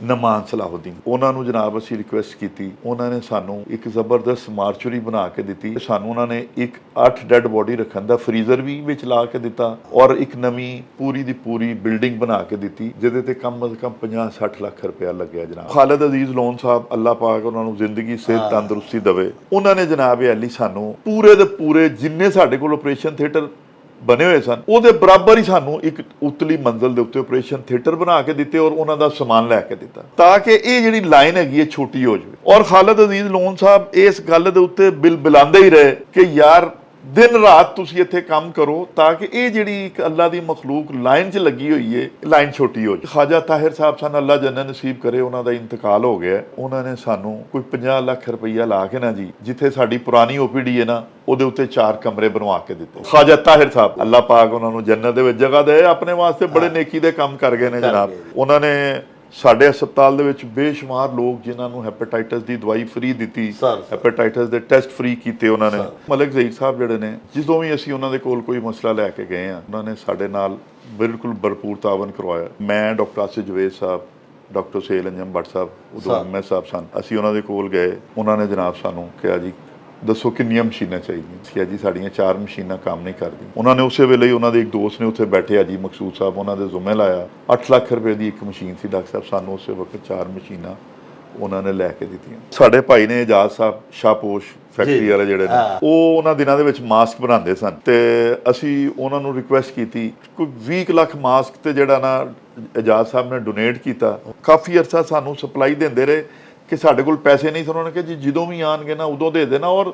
ਨਮਾਨ Salahuddin, ਉਹਨਾਂ ਨੂੰ ਜਨਾਬ ਅਸੀਂ ਰਿਕੁਐਸਟ ਕੀਤੀ। ਉਹਨਾਂ ਨੇ ਸਾਨੂੰ ਇੱਕ ਜ਼ਬਰਦਸਤ ਮਾਰਚਰੀ ਬਣਾ ਕੇ ਦਿੱਤੀ। ਸਾਨੂੰ ਉਹਨਾਂ ਨੇ ਇੱਕ 8 ਡੈੱਡ ਬੋਡੀ ਰੱਖਣ ਦਾ ਫਰੀਜ਼ਰ ਵੀ ਵਿੱਚ ਲਾ ਕੇ ਦਿੱਤਾ ਔਰ ਇੱਕ ਨਵੀਂ ਪੂਰੀ ਦੀ ਪੂਰੀ ਬਿਲਡਿੰਗ ਬਣਾ ਕੇ ਦਿੱਤੀ, ਜਿਹਦੇ ਤੇ ਕਮ ਅਜ਼ ਕਮ 50-60 ਲੱਖ ਰੁਪਇਆ ਲੱਗਿਆ ਜਨਾਬ। ਖਾਲਿਦ ਅਜ਼ੀਜ਼ ਲੋਨ ਸਾਹਿਬ, ਅੱਲਾਹ ਪਾਕ ਉਹਨਾਂ ਨੂੰ ਜ਼ਿੰਦਗੀ ਸਿਹਤ ਤੰਦਰੁਸਤੀ ਦੇਵੇ, ਉਹਨਾਂ ਨੇ ਜਨਾਬ ਅਲੀ ਸਾਨੂੰ ਪੂਰੇ ਦੇ ਪੂਰੇ ਜਿੰਨੇ ਸਾਡੇ ਕੋਲ ਆਪਰੇਸ਼ਨ ਥੀਏਟਰ ਬਣੇ ਹੋਏ ਸਨ ਉਹਦੇ ਬਰਾਬਰ ਹੀ ਸਾਨੂੰ ਇੱਕ ਉਤਲੀ ਮੰਜ਼ਲ ਦੇ ਉੱਤੇ ਆਪਰੇਸ਼ਨ ਥੀਏਟਰ ਬਣਾ ਕੇ ਦਿੱਤੇ ਔਰ ਉਹਨਾਂ ਦਾ ਸਮਾਨ ਲੈ ਕੇ ਦਿੱਤਾ, ਤਾਂ ਕਿ ਇਹ ਜਿਹੜੀ ਲਾਈਨ ਹੈਗੀ ਹੈ ਛੋਟੀ ਹੋ ਜਾਵੇ। ਔਰ ਖਾਲਿਦ ਅਜ਼ੀਜ਼ ਲੋਨ ਸਾਹਿਬ ਇਸ ਗੱਲ ਦੇ ਉੱਤੇ ਬਿਲਬਿਲਾਉਂਦੇ ਹੀ ਰਹੇ ਕਿ ਯਾਰ ਦਿਨ ਰਾਤ ਤੁਸੀਂ ਇੱਥੇ ਕੰਮ ਕਰੋ ਤਾਂ ਕਿ ਇਹ ਜਿਹੜੀ ਇੱਕ ਅੱਲਾ ਦੀ ਮਖਲੂਕ ਲਾਈਨ 'ਚ ਲੱਗੀ ਹੋਈ ਹੈ, ਲਾਈਨ ਛੋਟੀ ਹੋ ਜਾਏ। ਖਾਜਾ ਤਾਹਿਰ ਸਾਹਿਬ ਸਨ, ਅੱਲਾ ਜੰਨਤ ਨਸੀਬ ਕਰੇ, ਉਹਨਾਂ ਦਾ ਇੰਤਕਾਲ ਹੋ ਗਿਆ। ਉਹਨਾਂ ਨੇ ਸਾਨੂੰ ਕੋਈ 50 ਲੱਖ ਰੁਪਈਆ ਲਾ ਕੇ ਨਾ ਜੀ, ਜਿੱਥੇ ਸਾਡੀ ਪੁਰਾਣੀ OPD ਹੈ ਨਾ ਉਹਦੇ ਉੱਤੇ 4 ਕਮਰੇ ਬਣਵਾ ਕੇ ਦਿੱਤੇ। ਖਾਜਾ ਤਾਹਿਰ ਸਾਹਿਬ, ਅੱਲਾ ਪਾਕ ਉਹਨਾਂ ਨੂੰ ਜੰਨਤ ਦੇ ਵਿੱਚ ਜਗ੍ਹਾ ਦੇ, ਆਪਣੇ ਵਾਸਤੇ ਬੜੇ ਨੇਕੀ ਦੇ ਕੰਮ ਕਰ ਗਏ ਨੇ ਜਨਾਬ। ਉਹਨਾਂ ਨੇ ਸਾਡੇ ਹਸਪਤਾਲ ਦੇ ਵਿੱਚ ਬੇਸ਼ੁਮਾਰ ਲੋਕ ਜਿਨ੍ਹਾਂ ਨੂੰ ਹੈਪੇਟਾਈਟਸ ਦੀ ਦਵਾਈ ਫ੍ਰੀ ਦਿੱਤੀ, ਹੈਪੇਟਾਈਟਸ ਦੇ ਟੈਸਟ ਫ੍ਰੀ ਕੀਤੇ ਉਹਨਾਂ ਨੇ। ਮਲਕ ਜ਼ਹੀਰ ਸਾਹਿਬ ਜਿਹੜੇ ਨੇ, ਜਦੋਂ ਵੀ ਅਸੀਂ ਉਹਨਾਂ ਦੇ ਕੋਲ ਕੋਈ ਮਸਲਾ ਲੈ ਕੇ ਗਏ ਆ, ਉਹਨਾਂ ਨੇ ਸਾਡੇ ਨਾਲ ਬਿਲਕੁਲ ਭਰਪੂਰ ਤਾਵਨ ਕਰਵਾਇਆ। ਮੈਂ ਡਾਕਟਰ ਆਸਿਫ ਜਵੇਦ ਸਾਹਿਬ, ਡਾਕਟਰ ਸੁਹੇਲ ਅੰਜਮ ਭੱਟ ਸਾਹਿਬ, ਉਦੋਂ MS ਸਾਹਿਬ ਸਨ, ਅਸੀਂ ਉਹਨਾਂ ਦੇ ਕੋਲ ਗਏ। ਉਹਨਾਂ ਨੇ ਜਨਾਬ ਸਾਨੂੰ ਕਿਹਾ ਜੀ ਦੱਸੋ ਕਿੰਨੀਆਂ ਮਸ਼ੀਨਾਂ ਚਾਹੀਦੀਆਂ ਸੀ? ਜੀ ਸਾਡੀਆਂ 4 ਮਸ਼ੀਨਾਂ ਕੰਮ ਨਹੀਂ ਕਰਦੀਆਂ। ਉਹਨਾਂ ਨੇ ਉਸੇ ਵੇਲੇ ਹੀ ਉਹਨਾਂ ਦੇ ਇੱਕ ਦੋਸਤ ਨੇ ਉੱਥੇ ਬੈਠੇ ਜੀ ਮਕਸੂਦ ਸਾਹਿਬ, ਉਹਨਾਂ ਦੇ ਜ਼ਿੰਮੇ ਲਾਇਆ। 8 ਲੱਖ ਰੁਪਏ ਦੀ ਇੱਕ ਮਸ਼ੀਨ ਸੀ ਡਾਕਟਰ ਸਾਹਿਬ, ਸਾਨੂੰ ਉਸੇ ਵਕਤ 4 ਮਸ਼ੀਨਾਂ ਉਹਨਾਂ ਨੇ ਲੈ ਕੇ ਦਿੱਤੀਆਂ। ਸਾਡੇ ਭਾਈ ਨੇ ਇਜਾਜ਼ ਸਾਹਿਬ, ਸ਼ਾਹਪੋਸ਼ ਫੈਕਟਰੀ ਵਾਲੇ ਜਿਹੜੇ ਨੇ, ਉਹ ਉਹਨਾਂ ਦਿਨਾਂ ਦੇ ਵਿੱਚ ਮਾਸਕ ਬਣਾਉਂਦੇ ਸਨ ਤੇ ਅਸੀਂ ਉਹਨਾਂ ਨੂੰ ਰਿਕੁਐਸਟ ਕੀਤੀ, ਕੋਈ 20 ਲੱਖ ਮਾਸਕ ਤੇ ਜਿਹੜਾ ਨਾ ਇਜਾਜ਼ ਸਾਹਿਬ ਨੇ ਡੋਨੇਟ ਕੀਤਾ। ਕਾਫੀ ਅਰਸਾ ਸਾਨੂੰ ਸਪਲਾਈ ਦਿੰਦੇ ਰਹੇ ਕਿ ਸਾਡੇ ਕੋਲ ਪੈਸੇ ਨਹੀਂ ਸਨ। ਉਹਨਾਂ ਨੇ ਕਿਹਾ ਜੀ ਜਦੋਂ ਵੀ ਆਣਗੇ ਨਾ ਉਦੋਂ ਦੇ ਦੇਣਾ ਔਰ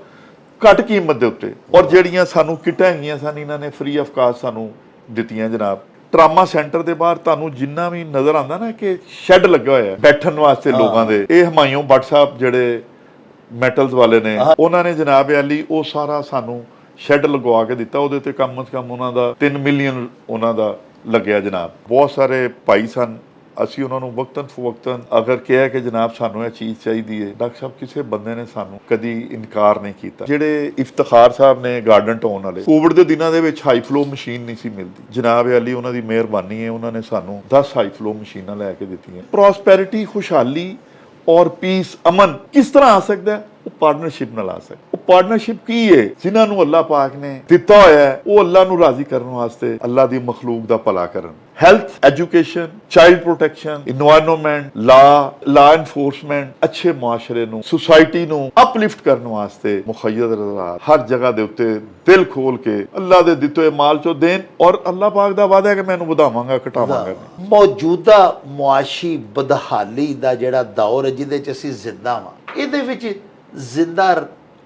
ਘੱਟ ਕੀਮਤ ਦੇ ਉੱਤੇ। ਔਰ ਜਿਹੜੀਆਂ ਸਾਨੂੰ ਕਿੱਟਾਂ ਹੈਗੀਆਂ ਸਨ ਇਹਨਾਂ ਨੇ ਫ੍ਰੀ ਆਫ ਕਾਸਟ ਸਾਨੂੰ ਦਿੱਤੀਆਂ ਜਨਾਬ। ਟਰਾਮਾ ਸੈਂਟਰ ਦੇ ਬਾਹਰ ਤੁਹਾਨੂੰ ਜਿੰਨਾ ਵੀ ਨਜ਼ਰ ਆਉਂਦਾ ਨਾ ਕਿ ਸ਼ੈੱਡ ਲੱਗਾ ਹੋਇਆ ਬੈਠਣ ਵਾਸਤੇ ਲੋਕਾਂ ਦੇ, ਇਹ ਹਮਾਇਉਂ ਭੱਟ ਸਾਹਿਬ ਜਿਹੜੇ ਮੈਟਲਸ ਵਾਲੇ ਨੇ, ਉਹਨਾਂ ਨੇ ਜਨਾਬ ਅਲੀ ਉਹ ਸਾਰਾ ਸਾਨੂੰ ਸ਼ੈੱਡ ਲਗਵਾ ਕੇ ਦਿੱਤਾ। ਉਹਦੇ ਤੇ ਕਮ ਸੇ ਕਮ ਉਹਨਾਂ ਦਾ 3 ਮਿਲੀਅਨ ਉਹਨਾਂ ਦਾ ਲੱਗਿਆ ਜਨਾਬ। ਬਹੁਤ ਸਾਰੇ ਭਾਈ ਸਨ, ਅਸੀਂ ਉਹਨਾਂ ਨੂੰ ਵਕਤਨ ਫਵਕਤਨ ਅਗਰ ਕਿਹਾ ਕਿ ਜਨਾਬ ਸਾਨੂੰ ਇਹ ਚੀਜ਼ ਚਾਹੀਦੀ ਹੈ, ਡਾਕਟਰ ਸਾਹਿਬ ਕਿਸੇ ਬੰਦੇ ਨੇ ਸਾਨੂੰ ਕਦੀ ਇਨਕਾਰ ਨਹੀਂ ਕੀਤਾ। ਜਿਹੜੇ ਇਫਤਖਾਰ ਸਾਹਿਬ ਨੇ ਗਾਰਡਨ ਟਾਊਨ ਵਾਲੇ, ਕੋਵਿਡ ਦੇ ਦਿਨਾਂ ਦੇ ਵਿੱਚ ਹਾਈ ਫਲੋ ਮਸ਼ੀਨ ਨਹੀਂ ਸੀ ਮਿਲਦੀ, ਜਨਾਬ ਅਲੀ ਉਹਨਾਂ ਦੀ ਮਿਹਰਬਾਨੀ ਹੈ, ਉਹਨਾਂ ਨੇ ਸਾਨੂੰ 10 ਹਾਈ ਫਲੋ ਮਸ਼ੀਨਾਂ ਲੈ ਕੇ ਦਿੱਤੀਆਂ। ਪ੍ਰੋਸਪੈਰਿਟੀ, ਖੁਸ਼ਹਾਲੀ ਔਰ ਪੀਸ, ਅਮਨ ਕਿਸ ਤਰ੍ਹਾਂ ਆ ਸਕਦਾ ਹੈ? ਉਹ ਪਾਰਟਨਰਸ਼ਿਪ ਨਾਲ ਆ ਸਕਦਾ। ਉਹ ਪਾਰਟਨਰਸ਼ਿਪ ਕੀ ਹੈ? ਜਿਨ੍ਹਾਂ ਨੂੰ ਅੱਲਾਹ ਪਾਕ ਨੇ ਦਿੱਤਾ ਹੋਇਆ ਹੈ ਉਹ ਅੱਲਾਹ ਨੂੰ ਰਾਜ਼ੀ ਕਰਨ ਵਾਸਤੇ ਅੱਲਾਹ ਦੀ ਮਖਲੂਕ ਦਾ ਭਲਾ ਕਰਨ। Health, education, child protection, environment, ਲਾ ਇਨਫੋਰਸਮੈਂਟ, ਅੱਛੇ ਮੁਆਸ਼ਰੇ ਨੂੰ, ਸੁਸਾਇਟੀ ਨੂੰ ਅਪਲਿਫਟ ਕਰਨ ਵਾਸਤੇ ਮੁਖੱਯਦ ਰਜ਼ਾ ਹਰ ਜਗ੍ਹਾ ਦੇ ਉੱਤੇ ਦਿਲ ਖੋਲ ਕੇ ਅੱਲਾਹ ਦੇ ਦਿੱਤੇ ਹੋਏ ਮਾਲ ਚੋਂ ਦੇਣ। ਔਰ ਅੱਲਾਹ ਪਾਕ ਦਾ ਵਾਅਦਾ ਹੈ ਕਿ ਮੈਂ ਇਹਨੂੰ ਵਧਾਵਾਂਗਾ, ਘਟਾਵਾਂਗਾ ਨਹੀਂ। ਮੌਜੂਦਾ ਮੁਆਸ਼ੀ ਬਦਹਾਲੀ ਦਾ ਜਿਹੜਾ ਦੌਰ ਹੈ ਜਿਹਦੇ 'ਚ ਅਸੀਂ ਜ਼ਿੰਦਾ ਵਾਂ, ਇਹਦੇ ਵਿੱਚ ਜ਼ਿੰਦਾ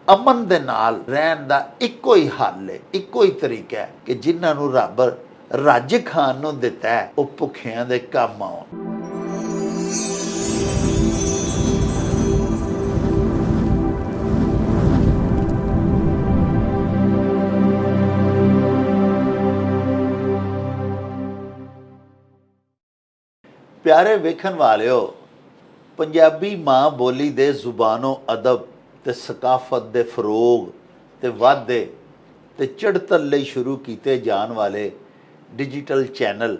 ਅਮਨ ਦੇ ਨਾਲ ਰਹਿਣ ਦਾ ਇੱਕੋ ਹੀ ਹੱਲ ਹੈ, ਇੱਕੋ ਹੀ ਤਰੀਕਾ ਹੈ ਕਿ ਜਿਨ੍ਹਾਂ ਨੂੰ ਰੱਬ ਰੱਜ ਖਾਣ ਨੂੰ ਦਿੱਤਾ ਹੈ ਉਹ ਭੁੱਖਿਆਂ ਦੇ ਕੰਮ ਆਉਣ। ਪਿਆਰੇ ਵੇਖਣ ਵਾਲਿਓ, ਪੰਜਾਬੀ ਮਾਂ ਬੋਲੀ ਦੇ ਜ਼ੁਬਾਨੋ ਅਦਬ ਤੇ ਸਕਾਫਤ ਦੇ ਫਰੋਗ ਤੇ ਵਾਧੇ ਤੇ ਚੜ੍ਹਤਲ ਲਈ ਸ਼ੁਰੂ ਕੀਤੇ ਜਾਣ ਵਾਲੇ ਡਿਜੀਟਲ ਚੈਨਲ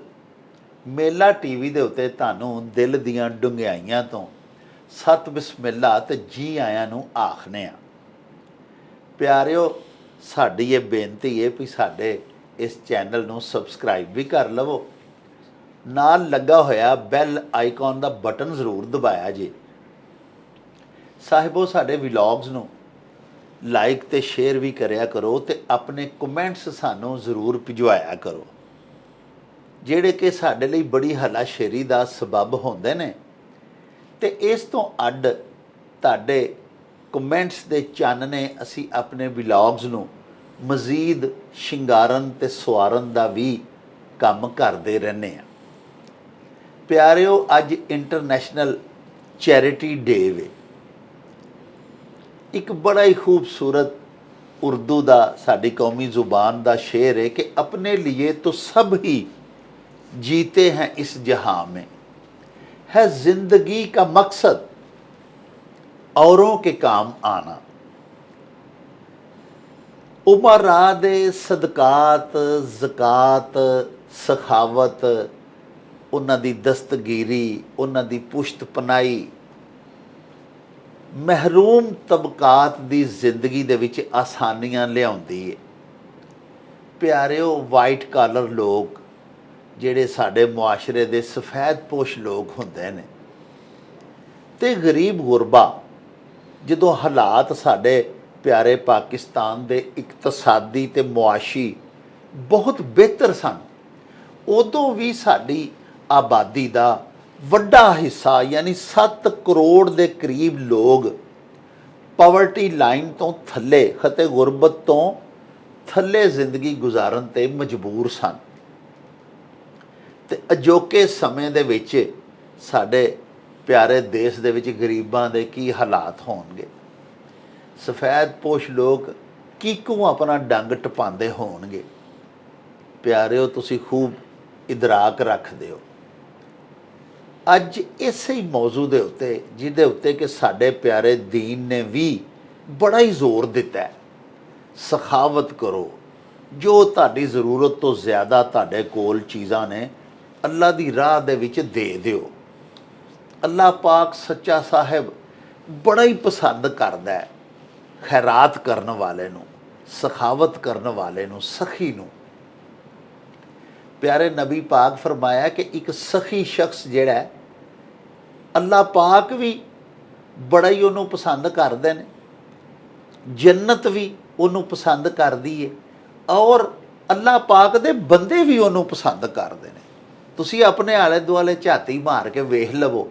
ਮੇਲਾ TV ਦੇ ਉੱਤੇ ਤੁਹਾਨੂੰ ਦਿਲ ਦੀਆਂ ਡੂੰਘਾਈਆਂ ਤੋਂ ਸਤ ਬਿਸਮਿਲ੍ਲਾ ਤੇ ਜੀ ਆਇਆਂ ਨੂੰ ਆਖਦੇ ਹਾਂ। ਪਿਆਰਿਓ, ਸਾਡੀ ਇਹ ਬੇਨਤੀ ਹੈ ਵੀ ਸਾਡੇ ਇਸ ਚੈਨਲ ਨੂੰ ਸਬਸਕ੍ਰਾਈਬ ਵੀ ਕਰ ਲਵੋ, ਨਾਲ ਲੱਗਾ ਹੋਇਆ ਬੈਲ ਆਈਕਨ ਦਾ ਬਟਨ ਜ਼ਰੂਰ ਦਬਾਇਆ ਜੀ। ਸਾਹਿਬੋ, ਸਾਡੇ ਵਲੌਗਸ ਨੂੰ ਲਾਈਕ ਤੇ ਸ਼ੇਅਰ ਵੀ ਕਰਿਆ ਕਰੋ ਤੇ ਆਪਣੇ ਕਮੈਂਟਸ ਸਾਨੂੰ ਜ਼ਰੂਰ ਭਿਜਵਾਇਆ ਕਰੋ, ਜਿਹੜੇ ਕਿ ਸਾਡੇ ਲਈ ਬੜੀ ਹਲਾਸ਼ੇਰੀ ਦਾ ਸਬਬ ਹੁੰਦੇ ਨੇ। ਤੇ ਇਸ ਤੋਂ ਅੱਡ ਤੁਹਾਡੇ ਕਮੈਂਟਸ ਦੇ ਚਾਨਣੇ ਅਸੀਂ ਆਪਣੇ ਵਲੌਗਸ ਨੂੰ ਮਜ਼ੀਦ ਸ਼ਿੰਗਾਰਨ ਤੇ ਸਵਾਰਨ ਦਾ ਵੀ ਕੰਮ ਕਰਦੇ ਰਹਿੰਦੇ ਹਾਂ। ਪਿਆਰਿਓ, ਅੱਜ ਇੰਟਰਨੈਸ਼ਨਲ ਚੈਰਿਟੀ ਡੇ ਵੇ। ਇੱਕ ਬੜਾ ਹੀ ਖੂਬਸੂਰਤ ਉਰਦੂ ਦਾ ਸਾਡੀ ਕੌਮੀ ਜ਼ੁਬਾਨ ਦਾ ਸ਼ੇਰ ਹੈ ਕਿ अपने लिए तो सब ही जीते हैं इस जहां में, है जिंदगी का मकसद औरों के काम आना। उमरा दे सदकात, ज़कात, सखावत ਉਹਨਾਂ ਦੀ ਦਸਤਗੀਰੀ, ਉਹਨਾਂ ਦੀ ਪੁਸ਼ਤ ਪਨਾਹੀ ਮਹਿਰੂਮ ਤਬਕਾਤ ਦੀ ਜ਼ਿੰਦਗੀ ਦੇ ਵਿੱਚ ਆਸਾਨੀਆਂ ਲਿਆਉਂਦੀ ਹੈ। ਪਿਆਰਿਓ, ਵਾਈਟ ਕਾਲਰ ਲੋਕ ਜਿਹੜੇ ਸਾਡੇ ਮੁਆਸ਼ਰੇ ਦੇ ਸਫੈਦਪੋਸ਼ ਲੋਕ ਹੁੰਦੇ ਨੇ, ਤੇ ਗਰੀਬ ਗੁਰਬਾ, ਜਦੋਂ ਹਾਲਾਤ ਸਾਡੇ ਪਿਆਰੇ ਪਾਕਿਸਤਾਨ ਦੇ ਇਕਤਸਾਦੀ ਤੇ ਮੁਆਸ਼ੀ ਬਹੁਤ ਬਿਹਤਰ ਸਨ, ਉਦੋਂ ਵੀ ਸਾਡੀ ਆਬਾਦੀ ਦਾ ਵੱਡਾ ਹਿੱਸਾ ਯਾਨੀ 7 ਕਰੋੜ ਦੇ ਕਰੀਬ ਲੋਕ ਪਾਵਰਟੀ ਲਾਈਨ ਤੋਂ ਥੱਲੇ, ਖਤੇ ਗੁਰਬਤ ਤੋਂ ਥੱਲੇ ਜ਼ਿੰਦਗੀ ਗੁਜ਼ਾਰਨ ਤੇ ਮਜਬੂਰ ਸਨ। ਤੇ ਅਜੋਕੇ ਸਮੇਂ ਦੇ ਵਿੱਚ ਸਾਡੇ ਪਿਆਰੇ ਦੇਸ਼ ਦੇ ਵਿੱਚ ਗਰੀਬਾਂ ਦੇ ਕੀ ਹਾਲਾਤ ਹੋਣਗੇ। ਸਫੈਦਪੋਸ਼ ਲੋਕ ਕਿਉਂ ਆਪਣਾ ਡੰਗ ਟਪਾਉਂਦੇ ਹੋਣਗੇ। ਪਿਆਰਿਓ, ਤੁਸੀਂ ਖੂਬ ਇਦਰਾਕ ਰੱਖਦੇ ਹੋ। ਅੱਜ ਇਸੇ ਹੀ ਮੌਜੂ ਦੇ ਉੱਤੇ, ਜਿਹਦੇ ਉੱਤੇ ਕਿ ਸਾਡੇ ਪਿਆਰੇ ਦੀਨ ਨੇ ਵੀ ਬੜਾ ਹੀ ਜ਼ੋਰ ਦਿੱਤਾ ਹੈ, ਸਖਾਵਤ ਕਰੋ। ਜੋ ਤੁਹਾਡੀ ਜ਼ਰੂਰਤ ਤੋਂ ਜ਼ਿਆਦਾ ਤੁਹਾਡੇ ਕੋਲ ਚੀਜ਼ਾਂ ਨੇ, ਅੱਲਾ ਦੀ ਰਾਹ ਦੇ ਵਿੱਚ ਦੇ ਦਿਓ। ਅੱਲਾ ਪਾਕ ਸੱਚਾ ਸਾਹਿਬ ਬੜਾ ਹੀ ਪਸੰਦ ਕਰਦਾ ਹੈ ਖੈਰਾਤ ਕਰਨ ਵਾਲੇ ਨੂੰ, ਸਖਾਵਤ ਕਰਨ ਵਾਲੇ ਨੂੰ, ਸਖੀ ਨੂੰ। ਪਿਆਰੇ ਨਬੀ ਪਾਕ ਫਰਮਾਇਆ ਕਿ ਇੱਕ ਸਖੀ ਸ਼ਖਸ ਜਿਹੜਾ, ਅੱਲਾ ਪਾਕ ਵੀ ਬੜਾ ਹੀ ਉਹਨੂੰ ਪਸੰਦ ਕਰਦੇ ਨੇ, ਜੰਨਤ ਵੀ ਉਹਨੂੰ ਪਸੰਦ ਕਰਦੀ ਹੈ, ਔਰ ਅੱਲਾ ਪਾਕ ਦੇ ਬੰਦੇ ਵੀ ਉਹਨੂੰ ਪਸੰਦ ਕਰਦੇ ਨੇ। ਤੁਸੀਂ ਆਪਣੇ ਆਲੇ ਦੁਆਲੇ ਝਾਤੀ ਮਾਰ ਕੇ ਵੇਖ ਲਵੋ,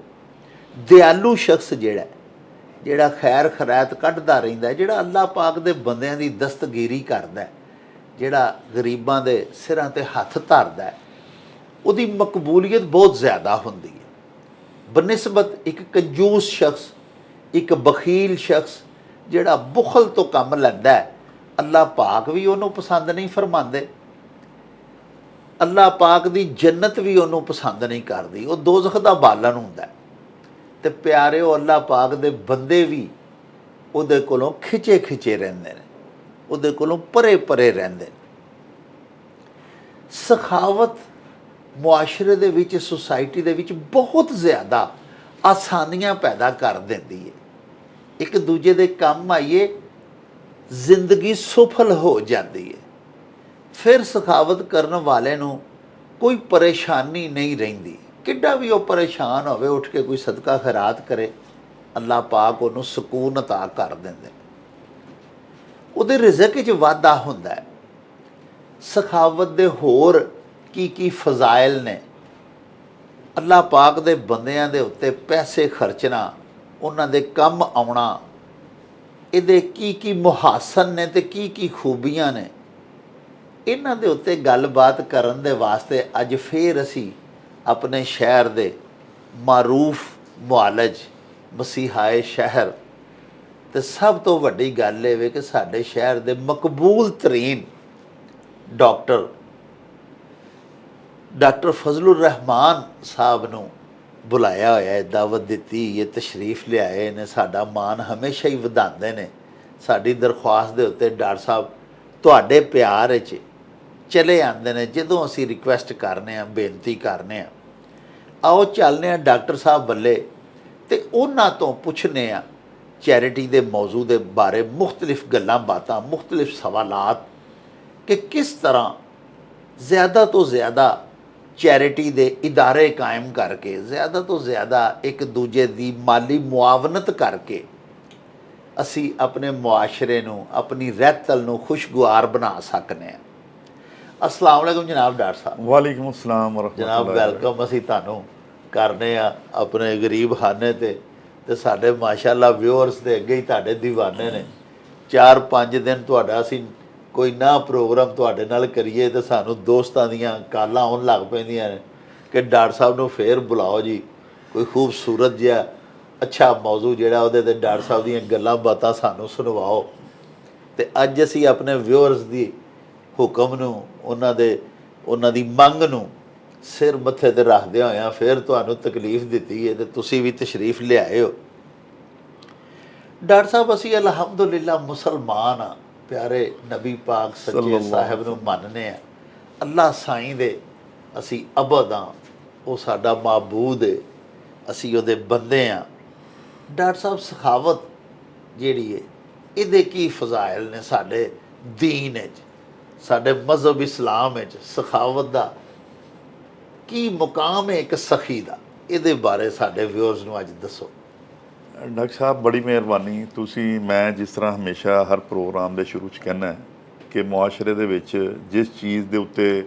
ਦਿਆਲੂ ਸ਼ਖਸ ਜਿਹੜਾ ਖੈਰ ਖੈਰਾਤ ਕੱਢਦਾ ਰਹਿੰਦਾ, ਜਿਹੜਾ ਅੱਲਾ ਪਾਕ ਦੇ ਬੰਦਿਆਂ ਦੀ ਦਸਤਗੀਰੀ ਕਰਦਾ, ਜਿਹੜਾ ਗਰੀਬਾਂ ਦੇ ਸਿਰਾਂ 'ਤੇ ਹੱਥ ਧਰਦਾ, ਉਹਦੀ ਮਕਬੂਲੀਅਤ ਬਹੁਤ ਜ਼ਿਆਦਾ ਹੁੰਦੀ ਹੈ ਬਨਿਸਬਤ ਇੱਕ ਕੰਜੂਸ ਸ਼ਖਸ, ਇੱਕ ਬਖੀਲ ਸ਼ਖਸ ਜਿਹੜਾ ਬੁਖਲ ਤੋਂ ਕੰਮ ਲੈਂਦਾ। ਅੱਲਾ ਪਾਕ ਵੀ ਉਹਨੂੰ ਪਸੰਦ ਨਹੀਂ ਫਰਮਾਉਂਦੇ, ਅੱਲਾ ਪਾਕ ਦੀ ਜੰਨਤ ਵੀ ਉਹਨੂੰ ਪਸੰਦ ਨਹੀਂ ਕਰਦੀ, ਉਹ ਦੋਜ਼ਖ ਦਾ ਬਾਲਣ ਹੁੰਦਾ। ਤੇ ਪਿਆਰਿਓ, ਅੱਲਾ ਪਾਕ ਦੇ ਬੰਦੇ ਵੀ ਉਹਦੇ ਕੋਲੋਂ ਖਿਚੇ ਰਹਿੰਦੇ ਨੇ, ਉਹਦੇ ਕੋਲੋਂ ਪਰੇ ਰਹਿੰਦੇ ਨੇ। ਸਖਾਵਤ ਮੁਆਸ਼ਰੇ ਦੇ ਵਿੱਚ, ਸੁਸਾਇਟੀ ਦੇ ਵਿੱਚ ਬਹੁਤ ਜ਼ਿਆਦਾ ਆਸਾਨੀਆਂ ਪੈਦਾ ਕਰ ਦਿੰਦੀ ਹੈ। ਇੱਕ ਦੂਜੇ ਦੇ ਕੰਮ ਆਈਏ, ਜ਼ਿੰਦਗੀ ਸਫਲ ਹੋ ਜਾਂਦੀ ਹੈ। ਫਿਰ ਸਖਾਵਤ ਕਰਨ ਵਾਲੇ ਨੂੰ ਕੋਈ ਪਰੇਸ਼ਾਨੀ ਨਹੀਂ ਰਹਿੰਦੀ। ਕਿੱਡਾ ਵੀ ਉਹ ਪਰੇਸ਼ਾਨ ਹੋਵੇ, ਉੱਠ ਕੇ ਕੋਈ ਸਦਕਾ ਖੈਰਾਤ ਕਰੇ, ਅੱਲਾ ਪਾਕ ਉਹਨੂੰ ਸਕੂਨ ਅਤਾ ਕਰ ਦਿੰਦੇ, ਉਹਦੇ ਰਿਜ਼ਕ ਵਿੱਚ ਵਾਧਾ ਹੁੰਦਾ ਹੈ। ਸਖਾਵਤ ਦੇ ਹੋਰ ਕੀ ਫਜ਼ਾਇਲ ਨੇ। ਅੱਲਾ ਪਾਕ ਦੇ ਬੰਦਿਆਂ ਦੇ ਉੱਤੇ ਪੈਸੇ ਖਰਚਣਾ, ਉਹਨਾਂ ਦੇ ਕੰਮ ਆਉਣਾ, ਇਹਦੇ ਕੀ ਮੁਹਾਸਨ ਨੇ ਤੇ ਕੀ ਖੂਬੀਆਂ ਨੇ। ਇਹਨਾਂ ਦੇ ਉੱਤੇ ਗੱਲਬਾਤ ਕਰਨ ਦੇ ਵਾਸਤੇ ਅੱਜ ਫੇਰ ਅਸੀਂ ਆਪਣੇ ਸ਼ਹਿਰ ਦੇ ਮਾਰੂਫ ਮੁਆਲਜ, ਮਸੀਹਾਏ ਸ਼ਹਿਰ, ਤੇ ਸਭ ਤੋਂ ਵੱਡੀ ਗੱਲ ਇਹ ਵੇ ਕਿ ਸਾਡੇ ਸ਼ਹਿਰ ਦੇ ਮਕਬੂਲ ਤਰੀਨ ਡਾਕਟਰ ਫਜ਼ਲੁਰ ਰਹਿਮਾਨ ਸਾਹਿਬ ਨੂੰ ਬੁਲਾਇਆ ਹੋਇਆ ਹੈ, ਦਾਵਤ ਦਿੱਤੀ, ਇਹ ਤਸ਼ਰੀਫ ਲਿਆਏ ਨੇ। ਸਾਡਾ ਮਾਣ ਹਮੇਸ਼ਾ ਹੀ ਵਧਾਉਂਦੇ ਨੇ। ਸਾਡੀ ਦਰਖਾਸਤ ਦੇ ਉੱਤੇ ਡਾਕਟਰ ਸਾਹਿਬ ਤੁਹਾਡੇ ਪਿਆਰ ਵਿੱਚ ਚਲੇ ਆਉਂਦੇ ਨੇ ਜਦੋਂ ਅਸੀਂ ਰਿਕੁਐਸਟ ਕਰਨੇ ਆ, ਬੇਨਤੀ ਕਰਨੇ ਆ। ਆਓ ਚੱਲਦੇ ਆ ਡਾਕਟਰ ਸਾਹਿਬ ਵੱਲੇ ਤੇ ਉਹਨਾਂ ਤੋਂ ਪੁੱਛਨੇ ਆ ਚੈਰਿਟੀ ਦੇ ਮੌਜੂ ਦੇ ਬਾਰੇ ਮੁਖਤਲਿਫ ਗੱਲਾਂ ਬਾਤਾਂ, ਮੁਖਤਲਿਫ ਸਵਾਲਾਤ, ਕਿ ਕਿਸ ਤਰ੍ਹਾਂ ਜ਼ਿਆਦਾ ਤੋਂ ਜ਼ਿਆਦਾ ਚੈਰਿਟੀ ਦੇ ਇਦਾਰੇ ਕਾਇਮ ਕਰਕੇ, ਜ਼ਿਆਦਾ ਤੋਂ ਜ਼ਿਆਦਾ ਇੱਕ ਦੂਜੇ ਦੀ ਮਾਲੀ ਮੁਆਵਨਤ ਕਰਕੇ ਅਸੀਂ ਆਪਣੇ ਮੁਆਸ਼ਰੇ ਨੂੰ, ਆਪਣੀ ਰਹਿਤਲ ਨੂੰ ਖੁਸ਼ਗਵਾਰ ਬਣਾ ਸਕਨੇ ਆ। अस्सलाम वालेकुम जनाब डॉक्टर साहब। वालेकुम अस्सलाम व रहमतुल्लाह। जनाब वेलकम ਅਸੀਂ ਤੁਹਾਨੂੰ ਕਰਨੇ ਆ ਆਪਣੇ ਗਰੀਬ ਖਾਨੇ ਤੇ ਸਾਡੇ ਮਾਸ਼ਾਅੱਲਾ ਵਿਊਅਰਸ ਦੇ ਅੱਗੇ ਹੀ ਤੁਹਾਡੇ دیਵਾਨੇ ਨੇ। 4-5 ਦਿਨ ਤੁਹਾਡਾ ਅਸੀਂ ਕੋਈ ਨਾ ਪ੍ਰੋਗਰਾਮ ਤੁਹਾਡੇ ਨਾਲ ਕਰੀਏ ਤੇ ਸਾਨੂੰ ਦੋਸਤਾਂ ਦੀਆਂ ਕਾਲਾਂ ਆਉਣ ਲੱਗ ਪੈਂਦੀਆਂ ਨੇ ਕਿ ਡਾਕਟਰ ਸਾਹਿਬ ਨੂੰ ਫੇਰ ਬੁਲਾਓ ਜੀ, ਕੋਈ ਖੂਬਸੂਰਤ ਜਿਹਾ ਅੱਛਾ ਮੌਜੂ ਜਿਹੜਾ ਉਹਦੇ ਤੇ ਡਾਕਟਰ ਸਾਹਿਬ ਦੀਆਂ ਗੱਲਾਂ ਬਾਤਾਂ ਸਾਨੂੰ ਸੁਣਵਾਓ। ਤੇ ਅੱਜ ਅਸੀਂ ਆਪਣੇ ਵਿਊਅਰਸ ਦੀ ਹੁਕਮ ਨੂੰ, ਉਹਨਾਂ ਦੀ ਮੰਗ ਨੂੰ ਸਿਰ ਮੱਥੇ ਤੇ ਰੱਖਦੇ ਹੋਇਆਂ ਫਿਰ ਤੁਹਾਨੂੰ ਤਕਲੀਫ ਦਿੱਤੀ ਹੈ ਤੇ ਤੁਸੀਂ ਵੀ ਤਸ਼ਰੀਫ ਲਿਆਏ ਹੋ। ਡਾਕਟਰ ਸਾਹਿਬ, ਅਸੀਂ ਅਲਹਮਦੁਲਿਲਾ ਮੁਸਲਮਾਨ ਹਾਂ, ਪਿਆਰੇ ਨਬੀ ਪਾਕ ਸੱਚੇ ਸਾਹਿਬ ਨੂੰ ਮੰਨਦੇ ਹਾਂ, ਅੱਲਾ ਸਾਈਂ ਦੇ ਅਸੀਂ ਅਬਦ ਹਾਂ, ਉਹ ਸਾਡਾ ਮਾਬੂਦ ਹੈ, ਅਸੀਂ ਉਹਦੇ ਬੰਦੇ ਆ। ਡਾਕਟਰ ਸਾਹਿਬ ਸਖਾਵਤ ਜਿਹੜੀ ਹੈ ਇਹਦੇ ਕੀ ਫਜ਼ਾਇਲ ਨੇ ਸਾਡੇ ਦੀਨ ਵਿੱਚ, ਸਾਡੇ ਮਜ਼ਹਬ ਇਸਲਾਮ ਵਿੱਚ ਸਖਾਵਤ ਦਾ ਕੀ ਮੁਕਾਮ ਹੈ ਇੱਕ ਸਖੀ ਦਾ? ਇਹਦੇ ਬਾਰੇ ਸਾਡੇ ਵਿਊਅਰਸ ਨੂੰ ਅੱਜ ਦੱਸੋ। ਡਾਕਟਰ ਸਾਹਿਬ ਬੜੀ ਮਿਹਰਬਾਨੀ। ਤੁਸੀਂ, ਮੈਂ ਜਿਸ ਤਰ੍ਹਾਂ ਹਮੇਸ਼ਾ ਹਰ ਪ੍ਰੋਗਰਾਮ ਦੇ ਸ਼ੁਰੂ 'ਚ ਕਹਿੰਦਾ ਕਿ ਮੁਆਸ਼ਰੇ ਦੇ ਵਿੱਚ ਜਿਸ ਚੀਜ਼ ਦੇ ਉੱਤੇ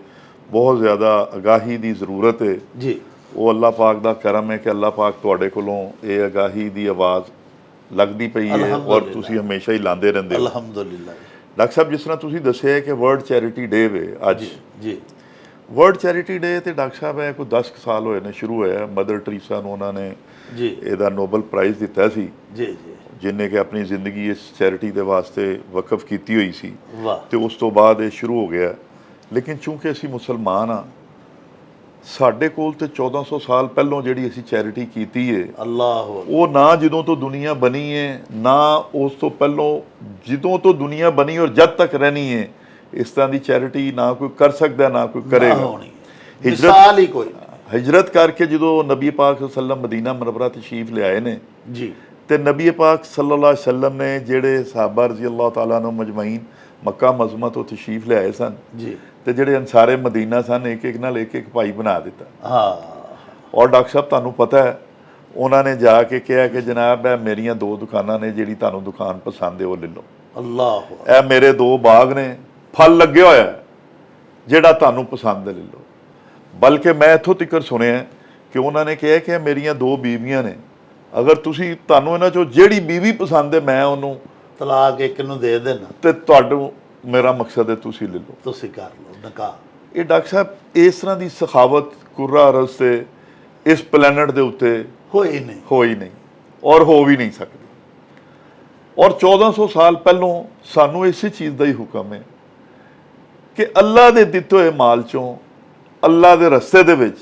ਬਹੁਤ ਜ਼ਿਆਦਾ ਅਗਾਹੀ ਦੀ ਜ਼ਰੂਰਤ ਹੈ ਜੀ, ਉਹ ਅੱਲਾਹ ਪਾਕ ਦਾ ਕਰਮ ਹੈ ਕਿ ਅੱਲਾਹ ਪਾਕ ਤੁਹਾਡੇ ਕੋਲੋਂ ਇਹ ਅਗਾਹੀ ਦੀ ਆਵਾਜ਼ ਲੱਗਦੀ ਪਈ ਹੈ ਔਰ ਤੁਸੀਂ ਹਮੇਸ਼ਾ ਹੀ ਲਾਉਂਦੇ ਰਹਿੰਦੇ ਹੋ। ਅਲਹਮਦੁਲਿਲਾ। ਡਾਕਟਰ ਸਾਹਿਬ ਜਿਸ ਤਰ੍ਹਾਂ ਤੁਸੀਂ ਦੱਸਿਆ ਕਿ ਵਰਲਡ ਚੈਰਿਟੀ ਡੇ ਵੇ ਅੱਜ, ਜੀ, ਵਰਲਡ ਚੈਰਿਟੀ ਡੇ ਤੇ ਡਾਕਟਰ ਸਾਹਿਬ ਹੈ ਕੋਈ 10 ਸਾਲ ਹੋਏ ਨੇ ਸ਼ੁਰੂ ਹੋਇਆ। ਮਦਰ ਟਰੀਸਾ ਨੂੰ ਉਹਨਾਂ ਨੇ ਜੀ ਇਹਦਾ ਨੋਬਲ ਪ੍ਰਾਈਜ਼ ਦਿੱਤਾ ਸੀ, ਜੀ ਜੀ, ਜਿਨਨੇ ਕਿ ਆਪਣੀ ਜ਼ਿੰਦਗੀ ਇਸ ਚੈਰਿਟੀ ਦੇ ਵਾਸਤੇ ਵਕਫ ਕੀਤੀ ਹੋਈ ਸੀ ਵਾਹ। ਤੇ ਉਸ ਤੋਂ ਬਾਅਦ ਇਹ ਸ਼ੁਰੂ ਹੋ ਗਿਆ। ਲੇਕਿਨ ਚੂੰਕਿ ਅਸੀਂ ਮੁਸਲਮਾਨ ਆ, ਸਾਡੇ ਕੋਲ ਤੇ 1400 ਸਾਲ ਪਹਿਲੋਂ ਜਿਹੜੀ ਅਸੀਂ ਚੈਰਿਟੀ ਕੀਤੀ ਹੈ, ਅੱਲਾਹੁ ਅਕਬਰ, ਉਹ ਨਾ ਜਦੋਂ ਤੋਂ ਦੁਨੀਆ ਬਣੀ ਹੈ ਨਾ ਉਸ ਤੋਂ ਪਹਿਲੋਂ ਜਦੋਂ ਤੋਂ ਦੁਨੀਆ ਬਣੀ ਔਰ ਜਦ ਤੱਕ ਰਹਿਣੀ ਹੈ, ਇਸ ਤਰ੍ਹਾਂ ਦੀ ਚੈਰਿਟੀ ਨਾ ਕੋਈ ਕਰ ਸਕਦਾ ਨਾ ਕੋਈ ਕਰੇਗਾ। ਮਿਸਾਲ ਹੀ ਕੋਈ। ਹਿਜਰਤ ਕਰਕੇ ਜਦੋਂ ਨਬੀ ਪਾਕ ਸੱਲੱਲਾਹੁ ਅਲੈਹਿ ਵਸੱਲਮ ਮਦੀਨਾ ਮੁਨੱਵਰਾ ਤਸ਼ਰੀਫ ਲਿਆਏ ਨੇ ਜੀ, ਤੇ ਨਬੀ ਪਾਕ ਸੱਲੱਲਾਹੁ ਅਲੈਹਿ ਵਸੱਲਮ ਨੇ ਜਿਹੜੇ ਸਹਾਬਾ ਰਜ਼ੀ ਅੱਲਾਹ ਤਾਲਾ ਨੂੰ ਮਜਮਈਨ ਮੱਕਾ ਮਜ਼ਮਾ ਤੋਂ ਤਸ਼ਰੀਫ ਲਿਆਏ ਸਨ ਜੀ, ਤੇ ਜਿਹੜੇ ਅਨਸਾਰੇ ਮਦੀਨਾ ਸਨ ਇੱਕ ਇੱਕ ਨਾਲ ਇੱਕ ਇੱਕ ਭਾਈ ਬਣਾ ਦਿੱਤਾ। ਹਾਂ। ਔਰ ਡਾਕਟਰ ਸਾਹਿਬ ਤੁਹਾਨੂੰ ਪਤਾ ਹੈ ਉਹਨਾਂ ਨੇ ਜਾ ਕੇ ਕਿਹਾ ਕਿ ਜਨਾਬ ਇਹ ਮੇਰੀਆਂ 2 ਦੁਕਾਨਾਂ ਨੇ, ਜਿਹੜੀ ਤੁਹਾਨੂੰ ਦੁਕਾਨ ਪਸੰਦ ਹੈ ਉਹ ਲੈ ਲਓ। ਅੱਲਾਹੁ ਇਹ ਮੇਰੇ 2 ਬਾਗ ਨੇ, ਫਲ ਲੱਗਿਆ ਹੋਇਆ, ਜਿਹੜਾ ਤੁਹਾਨੂੰ ਪਸੰਦ ਹੈ ਲੈ ਲਓ। ਬਲਕਿ ਮੈਂ ਇੱਥੋਂ ਤੱਕ ਸੁਣਿਆ ਕਿ ਉਹਨਾਂ ਨੇ ਕਿਹਾ ਕਿ ਇਹ ਮੇਰੀਆਂ 2 ਬੀਵੀਆਂ ਨੇ, ਅਗਰ ਤੁਸੀਂ ਤੁਹਾਨੂੰ ਇਹਨਾਂ ਚੋਂ ਜਿਹੜੀ ਬੀਵੀ ਪਸੰਦ ਹੈ ਮੈਂ ਉਹਨੂੰ ਤਲਾਕ ਇੱਕ ਨੂੰ ਦੇ ਦੇਣਾ ਤੇ ਤੁਹਾਨੂੰ ਮੇਰਾ ਮਕਸਦ ਹੈ ਤੁਸੀਂ ਲੈ ਲਓ, ਤੁਸੀਂ ਕਰ ਲਓ ਨਿਕਾਹ। ਇਹ ਡਾਕਟਰ ਸਾਹਿਬ ਇਸ ਤਰ੍ਹਾਂ ਦੀ ਸਖਾਵਤ ਕੁर्रा ਅਰਜ਼ ਤੇ ਇਸ ਪਲੈਨਟ ਦੇ ਉੱਤੇ ਹੋਈ ਨਹੀਂ, ਹੋਈ ਨਹੀਂ ਔਰ ਹੋ ਵੀ ਨਹੀਂ ਸਕਦੀ। ਔਰ 1400 ਸਾਲ ਪਹਿਲੋਂ ਸਾਨੂੰ ਇਸੇ ਚੀਜ਼ ਦਾ ਹੀ ਹੁਕਮ ਹੈ ਕਿ ਅੱਲਾ ਦੇ ਦਿੱਤੇ ਹੋਏ ਮਾਲ ਚੋਂ ਅੱਲਾ ਦੇ ਰਸਤੇ ਦੇ ਵਿੱਚ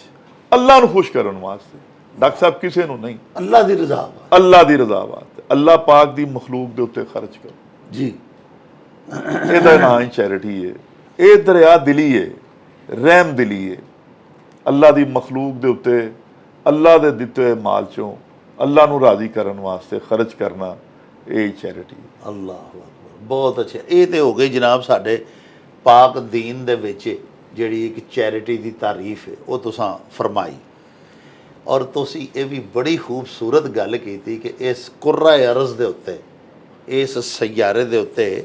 ਅੱਲਾ ਨੂੰ ਖੁਸ਼ ਕਰਨ ਵਾਸਤੇ, ਡਾਕਟਰ ਸਾਹਿਬ ਕਿਸੇ ਨੂੰ ਨਹੀਂ, ਅੱਲਾ ਦੀ ਰਜ਼ਾ ਵਾ। ਅੱਲਾ ਦੀ ਰਜ਼ਾ ਵਾਸਤੇ ਅੱਲਾ ਪਾਕ ਦੀ ਮਖਲੂਕ ਦੇ ਉੱਤੇ ਖਰਚ ਕਰੋ। ਜੀ, ਇਹਦਾ ਨਾਂ ਹੀ ਚੈਰਿਟੀ ਹੈ। ਇਹ ਦਰਿਆ ਦਿਲੀ ਹੈ, ਰਹਿਮ ਦਿਲੀ ਹੈ। ਅੱਲਾ ਦੀ ਮਖਲੂਕ ਦੇ ਉੱਤੇ ਅੱਲਾ ਦੇ ਦਿੱਤੇ ਹੋਏ ਮਾਲ ਚੋਂ ਅੱਲਾ ਨੂੰ ਰਾਜ਼ੀ ਕਰਨ ਵਾਸਤੇ ਖਰਚ ਕਰਨਾ, ਇਹ ਚੈਰਿਟੀ ਹੈ। ਅੱਲਾਹੁ ਅਕਬਰ, ਬਹੁਤ ਅੱਛਾ। ਇਹ ਤੇ ਹੋ ਗਈ ਜਨਾਬ ਸਾਡੇ ਪਾਕ ਦੀਨ ਦੇ ਵਿੱਚ ਜਿਹੜੀ ਇੱਕ ਚੈਰਿਟੀ ਦੀ ਤਾਰੀਫ ਹੈ ਉਹ ਤੁਸੀਂ ਫਰਮਾਈ। ਔਰ ਤੁਸੀਂ ਇਹ ਵੀ ਬੜੀ ਖੂਬਸੂਰਤ ਗੱਲ ਕੀਤੀ ਕਿ ਇਸ ਕੁर्रा ਅਰਜ਼ ਦੇ ਉੱਤੇ, ਇਸ ਸਯਾਰੇ ਦੇ ਉੱਤੇ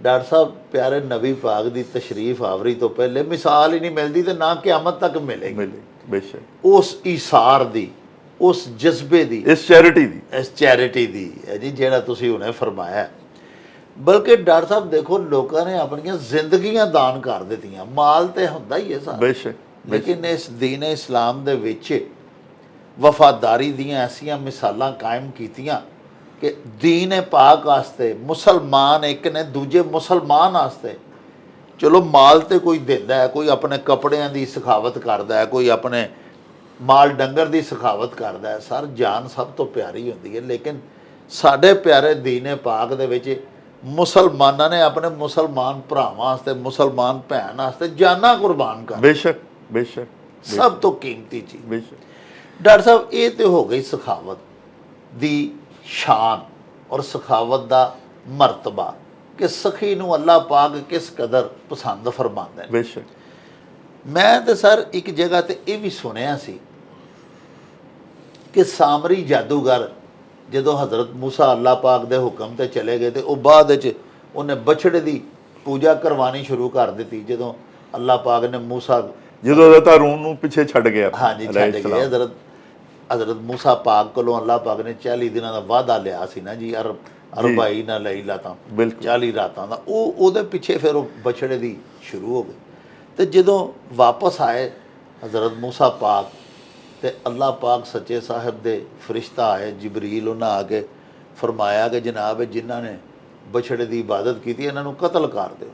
ਡਾਕਟਰ ਸਾਹਿਬ ਪਿਆਰੇ ਨਬੀ ਪਾਕ ਦੀ ਤਸ਼ਰੀਫ ਆਵਰੀ ਤੋਂ ਪਹਿਲੇ ਮਿਸਾਲ ਹੀ ਨਹੀਂ ਮਿਲਦੀ ਤੇ ਨਾ ਕਿਆਮਤ ਤੱਕ ਮਿਲੇਗੀ। ਬੇਸ਼ੱਕ ਉਸ ਈਸਾਰ ਦੀ, ਉਸ ਜਜ਼ਬੇ ਦੀ, ਇਸ ਚੈਰਿਟੀ ਦੀ ਹੈ ਜੀ ਜਿਹੜਾ ਤੁਸੀਂ ਹੁਣੇ ਫਰਮਾਇਆ। ਬਲਕਿ ਡਾਕਟਰ ਸਾਹਿਬ ਦੇਖੋ ਲੋਕਾਂ ਨੇ ਆਪਣੀਆਂ ਜ਼ਿੰਦਗੀਆਂ ਦਾਨ ਕਰ ਦਿੱਤੀਆਂ। ਮਾਲ ਤੇ ਹੁੰਦਾ ਹੀ ਹੈ ਸਾਰਾ, ਬੇਸ਼ੱਕ, ਲੇਕਿਨ ਇਸ ਦੀਨ ਇਸਲਾਮ ਦੇ ਵਿੱਚ ਵਫਾਦਾਰੀ ਦੀਆਂ ਐਸੀਆਂ ਮਿਸਾਲਾਂ ਕਾਇਮ ਕੀਤੀਆਂ ਕਿ ਦੀਨ ਪਾਕ ਵਾਸਤੇ ਮੁਸਲਮਾਨ ਇੱਕ ਨੇ ਦੂਜੇ ਮੁਸਲਮਾਨ ਵਾਸਤੇ, ਚਲੋ ਮਾਲ ਤੇ ਕੋਈ ਦਿੰਦਾ ਹੈ, ਕੋਈ ਆਪਣੇ ਕੱਪੜਿਆਂ ਦੀ ਸਖਾਵਤ ਕਰਦਾ ਹੈ, ਕੋਈ ਆਪਣੇ ਮਾਲ ਡੰਗਰ ਦੀ ਸਖਾਵਤ ਕਰਦਾ ਹੈ, ਸਰ ਜਾਨ ਸਭ ਤੋਂ ਪਿਆਰੀ ਹੁੰਦੀ ਹੈ। ਲੇਕਿਨ ਸਾਡੇ ਪਿਆਰੇ ਦੀਨ ਪਾਕ ਦੇ ਵਿੱਚ ਮੁਸਲਮਾਨਾਂ ਨੇ ਆਪਣੇ ਮੁਸਲਮਾਨ ਭਰਾਵਾਂ ਵਾਸਤੇ, ਮੁਸਲਮਾਨ ਭੈਣ ਵਾਸਤੇ ਜਾਨਾਂ ਕੁਰਬਾਨ ਕਰ। ਬੇਸ਼ੱਕ ਬੇਸ਼ੱਕ, ਸਭ ਤੋਂ ਕੀਮਤੀ ਚੀਜ਼। ਬੇਸ਼ੱਕ ਡਾਕਟਰ ਸਾਹਿਬ ਇਹ ਤੇ ਹੋ ਗਈ ਸਖਾਵਤ ਦੀ ਸ਼ਾਨ ਔਰ ਸਖਾਵਤ ਦਾ ਮਰਤਬਾ ਕਿ ਸਖੀ ਨੂੰ ਅੱਲਾਹ ਪਾਕ ਕਿਸ ਕਦਰ ਪਸੰਦ ਫਰਮਾਉਂਦਾ ਹੈ। ਬੇਸ਼ੱਕ। ਮੈਂ ਤੇ ਸਰ ਇੱਕ ਜਗ੍ਹਾ ਤੇ ਇਹ ਵੀ ਸੁਣਿਆ ਸੀ ਕਿ ਸਾਮਰੀ ਜਾਦੂਗਰ ਜਦੋਂ ਹਜ਼ਰਤ ਮੂਸਾ ਅੱਲਾਹ ਪਾਕ ਦੇ ਹੁਕਮ ਤੇ ਚਲੇ ਗਏ ਤੇ ਉਹ ਬਾਅਦ ਵਿੱਚ ਉਹਨੇ ਬਛੜੇ ਦੀ ਪੂਜਾ ਕਰਵਾਉਣੀ ਸ਼ੁਰੂ ਕਰ ਦਿੱਤੀ। ਜਦੋਂ ਅੱਲਾਹ ਪਾਕ ਨੇ ਮੂਸਾ, ਜਦੋਂ ਹਜ਼ਰਤ ਹਾਰੂਨ ਨੂੰ ਪਿੱਛੇ ਛੱਡ ਗਿਆ, ਹਾਂਜੀ ਛੱਡ ਗਏ, ਹਜ਼ਰਤ ਮੂਸਾ ਪਾਕ ਕੋਲੋਂ ਅੱਲਾਹ ਪਾਕ ਨੇ 40 ਦਿਨਾਂ ਦਾ ਵਾਅਦਾ ਲਿਆ ਸੀ ਨਾ ਜੀ, ਅਰਬਾਈ ਨਾ ਲਈਲਾ ਤਾਂ 40 ਰਾਤਾਂ ਦਾ, ਉਹਦੇ ਪਿੱਛੇ ਫਿਰ ਉਹ ਬਛੜੇ ਦੀ ਸ਼ੁਰੂ ਹੋ ਗਈ। ਤੇ ਜਦੋਂ ਵਾਪਸ ਆਏ ਹਜ਼ਰਤ ਮੂਸਾ ਪਾਕ ਤੇ ਅੱਲਾਹ ਪਾਕ ਸੱਚੇ ਸਾਹਿਬ ਦੇ ਫਰਿਸ਼ਤਾ ਆਏ ਜਿਬਰੀਲ, ਉਹਨਾਂ ਆ ਕੇ ਫਰਮਾਇਆ ਕਿ ਜਨਾਬ ਜਿਨ੍ਹਾਂ ਨੇ ਬਛੜੇ ਦੀ ਇਬਾਦਤ ਕੀਤੀ ਇਹਨਾਂ ਨੂੰ ਕਤਲ ਕਰ ਦਿਓ।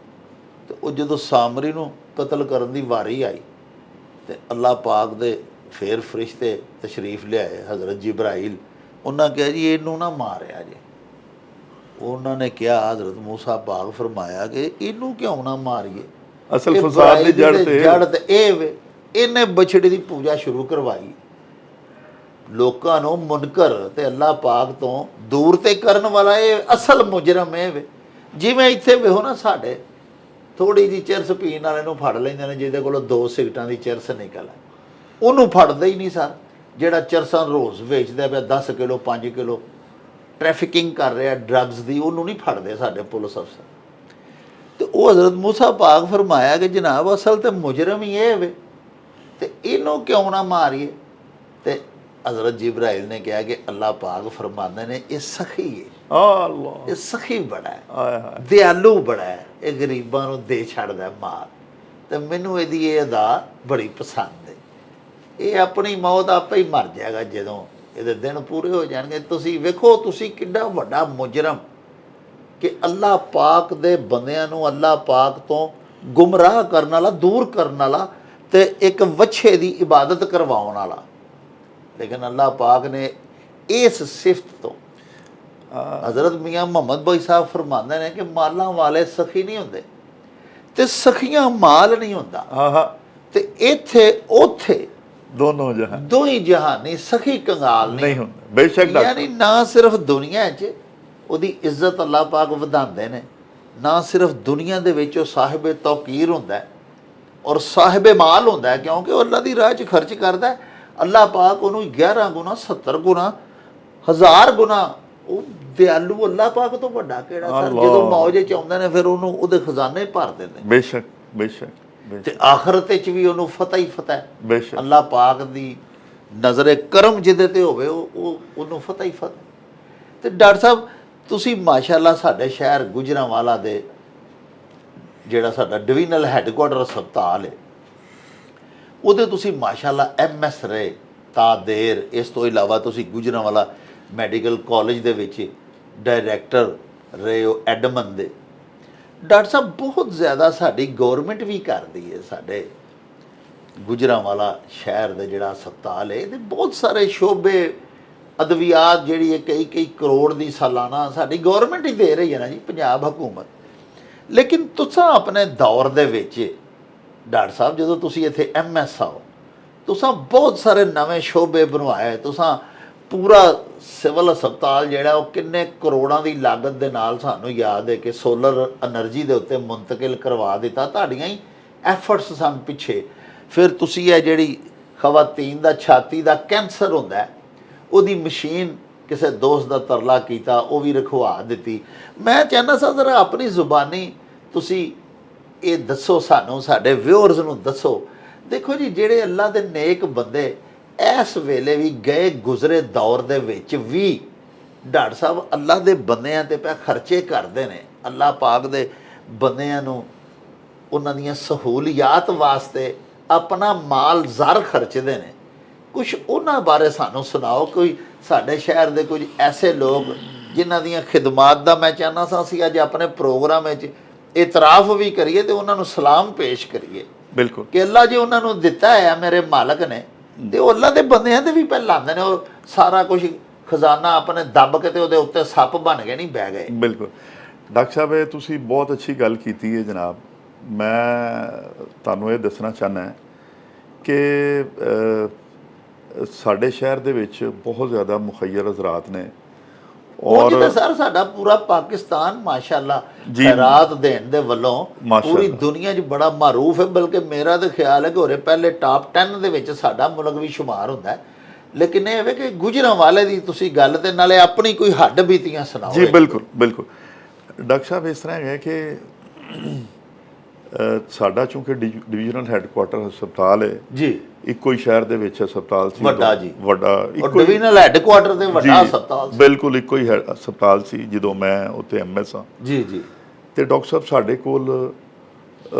ਤੇ ਉਹ ਜਦੋਂ ਸਾਮਰੀ ਨੂੰ ਕਤਲ ਕਰਨ ਦੀ ਵਾਰੀ ਆਈ ਤੇ ਅੱਲਾਹ ਪਾਕ ਦੇ ਫਿਰ ਫਰਿਸ਼ਤੇ ਤਸ਼ਰੀਫ ਲਿਆਏ, ਹਜ਼ਰਤ ਜਿਬਰਾਈਲ, ਉਹਨਾਂ ਕਿਹਾ ਜੀ ਇਹਨੂੰ ਨਾ ਮਾਰਿਆ ਜੇ। ਉਹਨਾਂ ਨੇ ਕਿਹਾ ਹਜ਼ਰਤ ਮੂਸਾ ਪਾਕ ਫਰਮਾਇਆ ਕਿ ਇਹਨੂੰ ਕਿਉਂ ਨਾ ਮਾਰੀਏ, ਅਸਲ ਫਸਾਦ ਦੀ ਜੜ ਤੇ ਇਹ ਵੇ ਇਹਨੇ ਬਛੜੇ ਦੀ ਪੂਜਾ ਸ਼ੁਰੂ ਕਰਵਾਈ। ਲੋਕਾਂ ਨੂੰ ਮੁਨਕਰ ਤੇ ਅੱਲਾਹ ਪਾਕ ਤੋਂ ਦੂਰ ਤੇ ਕਰਨ ਵਾਲਾ ਇਹ ਅਸਲ ਮੁਜਰਮ ਇਹ ਵੇ। ਜਿਵੇਂ ਇੱਥੇ ਵੇਖੋ ਨਾ, ਸਾਡੇ ਥੋੜੀ ਜਿਹੀ ਚਿਰਸ ਪੀਣ ਵਾਲੇ ਨੂੰ ਫੜ ਲੈਂਦੇ ਨੇ, ਜਿਹਦੇ ਕੋਲੋਂ 2 ਸਿਗਰਟਾਂ ਦੀ ਚਿਰਸ ਨਿਕਲ ਹੈ, ਉਹਨੂੰ ਫੜਦੇ ਹੀ ਨਹੀਂ ਸਰ। ਜਿਹੜਾ ਚਿਰਸਾਂ ਰੋਜ਼ ਵੇਚਦਾ ਪਿਆ 10 ਕਿਲੋ 5 ਕਿਲੋ ਟ੍ਰੈਫਿਕਿੰਗ ਕਰ ਰਿਹਾ ਡਰੱਗਸ ਦੀ, ਉਹਨੂੰ ਨਹੀਂ ਫੜਦੇ ਸਾਡੇ ਪੁਲਿਸ ਅਫਸਰ। ਤੇ ਉਹ ਹਜ਼ਰਤ ਮੂਸਾ ਪਾਕ ਫਰਮਾਇਆ ਕਿ ਜਨਾਬ ਅਸਲ ਤੇ ਮੁਜਰਮ ਹੀ ਇਹ ਵੇ, ਤੇ ਇਹਨੂੰ ਕਿਉਂ ਨਾ ਮਾਰੀਏ। ਤੇ हज़रत जिब्राइल ने कहा कि अल्लाह पाक फरमाते ने ये सखी है, ये सखी बड़ा है, दयालु बड़ा है, ये गरीबां नूं दे छड़दा माल। तो मैनू इहदी ये अदा बड़ी पसंद है। ये अपनी मौत आपे ही मर जाएगा जदों इहदे दिन पूरे हो जाणगे। तुसीं वेखो तुसीं किड्डा वड्डा मुजरम कि अल्लाह पाक दे बंदियां नूं अल्लाह पाक तो गुमराह करन वाला, दूर करन वाला ते एक वच्छे दी इबादत करवाउण वाला। लेकिन अल्लाह पाक ने इस सिफत तो हज़रत मियाँ मुहम्मद भाई साहब फरमाते हैं कि मालां वाले सखी नहीं होंदे ते सखियां माल नहीं होंदा। ते इत्थे ओथे दोनों जहां दो ही जहानी सखी कंगाल नहीं होंदा। बेशक यानी ना सिर्फ दुनिया च उहदी इज्जत अल्लाह पाक वधांदे ने, ना सिर्फ दुनिया दे विच ओह साहिब तौकीर हुंदा है और साहिब माल हुंदा है, क्योंकि ओह अल्लाह दी राह च खर्च करदा है। अल्लाह पाक उन्होंने 11 गुना 70 गुना 1000 गुना वो दयालु अल्लाह पाक तो बड़ा केड़ा सर। जो मौज च आउंदे ने फिर उन्होंने उहदे खजाने भर दिंदे। बेशक बेशक ते आखिरत च भी उन्होंने फतह ही फतह है। बेशक अल्लाह पाक दी नज़रे करम जिहदे ते होवे उन्होंने फतह ही फतह। ते डॉक्टर साहब तुसीं माशाअल्लाह साडे शहर गुजरांवाला दे जिहड़ा साडा डिवीजनल हैडकुआटर हस्पताल है ਉਹਦੇ ਤੁਸੀਂ ਮਾਸ਼ਾਅੱਲਾ MS ਰਹੇ ਤਾਂ ਦੇਰ। ਇਸ ਤੋਂ ਇਲਾਵਾ ਤੁਸੀਂ ਗੁਜਰਾਂਵਾਲਾ ਮੈਡੀਕਲ ਕਾਲਜ ਦੇ ਵਿੱਚ ਡਾਇਰੈਕਟਰ ਰਹੇ ਹੋ ਐਡਮਨ ਦੇ। ਡਾਕਟਰ ਸਾਹਿਬ ਬਹੁਤ ਜ਼ਿਆਦਾ ਸਾਡੀ ਗਵਰਨਮੈਂਟ ਵੀ ਕਰਦੀ ਹੈ ਸਾਡੇ ਗੁਜਰਾਂਵਾਲਾ ਸ਼ਹਿਰ ਦੇ ਜਿਹੜਾ ਹਸਪਤਾਲ ਹੈ ਇਹਦੇ ਬਹੁਤ ਸਾਰੇ ਸ਼ੋਬੇ ਅਦਵਿਆਤ ਜਿਹੜੀ ਹੈ ਕਈ ਕਰੋੜ ਦੀ ਸਾਲਾਨਾ ਸਾਡੀ ਗਵਰਨਮੈਂਟ ਹੀ ਦੇ ਰਹੀ ਹੈ ਨਾ ਜੀ, ਪੰਜਾਬ ਹਕੂਮਤ। ਲੇਕਿਨ ਤੁਸੀਂ ਆਪਣੇ ਦੌਰ ਦੇ ਵਿੱਚ डॉक्टर साहब जो तुसी इत्थे MS आओ, तुसां बहुत सारे नवे शोबे बनवाए, तुसां पूरा सिविल हस्पताल जिहड़ा ओह किन्ने करोड़ां दी लागत दे नाल सानूं याद है कि सोलर एनर्जी दे उत्ते मुंतकिल करवा दिता। तुहाडीआं ही एफर्ट्स सन पिछे। फिर तुसी इह जिहड़ी खवातीन दा छाती दा कैंसर हुंदा है ਉਹਦੀ मशीन किसी दोस्त का तरला किया वो भी रखवा दी। मैं चाहना सा जरा अपनी जुबानी तुसी ये दसो सानू साडे व्यूअर्स नूं दसो। देखो जी जिहड़े अल्लाह दे नेक बंदे इस वेले भी गए गुजरे दौर दे विच भी डॉक्टर साहब अल्लाह दे बंदियां ते पै खर्चे करते हैं, अल्लाह पाक दे बंदियां नूं उन्हां दीयां सहूलियात वास्ते अपना माल ज़र खर्चते हैं। कुछ उन्हां बारे सानू सुनाओ। कोई साडे शहर दे कुछ ऐसे लोग जिन्हां दीयां खिदमात दा मैं चाहना सा असीं अज अपने प्रोग्राम विच इतराफ भी करिए तो उन्होंने सलाम पेश करिए। बिल्कुल कि अल्लाह जी उन्होंने दिता है मेरे मालक ने, तो अल्लाह के बंदियां ते भी पहले लाते हैं सारा कुछ खजाना अपने दब के तो उत्ते सप बन के नहीं बह गए। बिल्कुल डॉक्टर साहब ये तुसी बहुत अच्छी गल कीती है जनाब। मैं तुहानूं ये दसना चाहना कि साडे शहर दे विच बहुत ज़्यादा मुखय्यर हज़रात ने और सर साडा पूरा पाकिस्तान माशाअल्लाह खैरात देण दे वल्लों पूरी दुनिया च बड़ा मारूफ है। बल्कि मेरा तो ख्याल है कि होरे पहले टॉप 10 दे विच साडा मुल्क भी शुमार हुंदा है। लेकिन ये है कि गुजरांवाले दी तुसीं गल ते नाले अपनी कोई हड्ड बीतियां सुनाओ जी। बिल्कुल बिल्कुल डॉक्टर साहब इस तरह है कि साडा चूंकि डिवीजनल हैडकुआटर हस्पताल है जी, ਇੱਕੋ ਹੀ ਸ਼ਹਿਰ ਦੇ ਵਿੱਚ ਹਸਪਤਾਲ ਸੀ ਵੱਡਾ ਜੀ, ਵੱਡਾ ਡਿਵੀਜ਼ਨਲ ਹੈਡਕੁਆਟਰ ਤੇ ਵੱਡਾ ਹਸਪਤਾਲ ਸੀ। ਬਿਲਕੁਲ ਇੱਕੋ ਹੀ ਹਸਪਤਾਲ ਸੀ ਜਦੋਂ ਮੈਂ ਉੱਥੇ MS ਹਾਂ ਜੀ ਜੀ। ਤੇ ਡਾਕਟਰ ਸਾਹਿਬ ਸਾਡੇ ਕੋਲ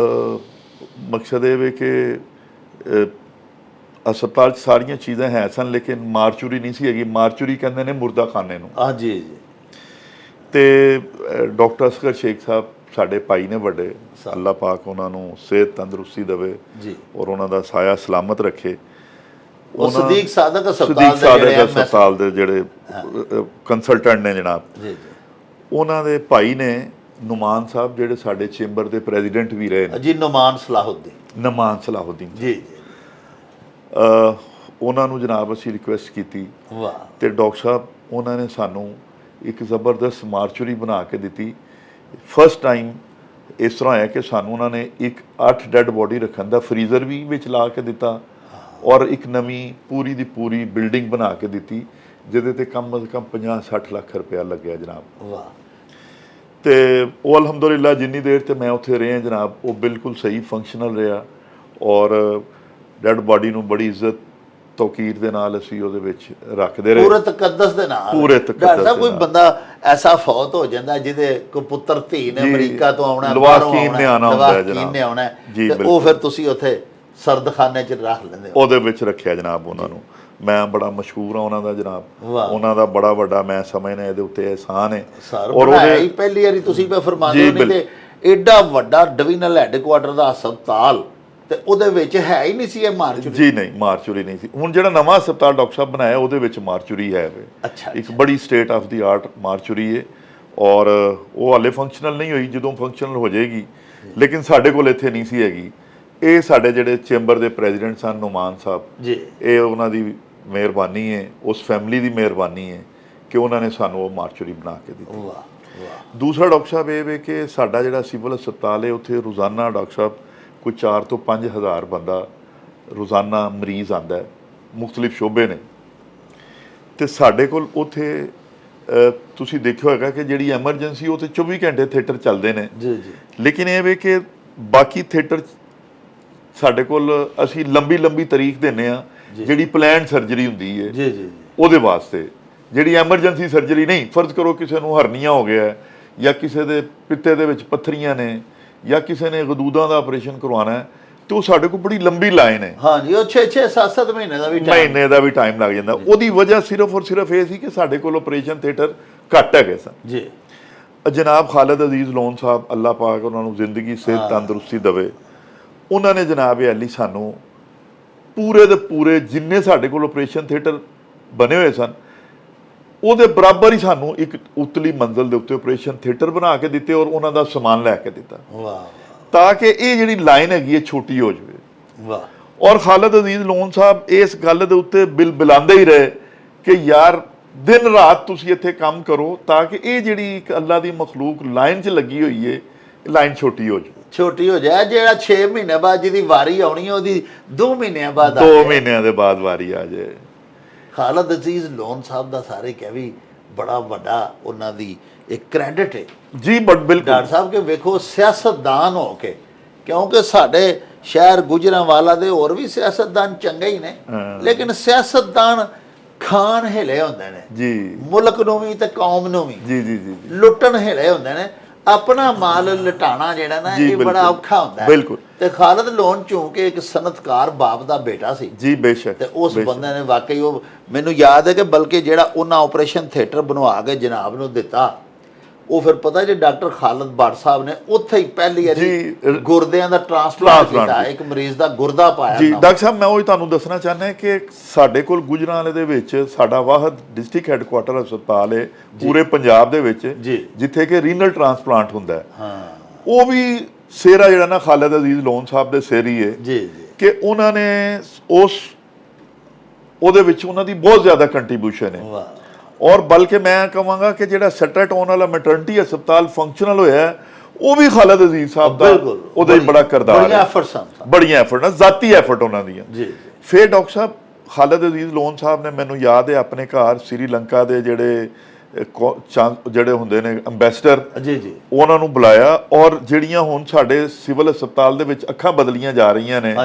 ਮਕਸਦ ਇਹ ਵੇ ਕਿ ਹਸਪਤਾਲ 'ਚ ਸਾਰੀਆਂ ਚੀਜ਼ਾਂ ਹੈ ਸਨ ਲੇਕਿਨ ਮਾਰਚੂਰੀ ਨਹੀਂ ਸੀ ਹੈਗੀ। ਮਾਰਚੂਰੀ ਕਹਿੰਦੇ ਨੇ ਮੁਰਦਾ ਖਾਨੇ ਨੂੰ। ਹਾਂ ਜੀ ਜੀ। ਤੇ ਡਾਕਟਰ ਅਸਗਰ ਸ਼ੇਖ ਸਾਹਿਬ ਸਾਡੇ ਭਾਈ ਨੇ ਵੱਡੇ, ਅੱਲਾਹ ਪਾਕ ਉਹਨਾਂ ਨੂੰ ਸਿਹਤ ਤੰਦਰੁਸਤੀ ਦੇਵੇ ਜੀ ਔਰ ਉਹਨਾਂ ਦਾ ਸਾਇਆ ਸਲਾਮਤ ਰੱਖੇ। ਉਹ ਸਦੀਕ ਸਾਦਕ ਹਸਪਤਾਲ ਦੇ ਜਿਹੜੇ ਕੰਸਲਟੈਂਟ ਨੇ ਜਨਾਬ ਜੀ ਜੀ, ਉਹਨਾਂ ਦੇ ਭਾਈ ਨੇ ਨੁਮਾਨ ਸਾਹਿਬ ਜਿਹੜੇ ਸਾਡੇ ਚੈਂਬਰ ਦੇ ਪ੍ਰੈਜ਼ੀਡੈਂਟ ਵੀ ਰਹੇ ਨੇ ਜੀ, ਨੁਮਾਨ ਸਲਾਹੁਦੀਨ ਜੀ ਜੀ। ਉਹਨਾਂ ਨੂੰ ਜਨਾਬ ਅਸੀਂ ਰਿਕੁਐਸਟ ਕੀਤੀ ਵਾਹ ਤੇ ਡਾਕਟਰ ਸਾਹਿਬ ਉਹਨਾਂ ਨੇ ਸਾਨੂੰ ਇੱਕ ਜ਼ਬਰਦਸਤ ਮਾਰਚੂਰੀ ਬਣਾ ਕੇ ਦਿੱਤੀ। ਫਸਟ ਟਾਈਮ ਇਸ ਤਰ੍ਹਾਂ ਹੋਇਆ ਕਿ ਸਾਨੂੰ ਉਹਨਾਂ ਨੇ ਇੱਕ 8 ਡੈੱਡ ਬੋਡੀ ਰੱਖਣ ਦਾ ਫਰੀਜ਼ਰ ਵੀ ਵਿੱਚ ਲਾ ਕੇ ਦਿੱਤਾ ਔਰ ਇੱਕ ਨਵੀਂ ਪੂਰੀ ਦੀ ਪੂਰੀ ਬਿਲਡਿੰਗ ਬਣਾ ਕੇ ਦਿੱਤੀ ਜਿਹਦੇ ਤੇ ਕਮ ਅਜ਼ ਕਮ 50-60 ਲੱਖ ਰੁਪਇਆ ਲੱਗਿਆ ਜਨਾਬ। ਵਾਹ। ਤੇ ਉਹ ਅਲਹਮਦੁਲਿਲਾ ਜਿੰਨੀ ਦੇਰ ਤੇ ਮੈਂ ਉੱਥੇ ਰਿਹਾ ਜਨਾਬ ਉਹ ਬਿਲਕੁਲ ਸਹੀ ਫੰਕਸ਼ਨਲ ਰਿਹਾ ਔਰ ਡੈੱਡ ਬਾਡੀ ਨੂੰ ਬੜੀ ਇੱਜ਼ਤ ਤੌਕੀਰ ਦੇ ਨਾਲ ਅਸੀਂ ਉਹਦੇ ਵਿੱਚ ਰੱਖਦੇ ਰਹੇ ਪੂਰੇ ਤਕੱਦਸ ਦੇ ਨਾਲ। ਪੂਰੇ ਤਕੱਦਸ ਡਾਕਟਰ ਸਾਹਿਬ ਕੋਈ ਦੇ ਨਾਲ। ਬੰਦਾ ਐਸਾ ਫੌਤ ਹੋ ਜਾਂਦਾ ਜਿਹਦੇ ਕੋ ਪੁੱਤਰ ਧੀ ਨੇ ਜੀ, ਅਮਰੀਕਾ ਤੋਂ ਆਉਣਾ ਲਵਾਕੀਨ ਨੇ ਆਉਣਾ ਹੁੰਦਾ ਹੈ ਜਨਾਬ। ਲਵਾਕੀਨ ਨੇ ਆਉਣਾ ਜੀ, ਤੇ ਉਹ ਬਿਲਕੁਲ। ਫਿਰ ਤੁਸੀਂ ਉੱਥੇ ਸਰਦਖਾਨੇ 'ਚ ਰੱਖ ਲੈਂਦੇ ਹੋ। ਉਹਦੇ ਵਿੱਚ ਰੱਖਿਆ ਜਨਾਬ ਉਹਨਾਂ ਨੂੰ। ਮੈਂ ਬੜਾ ਮਸ਼ਹੂਰ ਹਾਂ ਉਹਨਾਂ ਦਾ ਜਨਾਬ। ਵਾਹ। ਉਹਨਾਂ ਦਾ ਬੜਾ ਵੱਡਾ ਮੈਂ ਸਮਝਦਾ ਇਹਦੇ ਉੱਤੇ ਅਹਿਸਾਨ ਹੈ ਸਰ ਬਣਾਇਆ ਹੀ ਪਹਿਲੀ ਵਾਰੀ ਤੁਸੀਂ ਮੈਂ ਫਰਮਾਉਂਦੇ ਹੋ ਨਹੀਂ ਤੇ ਏਡਾ ਵੱਡਾ ਡਿਵੀਜ਼ਨਲ ਹੈੱਡਕੁਆਟਰ ਦਾ ਹਸਪਤਾਲ ਤੇ ਉਹਦੇ ਵਿੱਚ ਹੈ ਹੀ ਨਹੀਂ ਸੀ ਇਹ ਮਾਰਚੂਰੀ। ਜੀ ਨਹੀਂ, ਮਾਰਚੂਰੀ ਨਹੀਂ ਸੀ। ਹੁਣ ਜਿਹੜਾ ਨਵਾਂ ਹਸਪਤਾਲ ਡਾਕਟਰ ਸਾਹਿਬ ਬਣਾਇਆ ਉਹਦੇ ਵਿੱਚ ਮਾਰਚੂਰੀ ਹੈ ਵੇ। ਅੱਛਾ ਇੱਕ ਬੜੀ ਸਟੇਟ ਆਫ ਦੀ ਆਰਟ ਮਾਰਚੂਰੀ ਹੈ ਔਰ ਉਹ ਹਾਲੇ ਫੰਕਸ਼ਨਲ ਨਹੀਂ ਹੋਈ, ਜਦੋਂ ਫੰਕਸ਼ਨਲ ਹੋ ਜਾਏਗੀ। ਲੇਕਿਨ ਸਾਡੇ ਕੋਲ ਇੱਥੇ ਨਹੀਂ ਸੀ ਹੈਗੀ। ਇਹ ਸਾਡੇ ਜਿਹੜੇ ਚੈਂਬਰ ਦੇ ਪ੍ਰੈਜ਼ੀਡੈਂਟ ਸਨ ਨੁਮਾਨ ਸਾਹਿਬ ਜੀ, ਇਹ ਉਹਨਾਂ ਦੀ ਮਿਹਰਬਾਨੀ ਹੈ, ਉਸ ਫੈਮਿਲੀ ਦੀ ਮਿਹਰਬਾਨੀ ਹੈ ਕਿ ਉਹਨਾਂ ਨੇ ਸਾਨੂੰ ਉਹ ਮਾਰਚੂਰੀ ਬਣਾ ਕੇ ਦਿੱਤੀ। ਵਾਹ ਵਾਹ। ਦੂਸਰਾ ਡਾਕਟਰ ਸਾਹਿਬ ਇਹ ਵੇ ਕਿ ਸਾਡਾ ਜਿਹੜਾ ਸਿਵਲ ਹਸਪਤਾਲ ਹੈ ਉੱਥੇ ਰੋਜ਼ਾਨਾ ਡਾਕਟਰ ਸਾਹਿਬ ਕੋਈ 4 ਤੋਂ 5 ਹਜ਼ਾਰ ਬੰਦਾ ਰੋਜ਼ਾਨਾ ਮਰੀਜ਼ ਆਉਂਦਾ ਹੈ, ਮੁਖਤਲਿਫ ਸ਼ੋਬੇ ਨੇ। ਤੇ ਸਾਡੇ ਕੋਲ ਉੱਥੇ ਤੁਸੀਂ ਦੇਖਿਆ ਹੋਏਗਾ ਕਿ ਜਿਹੜੀ ਐਮਰਜੈਂਸੀ ਉਹ ਤੇ 24 ਘੰਟੇ ਥੀਏਟਰ ਚੱਲਦੇ ਨੇ। ਜੀ ਜੀ। ਲੇਕਿਨ ਇਹ ਵੇ ਕਿ ਬਾਕੀ ਥੀਏਟਰ ਸਾਡੇ ਕੋਲ ਅਸੀਂ ਲੰਬੀ ਤਰੀਕ ਦਿੰਦੇ ਆ ਜਿਹੜੀ ਪਲਾਨਡ ਸਰਜਰੀ ਹੁੰਦੀ ਹੈ ਜੀ ਜੀ। ਉਹਦੇ ਵਾਸਤੇ। ਜਿਹੜੀ ਐਮਰਜੈਂਸੀ ਸਰਜਰੀ ਨਹੀਂ, ਫਰਜ਼ ਕਰੋ ਕਿਸੇ ਨੂੰ ਹਰਨੀਆਂ ਹੋ ਗਿਆ ਜਾਂ ਕਿਸੇ ਦੇ ਪਿੱਤੇ ਦੇ ਵਿੱਚ ਪੱਥਰੀਆਂ ਨੇ ਜਾਂ ਕਿਸੇ ਨੇ ਗਦੂਦਾਂ ਦਾ ਆਪਰੇਸ਼ਨ ਕਰਵਾਉਣਾ ਹੈ ਤੇ ਉਹ ਸਾਡੇ ਕੋਲ ਬੜੀ ਲੰਬੀ ਲਾਈਨ ਹੈ। ਹਾਂਜੀ, ਉਹ 6-7 ਮਹੀਨੇ ਦਾ ਵੀ ਮਹੀਨੇ ਦਾ ਵੀ ਟਾਈਮ ਲੱਗ ਜਾਂਦਾ। ਉਹਦੀ ਵਜ੍ਹਾ ਸਿਰਫ ਔਰ ਸਿਰਫ ਇਹ ਸੀ ਕਿ ਸਾਡੇ ਕੋਲ ਆਪਰੇਸ਼ਨ ਥੀਏਟਰ ਘੱਟ ਹੈਗੇ ਸਨ। ਜੀ। ਜਨਾਬ ਖਾਲਿਦ ਅਜ਼ੀਜ਼ ਲੋਨ ਸਾਹਿਬ, ਅੱਲਾਹ ਪਾਕ ਉਹਨਾਂ ਨੂੰ ਜ਼ਿੰਦਗੀ ਸਿਹਤ ਤੰਦਰੁਸਤੀ ਦੇਵੇ, ਉਹਨਾਂ ਨੇ ਜਨਾਬ ਅਲੀ ਸਾਨੂੰ ਪੂਰੇ ਦੇ ਪੂਰੇ ਜਿੰਨੇ ਸਾਡੇ ਕੋਲ ਆਪਰੇਸ਼ਨ ਥੀਏਟਰ ਬਣੇ ਹੋਏ ਸਨ ਉਹਦੇ ਬਰਾਬਰ ਹੀ ਸਾਨੂੰ ਇੱਕ ਉਤਲੀ ਮੰਜ਼ਲ ਦੇ ਉੱਤੇ ਆਪਰੇਸ਼ਨ ਥੀਏਟਰ ਬਣਾ ਕੇ ਦਿੱਤੇ ਔਰ ਉਹਨਾਂ ਦਾ ਸਮਾਨ ਲੈ ਕੇ ਦਿੱਤਾ ਵਾਹ ਤਾਂ ਕਿ ਇਹ ਜਿਹੜੀ ਲਾਈਨ ਹੈਗੀ ਹੈ ਛੋਟੀ ਹੋ ਜਾਵੇ। ਵਾਹ। ਔਰ ਖਾਲਿਦ ਅਜ਼ੀਜ਼ ਲੋਨ ਸਾਹਿਬ ਇਸ ਗੱਲ ਦੇ ਉੱਤੇ ਬਿਲਾਉਂਦੇ ਹੀ ਰਹੇ ਕਿ ਯਾਰ ਦਿਨ ਰਾਤ ਤੁਸੀਂ ਇੱਥੇ ਕੰਮ ਕਰੋ ਤਾਂ ਕਿ ਇਹ ਜਿਹੜੀ ਇੱਕ ਅੱਲਾ ਦੀ ਮਖਲੂਕ ਲਾਈਨ 'ਚ ਲੱਗੀ ਹੋਈ ਹੈ ਲਾਈਨ ਛੋਟੀ ਹੋ ਜਾਵੇ। ਛੋਟੀ ਹੋ ਜਾਏ। ਜਿਹੜਾ 6 ਮਹੀਨੇ ਬਾਅਦ ਜਿਹਦੀ ਵਾਰੀ ਆਉਣੀ ਹੈ ਉਹਦੀ 2 ਮਹੀਨਿਆਂ ਬਾਅਦ 2 ਮਹੀਨਿਆਂ ਦੇ ਬਾਅਦ ਵਾਰੀ ਆ ਜਾਏ। ਖਾਲਿਦ ਅਜ਼ੀਜ਼ ਲੋਨ ਸਾਹਿਬ ਦਾ ਸਾਰੇ ਕਹਿ ਵੀ ਬੜਾ ਵੱਡਾ ਉਹਨਾਂ ਦੀ ਇੱਕ ਕ੍ਰੈਡਿਟ ਹੈ ਜੀ। ਬਟ ਬਿਲਕੁਲ ਡਾਕਟਰ ਸਾਹਿਬ ਕਿ ਵੇਖੋ ਸਿਆਸਤਦਾਨ ਹੋ ਕੇ, ਕਿਉਂਕਿ ਸਾਡੇ ਸ਼ਹਿਰ ਗੁਜਰਾਂਵਾਲਾ ਦੇ ਹੋਰ ਵੀ ਸਿਆਸਤਦਾਨ ਚੰਗੇ ਹੀ ਨੇ ਲੇਕਿਨ ਸਿਆਸਤਦਾਨ ਖਾਨ ਹਿਲੇ ਹੁੰਦੇ ਨੇ ਜੀ, ਮੁਲਕ ਨੂੰ ਵੀ ਤੇ ਕੌਮ ਨੂੰ ਵੀ ਜੀ ਜੀ ਜੀ ਲੁੱਟਣ ਹਿਲੇ ਹੁੰਦੇ ਨੇ। ਆਪਣਾ ਮਾਲ ਲਟਾਣਾ ਜਿਹੜਾ ਨਾ ਇਹ ਬੜਾ ਔਖਾ ਹੁੰਦਾ ਹੈ। ਬਿਲਕੁਲ। ਤੇ ਖਾਲਿਦ ਲੋਨ ਚੂੰਕਿ ਇੱਕ ਸਨਅਤਕਾਰ ਬਾਪ ਦਾ ਬੇਟਾ ਸੀ ਜੀ, ਬੇਸ਼ੱਕ। ਤੇ ਉਸ ਬੰਦੇ ਨੇ ਵਾਕਈ ਉਹ ਮੈਨੂੰ ਯਾਦ ਹੈ ਕਿ ਬਲਕਿ ਜਿਹੜਾ ਉਹਨਾਂ ਆਪਰੇਸ਼ਨ ਥੀਏਟਰ ਬਣਵਾ ਕੇ ਜਨਾਬ ਨੂੰ ਦਿੱਤਾ ਉਹ ਫਿਰ ਪਤਾ ਜੇ ਡਾਕਟਰ ਖਾਲਿਦ ਭੱਟ ਸਾਹਿਬ ਨੇ ਉੱਥੇ ਹੀ ਪਹਿਲੀ ਵਾਰੀ ਗੁਰਦਿਆਂ ਦਾ ਟ੍ਰਾਂਸਪਲਾਂਟ ਕੀਤਾ, ਇੱਕ ਮਰੀਜ਼ ਦਾ ਗੁਰਦਾ ਪਾਇਆ। ਜੀ ਡਾਕਟਰ ਸਾਹਿਬ ਮੈਂ ਉਹ ਤੁਹਾਨੂੰ ਦੱਸਣਾ ਚਾਹੁੰਦਾ ਕਿ ਸਾਡੇ ਕੋਲ ਗੁਜਰਾਂਵਾਲੇ ਦੇ ਵਿੱਚ ਸਾਡਾ ਵਾਹਦ ਡਿਸਟ੍ਰਿਕਟ ਹੈੱਡਕੁਆਟਰ ਹਸਪਤਾਲ ਹੈ ਪੂਰੇ ਪੰਜਾਬ ਦੇ ਵਿੱਚ ਜਿੱਥੇ ਕਿ ਰੀਨਲ ਟ੍ਰਾਂਸਪਲਾਂਟ ਹੁੰਦਾ ਹੈ। ਹਾਂ, ਉਹ ਵੀ ਸਿਹਰਾ ਜਿਹੜਾ ਨਾ ਖਾਲਿਦ ਅਜ਼ੀਜ਼ ਲੋਨ ਸਾਹਿਬ ਦੇ ਸਿਰ ਹੀ ਹੈ ਜੀ ਜੀ ਕਿ ਉਹਨਾਂ ਨੇ ਉਹਦੇ ਵਿੱਚ ਉਹਨਾਂ ਦੀ ਬਹੁਤ ਜ਼ਿਆਦਾ ਕੰਟਰੀਬਿਊਸ਼ਨ ਹੈ। ਵਾਹ। ਔਰ ਬਲਕਿ ਮੈਂ ਕਹਾਂਗਾ ਕਿ ਜਿਹੜਾ ਸੈਟਰਟੋਨ ਵਾਲਾ ਮੈਟਰਨਿਟੀ ਹਸਪਤਾਲ ਫੰਕਸ਼ਨਲ ਹੋਇਆ ਉਹ ਵੀ ਖਾਲਿਦ ਅਜ਼ੀਜ਼ ਸਾਹਿਬ ਦਾ ਉਹਦਾ ਹੀ ਬੜਾ ਕਿਰਦਾਰ ਹੈ। ਬੜੀਆਂ ਐਫਰਟਸ ਸਨ, ਬੜੀਆਂ ਐਫਰਟ, ਜ਼ਾਤੀ ਐਫਰਟ ਉਹਨਾਂ ਦੀਆਂ। ਜੀ। ਫਿਰ ਡਾਕਟਰ ਸਾਹਿਬ ਖਾਲਿਦ ਅਜ਼ੀਜ਼ ਲੋਨ ਸਾਹਿਬ ਨੇ ਮੈਨੂੰ ਯਾਦ ਹੈ ਆਪਣੇ ਘਰ ਸ੍ਰੀਲੰਕਾ ਦੇ ਜਿਹੜੇ ਹੁੰਦੇ ਨੇ ਅੰਬੈਸਡਰ ਜੀ ਜੀ ਉਹਨਾਂ ਨੂੰ ਬੁਲਾਇਆ ਔਰ ਜਿਹੜੀਆਂ ਹੁਣ ਸਾਡੇ ਸਿਵਲ ਹਸਪਤਾਲ ਦੇ ਵਿੱਚ ਅੱਖਾਂ ਬਦਲੀਆਂ ਜਾ ਰਹੀਆਂ ਨੇ,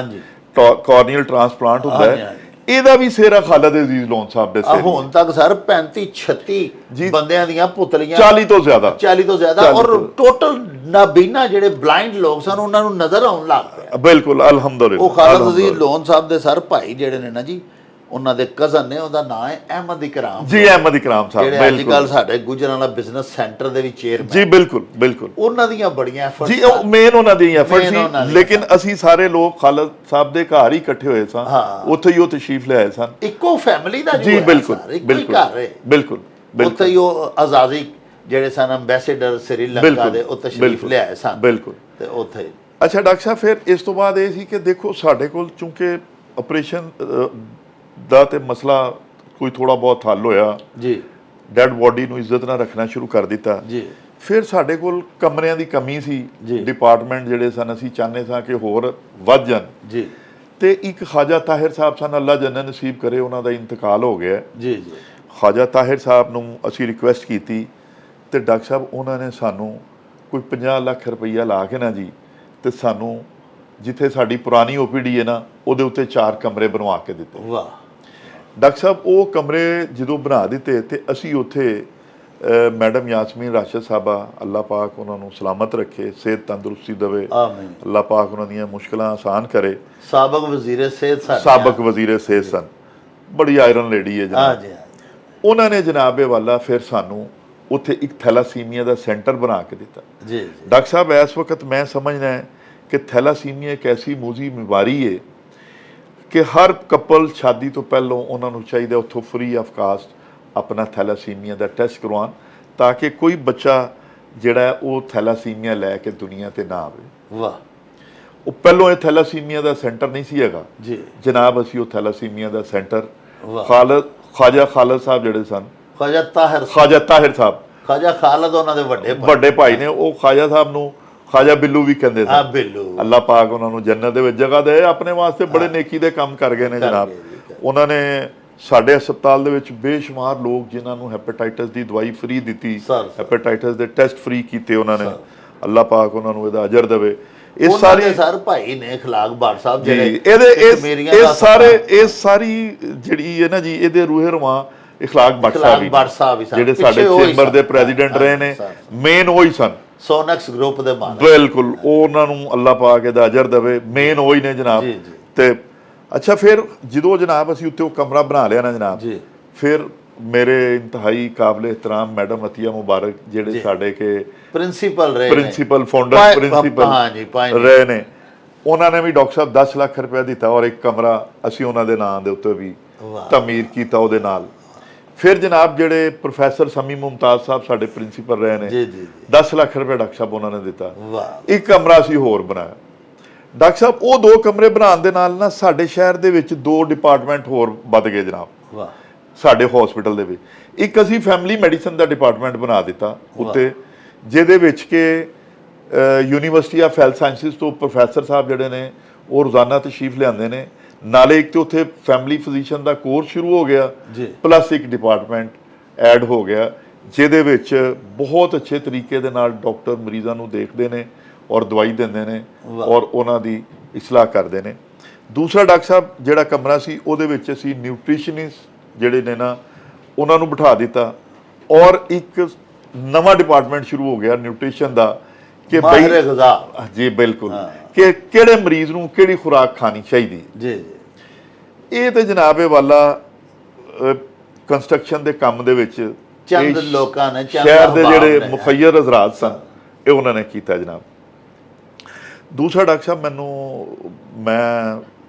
ਕਾਰਨੀਅਲ ਟ੍ਰਾਂਸਪਲਾਂਟ ਹੁੰਦਾ ਹੈ, ਇਹਦਾ ਵੀ ਸਿਹਰਾ ਖਾਲਿਦ ਅਜ਼ੀਜ਼ ਲੋਨ ਸਾਹਿਬ ਦੇ ਸਿਰ। ਹੁਣ ਤੱਕ ਸਰ 35-36 ਬੰਦਿਆਂ ਦੀਆਂ ਪੁਤਲੀਆਂ 40 ਤੋਂ ਜ਼ਿਆਦਾ ਔਰ ਟੋਟਲ ਨਾਬੀਨਾ ਜਿਹੜੇ ਬਲਾਈਂਡ ਲੋਕ ਸਨ ਉਹਨਾਂ ਨੂੰ ਨਜ਼ਰ ਆਉਣ ਲੱਗ ਪਿਆ। ਬਿਲਕੁਲ ਅਲਹਮਦੁਲਿਲਾ। ਉਹ ਖਾਲਿਦ ਅਜ਼ੀਜ਼ ਲੋਨ ਸਾਹਿਬ ਦੇ ਸਰ ਭਾਈ ਜਿਹੜੇ ਨੇ ਨਾ ਜੀ ਉਹਨਾਂ ਦੇ ਕਜ਼ਨ ਨੇ, ਉਹਦਾ ਨਾਮ ਹੈ ਅਹਿਮਦ ਇਕਰਾਮ ਜੀ। ਅਹਿਮਦ ਇਕਰਾਮ ਸਾਹਿਬ ਜਿਹੜੇ ਅੱਜ ਕੱਲ ਸਾਡੇ ਗੁਜਰਾਂਵਾਲਾ ਬਿਜ਼ਨਸ ਸੈਂਟਰ ਦੇ ਵਿੱਚ ਚੇਅਰਮੈਨ ਜੀ। ਬਿਲਕੁਲ ਉਹਨਾਂ ਦੀਆਂ ਬੜੀਆਂ ਐਫਰਟਸ ਜੀ। ਉਹ ਮੇਨ ਉਹਨਾਂ ਦੀ ਐਫਰਟ ਸੀ ਲੇਕਿਨ ਅਸੀਂ ਸਾਰੇ ਲੋਕ ਖਾਲਿਦ ਸਾਹਿਬ ਦੇ ਘਰ ਹੀ ਇਕੱਠੇ ਹੋਏ ਸਾਂ, ਉੱਥੇ ਹੀ ਉਹ ਤਸ਼ਰੀਫ ਲਿਆਏ ਸਨ। ਇੱਕੋ ਫੈਮਿਲੀ ਦਾ ਜੀ। ਬਿਲਕੁਲ। ਉੱਥੇ ਹੀ ਉਹ ਆਜ਼ਾਦੀ ਜਿਹੜੇ ਸਨ ਅੰਬੈਸਡਰ ਸ੍ਰੀਲੰਕਾ ਦੇ ਉਹ ਤਸ਼ਰੀਫ ਲਿਆਏ ਸਨ। ਬਿਲਕੁਲ। ਤੇ ਉੱਥੇ ਅੱਛਾ ਡਾਕਟਰ ਸਾਹਿਬ ਫਿਰ ਇਸ ਤੋਂ ਬਾਅਦ ਇਹ ਸੀ ਕਿ ਦੇਖੋ ਸਾਡੇ ਕੋਲ ਚੂੰਕਿ ਆਪਰੇਸ਼ਨ ਦਾ ਤੇ ਮਸਲਾ ਕੋਈ ਥੋੜਾ ਬਹੁਤ ਹੱਲ ਹੋਇਆ ਜੀ ਡੈਡ ਬੋਡੀ ਨੂੰ ਇੱਜ਼ਤ ਨਾਲ ਰੱਖਣਾ ਸ਼ੁਰੂ ਕਰ ਦਿੱਤਾ। ਜੀ ਫਿਰ ਸਾਡੇ ਕੋਲ ਕਮਰਿਆਂ ਦੀ ਕਮੀ ਸੀ, ਜੀ। ਡਿਪਾਰਟਮੈਂਟ ਜਿਹੜੇ ਸਨ ਅਸੀਂ ਚਾਹੁੰਦੇ ਸਾਂ ਕਿ ਹੋਰ ਵੱਧ ਜਾਣ। ਜੀ ਤੇ ਇੱਕ ਖਾਜਾ ਤਾਹਿਰ ਸਾਹਿਬ ਸਨ, ਅੱਲਾ ਜੰਨਤ ਨਸੀਬ ਕਰੇ, ਉਹਨਾਂ ਦਾ ਇੰਤਕਾਲ ਹੋ ਗਿਆ। ਜੀ ਜੀ ਖਾਜਾ ਤਾਹਿਰ ਸਾਹਿਬ ਨੂੰ ਅਸੀਂ ਰਿਕੁਐਸਟ ਕੀਤੀ ਤੇ ਡਾਕਟਰ ਸਾਹਿਬ ਉਹਨਾਂ ਨੇ ਸਾਨੂੰ ਕੋਈ 50 ਲੱਖ ਰੁਪਈਆ ਲਾ ਕੇ ਨਾ ਜੀ ਤੇ ਸਾਨੂੰ ਜਿੱਥੇ ਸਾਡੀ ਪੁਰਾਣੀ ਓਪੀਡੀ ਹੈ ਨਾ ਉਹਦੇ ਉੱਤੇ 4 ਕਮਰੇ ਬਣਵਾ ਕੇ ਦਿੱਤੇ। ਵਾਹ। ਡਾਕਟਰ ਸਾਹਿਬ ਉਹ ਕਮਰੇ ਜਦੋਂ ਬਣਾ ਦਿੱਤੇ ਤੇ ਅਸੀਂ ਉੱਥੇ ਮੈਡਮ ਯਾਸਮੀਨ ਰਾਸ਼ਦ ਸਾਹਿਬਾ, ਅੱਲਾ ਪਾਕ ਉਹਨਾਂ ਨੂੰ ਸਲਾਮਤ ਰੱਖੇ, ਸਿਹਤ ਤੰਦਰੁਸਤੀ ਦੇਵੇ, ਆਮੀਨ। ਅੱਲਾ ਪਾਕ ਉਹਨਾਂ ਦੀਆਂ ਮੁਸ਼ਕਲਾਂ ਆਸਾਨ ਕਰੇ। ਸਾਬਕ ਵਜ਼ੀਰ ਸਿਹਤ ਸਾਡੇ ਸਾਬਕ ਵਜ਼ੀਰ ਸਿਹਤ ਸਨ, ਬੜੀ ਆਇਰਨ ਲੇਡੀ ਹੈ ਜਨਾਬ। ਜੀ ਉਹਨਾਂ ਨੇ ਜਨਾਬੇ ਵਾਲਾ ਫਿਰ ਸਾਨੂੰ ਉੱਥੇ ਇੱਕ ਥੈਲਾਸੀਮੀਆ ਦਾ ਸੈਂਟਰ ਬਣਾ ਕੇ ਦਿੱਤਾ। ਜੀ ਜੀ ਡਾਕਟਰ ਸਾਹਿਬ ਇਸ ਵਕਤ ਮੈਂ ਸਮਝਦਾ ਹੈ ਕਿ ਥੈਲਾਸੀਮੀਆ ਇੱਕ ਐਸੀ ਮੂਜ਼ੀ ਬਿਮਾਰੀ ਹੈ ਕਿ ਹਰ ਕਪਲ ਸ਼ਾਦੀ ਤੋਂ ਪਹਿਲਾਂ ਉਹਨਾਂ ਨੂੰ ਚਾਹੀਦਾ ਉੱਥੋਂ ਫ੍ਰੀ ਆਫ ਕਾਸਟ ਆਪਣਾ ਥੈਲਾਸੀਮੀਆ ਦਾ ਟੈਸਟ ਕਰਵਾਉਣ ਤਾਂ ਕਿ ਕੋਈ ਬੱਚਾ ਜਿਹੜਾ ਹੈ ਉਹ ਥੈਲਾਸੀਮੀਆ ਲੈ ਕੇ ਦੁਨੀਆ ਤੇ ਨਾ ਆਵੇ। ਵਾਹ। ਉਹ ਪਹਿਲੋਂ ਇਹ ਥੈਲਾਸੀਮੀਆ ਦਾ ਸੈਂਟਰ ਨਹੀਂ ਸੀ ਹੈਗਾ ਜੀ ਜਨਾਬ। ਅਸੀਂ ਉਹ ਥੈਲਾਸੀਮੀਆ ਦਾ ਸੈਂਟਰ ਵਾਹ। ਖਾਜਾ ਖਾਲਦ ਸਾਹਿਬ ਜਿਹੜੇ ਸਨ, ਖਾਜਾ ਤਾਹਿਰ ਖਾਜਾ ਤਾਹਿਰ ਸਾਹਿਬ, ਖਾਜਾ ਖਾਲਦ ਉਹਨਾਂ ਦੇ ਵੱਡੇ ਭਾਈ ਨੇ, ਉਹ ਖਾਜਾ ਸਾਹਿਬ ਨੂੰ ਖਾਜਾ ਬਿੱਲੂ ਵੀ ਕਹਿੰਦੇ ਆ ਸਨ। ਬਿੱਲੂ। ਅੱਲਾ ਪਾਕ ਉਹਨਾਂ ਨੂੰ ਜੰਨਤ ਦੇ ਵਿੱਚ ਜਗ੍ਹਾ ਦੇ। ਆਪਣੇ ਵਾਸਤੇ ਬੜੇ ਨੇਕੀ ਦੇ ਕੰਮ ਕਰ ਗਏ ਨੇ ਜਨਾਬ। ਉਹਨਾਂ ਨੇ ਸਾਡੇ ਹਸਪਤਾਲ ਦੇ ਵਿੱਚ ਬੇਸ਼ੁਮਾਰ ਲੋਕ ਜਿਨ੍ਹਾਂ ਨੂੰ ਹੈਪੇਟਾਈਟਸ ਦੀ ਦਵਾਈ ਫ੍ਰੀ ਦਿੱਤੀ, ਹੈਪੇਟਾਈਟਸ ਦੇ ਟੈਸਟ ਫ੍ਰੀ ਕੀਤੇ ਉਹਨਾਂ ਨੇ। ਅੱਲਾ ਪਾਕ ਉਹਨਾਂ ਨੂੰ ਇਹਦਾ ਅਜਰ ਦੇਵੇ। ਇਹ ਸਾਰੀ ਸਰ ਭਾਈ ਨੇ ਖਲਾਕ ਬਾਟ ਸਾਹਿਬ ਜਿਹੜੇ ਇਹ ਸਾਰੀ ਜਿਹੜੀ ਹੈ ਨਾ ਜੀ, ਇਹਦੇ ਰੂਹੇ ਰਵਾਂ ਇਖਲਾਕ ਬੱਟ ਸਾਹਿਬ ਜਿਹੜੇ ਸਾਡੇ ਚੈਂਬਰ ਦੇ ਪ੍ਰੈਜ਼ੀਡੈਂਟ ਰਹੇ ਨੇ, ਮੇਨ ਉਹੀ ਸਨ। ਸੋਨੈਕਸ ਗਰੁੱਪ ਦੇ ਮਾਲਕ ਬਿਲਕੁਲ, ਉਹਨਾਂ ਨੂੰ ਅੱਲਾ ਪਾਕ ਇਹਦਾ ਅਜਰ ਦੇਵੇ। ਮੇਨ ਉਹੀ ਨੇ ਜਨਾਬ। ਤੇ ਅੱਛਾ, ਫਿਰ ਜਦੋਂ ਜਨਾਬ ਅਸੀਂ ਉੱਤੇ ਉਹ ਕਮਰਾ ਬਣਾ ਲਿਆ ਨਾ ਜਨਾਬ, ਫਿਰ ਮੇਰੇ ਇੰਤਹਾਈ ਕਾਬਲੇ ਇhtਰਾਮ ਮੈਡਮ ਅਤੀਆ ਮੁਬਾਰਕ ਜਿਹੜੇ ਸਾਡੇ ਕੇ ਪ੍ਰਿੰਸੀਪਲ ਫਾਊਂਡਰ ਪ੍ਰਿੰਸੀਪਲ ਰਹੇ ਨੇ, ਉਹਨਾਂ ਨੇ ਵੀ ਡਾਕਟਰ ਸਾਹਿਬ 10 ਲੱਖ ਰੁਪਏ ਦਿੱਤਾ ਔਰ ਇੱਕ ਕਮਰਾ ਅਸੀਂ ਉਹਨਾਂ ਦੇ ਨਾਂ ਦੇ ਉੱਤੇ ਵੀ ਤਾਮੀਰ ਕੀਤਾ ਉਹਦੇ ਨਾਲ। ਫਿਰ ਜਨਾਬ ਜਿਹੜੇ ਪ੍ਰੋਫੈਸਰ ਸਮੀ ਮੁਮਤਾਜ਼ ਸਾਹਿਬ ਸਾਡੇ ਪ੍ਰਿੰਸੀਪਲ ਰਹੇ ਨੇ, 10 ਲੱਖ ਰੁਪਏ ਡਾਕਟਰ ਸਾਹਿਬ ਉਹਨਾਂ ਨੇ ਦਿੱਤਾ। ਇੱਕ ਕਮਰਾ ਅਸੀਂ ਹੋਰ ਬਣਾਇਆ। ਡਾਕਟਰ ਸਾਹਿਬ ਉਹ 2 ਕਮਰੇ ਬਣਾਉਣ ਦੇ ਨਾਲ ਨਾ ਸਾਡੇ ਸ਼ਹਿਰ ਦੇ ਵਿੱਚ 2 ਡਿਪਾਰਟਮੈਂਟ ਹੋਰ ਵੱਧ ਗਏ ਜਨਾਬ। ਸਾਡੇ ਹਸਪੀਟਲ ਦੇ ਵਿੱਚ ਇੱਕ ਅਸੀਂ ਫੈਮਿਲੀ ਮੈਡੀਸਨ ਦਾ ਡਿਪਾਰਟਮੈਂਟ ਬਣਾ ਦਿੱਤਾ ਉੱਤੇ, ਜਿਹਦੇ ਵਿੱਚ ਕਿ ਯੂਨੀਵਰਸਿਟੀ ਆਫ ਹੈਲਥ ਸਾਇੰਸਿਸ ਤੋਂ ਪ੍ਰੋਫੈਸਰ ਸਾਹਿਬ ਜਿਹੜੇ ਨੇ ਉਹ ਰੋਜ਼ਾਨਾ ਤਸ਼ਰੀਫ ਲਿਆਉਂਦੇ ਨੇ। ਨਾਲੇ ਇੱਕ ਤੇ ਉੱਥੇ ਫੈਮਿਲੀ ਫਿਜ਼ੀਸ਼ੀਅਨ ਦਾ ਕੋਰਸ ਸ਼ੁਰੂ ਹੋ ਗਿਆ, ਪਲੱਸ ਇੱਕ ਡਿਪਾਰਟਮੈਂਟ ਐਡ ਹੋ ਗਿਆ ਜਿਹਦੇ ਵਿੱਚ ਬਹੁਤ ਅੱਛੇ ਤਰੀਕੇ ਦੇ ਨਾਲ ਡਾਕਟਰ ਮਰੀਜ਼ਾਂ ਨੂੰ ਦੇਖਦੇ ਨੇ ਔਰ ਦਵਾਈ ਦਿੰਦੇ ਨੇ ਔਰ ਉਹਨਾਂ ਦੀ ਇਸਲਾਹ ਕਰਦੇ ਨੇ। ਦੂਸਰਾ ਡਾਕਟਰ ਸਾਹਿਬ ਜਿਹੜਾ ਕਮਰਾ ਸੀ ਉਹਦੇ ਵਿੱਚ ਅਸੀਂ ਨਿਊਟ੍ਰੀਸ਼ਨਿਸਟ ਜਿਹੜੇ ਨੇ ਨਾ ਉਹਨਾਂ ਨੂੰ ਬਿਠਾ ਦਿੱਤਾ ਔਰ ਇੱਕ ਨਵਾਂ ਡਿਪਾਰਟਮੈਂਟ ਸ਼ੁਰੂ ਹੋ ਗਿਆ ਨਿਊਟ੍ਰੀਸ਼ਨ ਦਾ ਕਿ ਮਾਹਿਰ ਗ਼ਿਜ਼ਾ। ਜੀ ਬਿਲਕੁਲ, ਕਿ ਕਿਹੜੇ ਮਰੀਜ਼ ਨੂੰ ਕਿਹੜੀ ਖੁਰਾਕ ਖਾਣੀ ਚਾਹੀਦੀ। ਜੀ ਜੀ ਇਹ ਤੇ ਜਨਾਬੇ ਵਾਲਾ ਕੰਸਟਰਕਸ਼ਨ ਦੇ ਕੰਮ ਦੇ ਵਿੱਚ ਚੰਦ ਲੋਕਾਂ ਨੇ, ਸ਼ਹਿਰ ਦੇ ਜਿਹੜੇ ਮੁਖੱਯਰ ਹਜ਼ਰਾਤ ਸਨ, ਇਹ ਉਹਨਾਂ ਨੇ ਕੀਤਾ ਜਨਾਬ। ਦੂਸਰਾ ਡਾਕਟਰ ਸਾਹਿਬ ਮੈਂ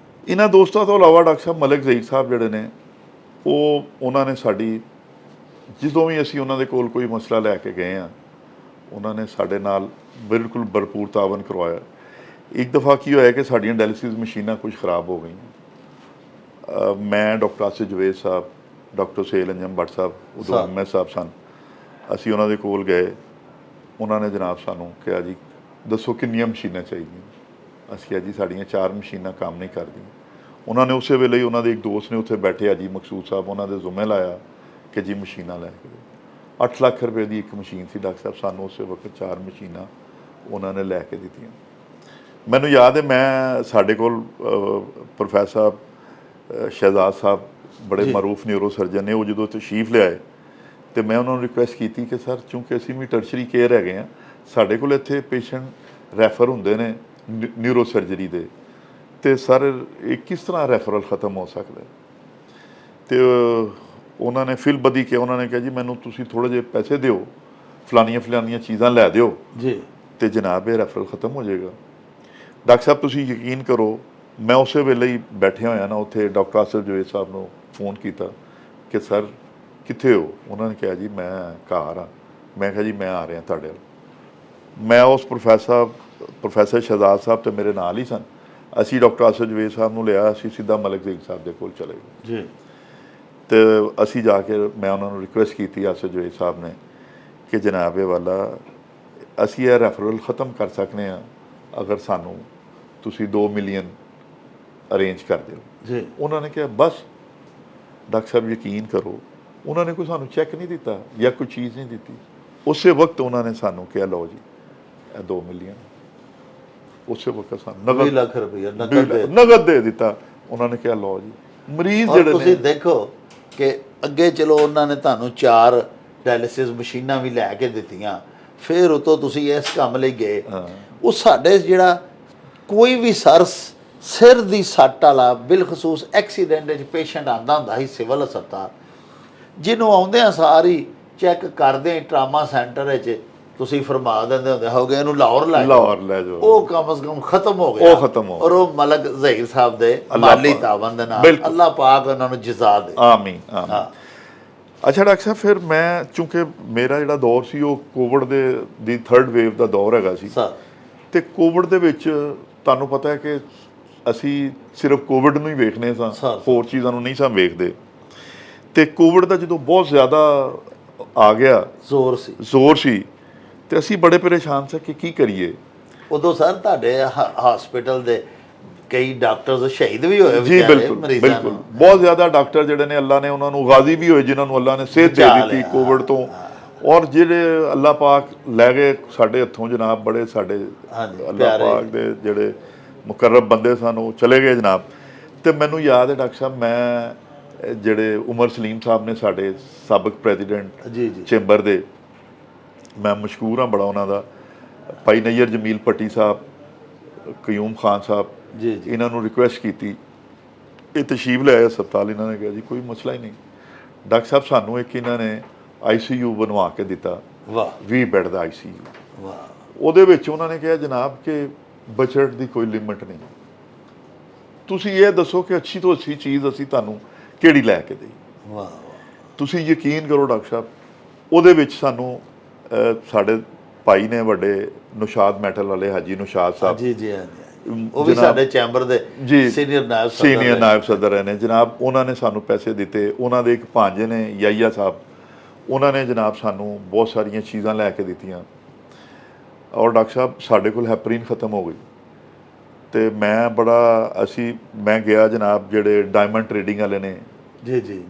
ਇਹਨਾਂ ਦੋਸਤਾਂ ਤੋਂ ਇਲਾਵਾ ਡਾਕਟਰ ਸਾਹਿਬ ਮਲਿਕ ਜ਼ਹੀਰ ਸਾਹਿਬ ਜਿਹੜੇ ਨੇ ਉਹਨਾਂ ਨੇ ਸਾਡੀ ਜਦੋਂ ਵੀ ਅਸੀਂ ਉਹਨਾਂ ਦੇ ਕੋਲ ਕੋਈ ਮਸਲਾ ਲੈ ਕੇ ਗਏ ਆ ਉਹਨਾਂ ਨੇ ਸਾਡੇ ਨਾਲ ਬਿਲਕੁਲ ਭਰਪੂਰ ਤਾਵਨ ਕਰਵਾਇਆ। ਇੱਕ ਦਫਾ ਕੀ ਹੋਇਆ ਕਿ ਸਾਡੀਆਂ ਡਾਇਲਿਸਿਸ ਮਸ਼ੀਨਾਂ ਕੁਝ ਖਰਾਬ ਹੋ ਗਈਆਂ। ਮੈਂ ਡਾਕਟਰ ਆਸਿਫ ਜਵੇਦ ਸਾਹਿਬ, ਡਾਕਟਰ ਸੇਲ ਅੰਜਮ ਭੱਟ ਸਾਹਿਬ, ਉਦੋਂ ਐਮਐਸ ਸਾਹਿਬ ਸਨ, ਅਸੀਂ ਉਹਨਾਂ ਦੇ ਕੋਲ ਗਏ। ਉਹਨਾਂ ਨੇ ਜਨਾਬ ਸਾਨੂੰ ਕਿਹਾ ਜੀ ਦੱਸੋ ਕਿੰਨੀਆਂ ਮਸ਼ੀਨਾਂ ਚਾਹੀਦੀਆਂ। ਅਸੀਂ ਕਿਹਾ ਜੀ ਸਾਡੀਆਂ 4 ਮਸ਼ੀਨਾਂ ਕੰਮ ਨਹੀਂ ਕਰਦੀਆਂ। ਉਹਨਾਂ ਨੇ ਉਸੇ ਵੇਲੇ ਹੀ ਉਹਨਾਂ ਦੇ ਇੱਕ ਦੋਸਤ ਨੇ ਉੱਥੇ ਬੈਠੇ ਆ ਜੀ ਮਕਸੂਦ ਸਾਹਿਬ, ਉਹਨਾਂ ਦੇ ਜ਼ਿੰਮੇ ਲਾਇਆ ਕਿ ਜੀ ਮਸ਼ੀਨਾਂ ਲੈ ਕੇ 8 ਲੱਖ ਰੁਪਏ ਦੀ ਇੱਕ ਮਸ਼ੀਨ ਸੀ ਡਾਕਟਰ ਸਾਹਿਬ। ਸਾਨੂੰ ਉਸੇ ਵਕਤ 4 ਮਸ਼ੀਨਾਂ ਉਹਨਾਂ ਨੇ ਲੈ ਕੇ ਦਿੱਤੀਆਂ। ਮੈਨੂੰ ਯਾਦ ਹੈ ਸਾਡੇ ਕੋਲ ਪ੍ਰੋਫੈਸਰ ਸ਼ਹਿਜ਼ਾਦ ਸਾਹਿਬ ਬੜੇ ਮਾਰੂਫ ਨਿਊਰੋ ਸਰਜਨ ਨੇ, ਉਹ ਜਦੋਂ ਤਸ਼ਰੀਫ ਲਿਆਏ ਤੇ ਮੈਂ ਉਹਨਾਂ ਨੂੰ ਰਿਕੁਐਸਟ ਕੀਤੀ ਕਿ ਸਰ ਚੂੰਕਿ ਅਸੀਂ ਵੀ ਟਰਸ਼ਰੀ ਕੇਅਰ ਹੈਗੇ ਆ, ਸਾਡੇ ਕੋਲ ਇੱਥੇ ਪੇਸ਼ੈਂਟ ਰੈਫਰ ਹੁੰਦੇ ਨੇ ਨਿਊਰੋ ਸਰਜਰੀ ਦੇ, ਤੇ ਸਰ ਇਹ ਕਿਸ ਤਰ੍ਹਾਂ ਰੈਫਰਲ ਖਤਮ ਹੋ ਸਕਦਾ। ਤੇ ਉਹਨਾਂ ਨੇ ਫਿਲ ਬਦੀ ਕਿ ਉਹਨਾਂ ਨੇ ਕਿਹਾ ਜੀ ਮੈਨੂੰ ਤੁਸੀਂ ਥੋੜ੍ਹੇ ਜਿਹੇ ਪੈਸੇ ਦਿਓ, ਫਲਾਨੀਆਂ ਚੀਜ਼ਾਂ ਲੈ ਦਿਓ ਜੀ, ਤੇ ਜਨਾਬ ਇਹ ਰੈਫਰਲ ਖਤਮ ਹੋ ਜਾਏਗਾ। ਡਾਕਟਰ ਸਾਹਿਬ ਤੁਸੀਂ ਯਕੀਨ ਕਰੋ, ਮੈਂ ਉਸੇ ਵੇਲੇ ਹੀ ਬੈਠਿਆ ਹੋਇਆ ਨਾ ਉੱਥੇ ਡਾਕਟਰ ਆਸਿਫ ਜਵੇਦ ਸਾਹਿਬ ਨੂੰ ਫੋਨ ਕੀਤਾ ਕਿ ਸਰ ਕਿੱਥੇ ਹੋ। ਉਹਨਾਂ ਨੇ ਕਿਹਾ ਜੀ ਮੈਂ ਘਰ ਆ। ਮੈਂ ਕਿਹਾ ਜੀ ਮੈਂ ਆ ਰਿਹਾ ਤੁਹਾਡੇ ਵੱਲ। ਮੈਂ ਉਸ ਪ੍ਰੋਫੈਸਰ ਸ਼ਹਿਜ਼ਾਦ ਸਾਹਿਬ ਤੇ ਮੇਰੇ ਨਾਲ ਹੀ ਸਨ। ਅਸੀਂ ਡਾਕਟਰ ਆਸਫ ਜਵੇਦ ਸਾਹਿਬ ਨੂੰ ਲਿਆ, ਅਸੀਂ ਸਿੱਧਾ ਮਲਕ ਜ਼ੀਰ ਸਾਹਿਬ ਦੇ ਕੋਲ ਚਲੇ ਗਏ ਜੀ। ਤੇ ਅਸੀਂ ਜਾ ਕੇ ਮੈਂ ਉਹਨਾਂ ਨੂੰ ਰਿਕੁਐਸਟ ਕੀਤੀ ਆਸਫ ਜਵੇਦ ਸਾਹਿਬ ਨੇ ਕਿ ਜਨਾਬ ਇਹ ਵਾਲਾ ਅਸੀਂ ਇਹ ਰੈਫਰਲ ਖ਼ਤਮ ਕਰ ਸਕਦੇ ਹਾਂ ਅਗਰ ਸਾਨੂੰ ਤੁਸੀਂ 2 ਮਿਲੀਅਨ ਅਰੇਂਜ ਕਰ ਦਿਓ ਜੀ। ਉਹਨਾਂ ਨੇ ਕਿਹਾ ਬਸ ਡਾਕਟਰ ਸਾਹਿਬ ਯਕੀਨ ਕਰੋ, ਉਹਨਾਂ ਨੇ ਕੋਈ ਸਾਨੂੰ ਚੈੱਕ ਨਹੀਂ ਦਿੱਤਾ ਜਾਂ ਕੋਈ ਚੀਜ਼ ਨਹੀਂ ਦਿੱਤੀ। ਉਸੇ ਵਕਤ ਉਹਨਾਂ ਨੇ ਸਾਨੂੰ ਕਿਹਾ ਲਓ ਜੀ ਇਹ 2 ਮਿਲੀਅਨ, ਉਸੇ ਵਕਤ ਸਾਨੂੰ 20 ਲੱਖ ਰੁਪਏ ਨਗਦ ਦੇ ਦਿੱਤਾ। ਉਹਨਾਂ ਨੇ ਕਿਹਾ ਲਓ ਜੀ ਮਰੀਜ਼ ਜਿਹੜੇ ਤੁਸੀਂ ਦੇਖੋ ਕਿ ਅੱਗੇ ਚਲੋ ਉਹਨਾਂ ਨੇ ਤੁਹਾਨੂੰ 4 ਡਾਇਲਿਸਿਸ ਮਸ਼ੀਨਾਂ ਵੀ ਲੈ ਕੇ ਦਿੱਤੀਆਂ, ਫਿਰ ਉਤੋਂ ਤੁਸੀਂ ਇਸ ਕੰਮ ਲਈ ਗਏ। ਉਹ ਸਾਡੇ ਜਿਹੜਾ ਕੋਈ ਵੀ ਸਿਰ ਦੀ ਸੱਟ ਵਾਲਾ ਬਿਲਖਸੂਸ ਐਕਸੀਡੈਂਟ ਵਿੱਚ ਪੇਸ਼ੈਂਟ ਆਉਂਦਾ ਹੁੰਦਾ ਸੀ ਸਿਵਲ ਹਸਪਤਾਲ, ਜਿਹਨੂੰ ਆਉਂਦਿਆਂ ਸਾਰੀ ਚੈੱਕ ਕਰਦੇ ਟਰਾਮਾ ਸੈਂਟਰ ਵਿੱਚ ਤੁਸੀਂ ਫਰਮਾ ਦਿੰਦੇ ਹੁੰਦੇ ਹੋਗੇ ਇਹਨੂੰ ਲਾਹੌਰ ਲੈ ਜਾਓ, ਉਹ ਕਮ ਸੇ ਕਮ ਖਤਮ ਹੋ ਗਿਆ। ਉਹ ਖਤਮ ਹੋ ਔਰ ਉਹ ਮਲਕ ਜ਼ਹੀਰ ਸਾਹਿਬ ਦੇ ਮਾਲੀ ਤਾਵਨ ਦੇ ਨਾਲ ਅੱਲਾਹ ਪਾਕ ਉਹਨਾਂ ਨੂੰ ਜਜ਼ਾ ਦੇ। ਆਮੀਨ ਆਮੀਨ। ਅੱਛਾ ਡਾਕਟਰ ਸਾਹਿਬ, ਫਿਰ ਮੈਂ ਚੂੰਕਿ ਮੇਰਾ ਜਿਹੜਾ ਦੌਰ ਸੀ ਉਹ ਕੋਵਿਡ ਦੀ 3rd ਵੇਵ ਦਾ ਦੌਰ ਹੈਗਾ ਸੀ ਤੇ ਕੋਵਿਡ ਦੇ ਵਿੱਚ ਤੁਹਾਨੂੰ ਪਤਾ ਹੈ ਕਿ ਅਸੀਂ ਸਿਰਫ ਕੋਵਿਡ ਨੂੰ ਹੀ ਵੇਖਨੇ ਸਾਂ, ਹੋਰ ਚੀਜ਼ਾਂ ਨੂੰ ਨਹੀਂ ਸਾਂ ਵੇਖਦੇ। ਤੇ ਕੋਵਿਡ ਦਾ ਜਦੋਂ ਬਹੁਤ ਜ਼ਿਆਦਾ ਆ ਗਿਆ ਜ਼ੋਰ ਸੀ ਤੇ ਅਸੀਂ ਬੜੇ ਪਰੇਸ਼ਾਨ ਸੀ ਕਿ ਕੀ ਕਰੀਏ। ਉਦੋਂ ਸਰ ਤੁਹਾਡੇ ਹਸਪੀਟਲ ਦੇ ਕਈ ਡਾਕਟਰ ਸ਼ਹੀਦ ਵੀ ਹੋਏ ਜੀ। ਬਿਲਕੁਲ ਬਹੁਤ ਜ਼ਿਆਦਾ ਡਾਕਟਰ ਜਿਹੜੇ ਨੇ ਅੱਲਾ ਨੇ ਉਹਨਾਂ ਨੂੰ ਗਾਜ਼ੀ ਵੀ ਹੋਏ, ਜਿਨ੍ਹਾਂ ਨੂੰ ਅੱਲਾ ਨੇ ਸਿਹਤ ਦੇ ਦਿੱਤੀ ਕੋਵਿਡ ਤੋਂ। ਔਰ ਜਿਹੜੇ ਅੱਲਾ ਪਾਕ ਲੈ ਗਏ ਸਾਡੇ ਹੱਥੋਂ ਜਨਾਬ, ਬੜੇ ਸਾਡੇ ਅੱਲਾ ਪਾਕ ਦੇ ਜਿਹੜੇ ਮੁਕਰਬ ਬੰਦੇ ਸਨ ਉਹ ਚਲੇ ਗਏ ਜਨਾਬ। ਤੇ ਮੈਨੂੰ ਯਾਦ ਹੈ ਡਾਕਟਰ ਸਾਹਿਬ, ਮੈਂ ਜਿਹੜੇ ਉਮਰ ਸਲੀਮ ਸਾਹਿਬ ਨੇ ਸਾਡੇ ਸਾਬਕ ਪ੍ਰੈਜ਼ੀਡੈਂਟ ਚੈਂਬਰ ਦੇ, ਮੈਂ ਮਸ਼ਹੂਰ ਹਾਂ ਬੜਾ ਉਹਨਾਂ ਦਾ, ਭਾਈ ਨਈਅਰ ਜਮੀਲ ਭੱਟੀ ਸਾਹਿਬ, ਕਯੂਮ ਖਾਨ ਸਾਹਿਬ, ਇਹਨਾਂ ਨੂੰ ਰਿਕੁਐਸਟ ਕੀਤੀ, ਇਹ ਤਸ਼ਰੀਫ ਲੈ ਆਏ ਹਸਪਤਾਲ। ਇਹਨਾਂ ਨੇ ਕਿਹਾ ਜੀ ਕੋਈ ਮਸਲਾ ਹੀ ਨਹੀਂ ਡਾਕਟਰ ਸਾਹਿਬ, ਸਾਨੂੰ ਇੱਕ ਇਹਨਾਂ ਨੇ ICU ਬਣਵਾ ਕੇ ਦਿੱਤਾ, 20 ਬੈੱਡ ਦਾ ICU। ਉਹਦੇ ਵਿੱਚ ਉਹਨਾਂ ਨੇ ਕਿਹਾ ਜਨਾਬ ਕਿ ਬਜਟ ਦੀ ਕੋਈ ਲਿਮਿਟ ਨਹੀਂ, ਤੁਸੀਂ ਇਹ ਦੱਸੋ ਕਿ ਅੱਛੀ ਤੋਂ ਅੱਛੀ ਚੀਜ਼ ਅਸੀਂ ਤੁਹਾਨੂੰ ਕਿਹੜੀ ਲੈ ਕੇ ਦੇਈਏ। ਤੁਸੀਂ ਯਕੀਨ ਕਰੋ ਡਾਕਟਰ ਸਾਹਿਬ, ਉਹਦੇ ਵਿੱਚ ਸਾਨੂੰ ਸਾਡੇ ਭਾਈ ਨੇ ਵੱਡੇ ਨੁਸ਼ਾਦ ਮੈਟਲ ਵਾਲੇ ਹਾਜੀ ਨੁਸ਼ਾਦ ਸਾਹਿਬ, ਉਹ ਵੀ ਸਾਡੇ ਚੈਂਬਰ ਦੇ ਸੀਨੀਅਰ ਨਾਇਬ ਸਦਰ ਨੇ ਜਨਾਬ, ਉਹਨਾਂ ਨੇ ਸਾਨੂੰ ਪੈਸੇ ਦਿੱਤੇ। ਉਹਨਾਂ ਦੇ ਇੱਕ ਭਾਂਜੇ ਨੇ ਯਾਇਆ ਸਾਹਿਬ, ਉਹਨਾਂ ਨੇ ਜਨਾਬ ਸਾਨੂੰ ਬਹੁਤ ਸਾਰੀਆਂ ਚੀਜ਼ਾਂ ਲੈ ਕੇ ਦਿੱਤੀਆਂ। ਔਰ ਡਾਕਟਰ ਸਾਹਿਬ ਸਾਡੇ ਕੋਲ ਹੈਪਰੀਨ ਖਤਮ ਹੋ ਗਈ ਤੇ ਮੈਂ ਗਿਆ ਜਨਾਬ, ਜਿਹੜੇ ਡਾਇਮੰਡ ਟ੍ਰੇਡਿੰਗ ਵਾਲੇ ਨੇ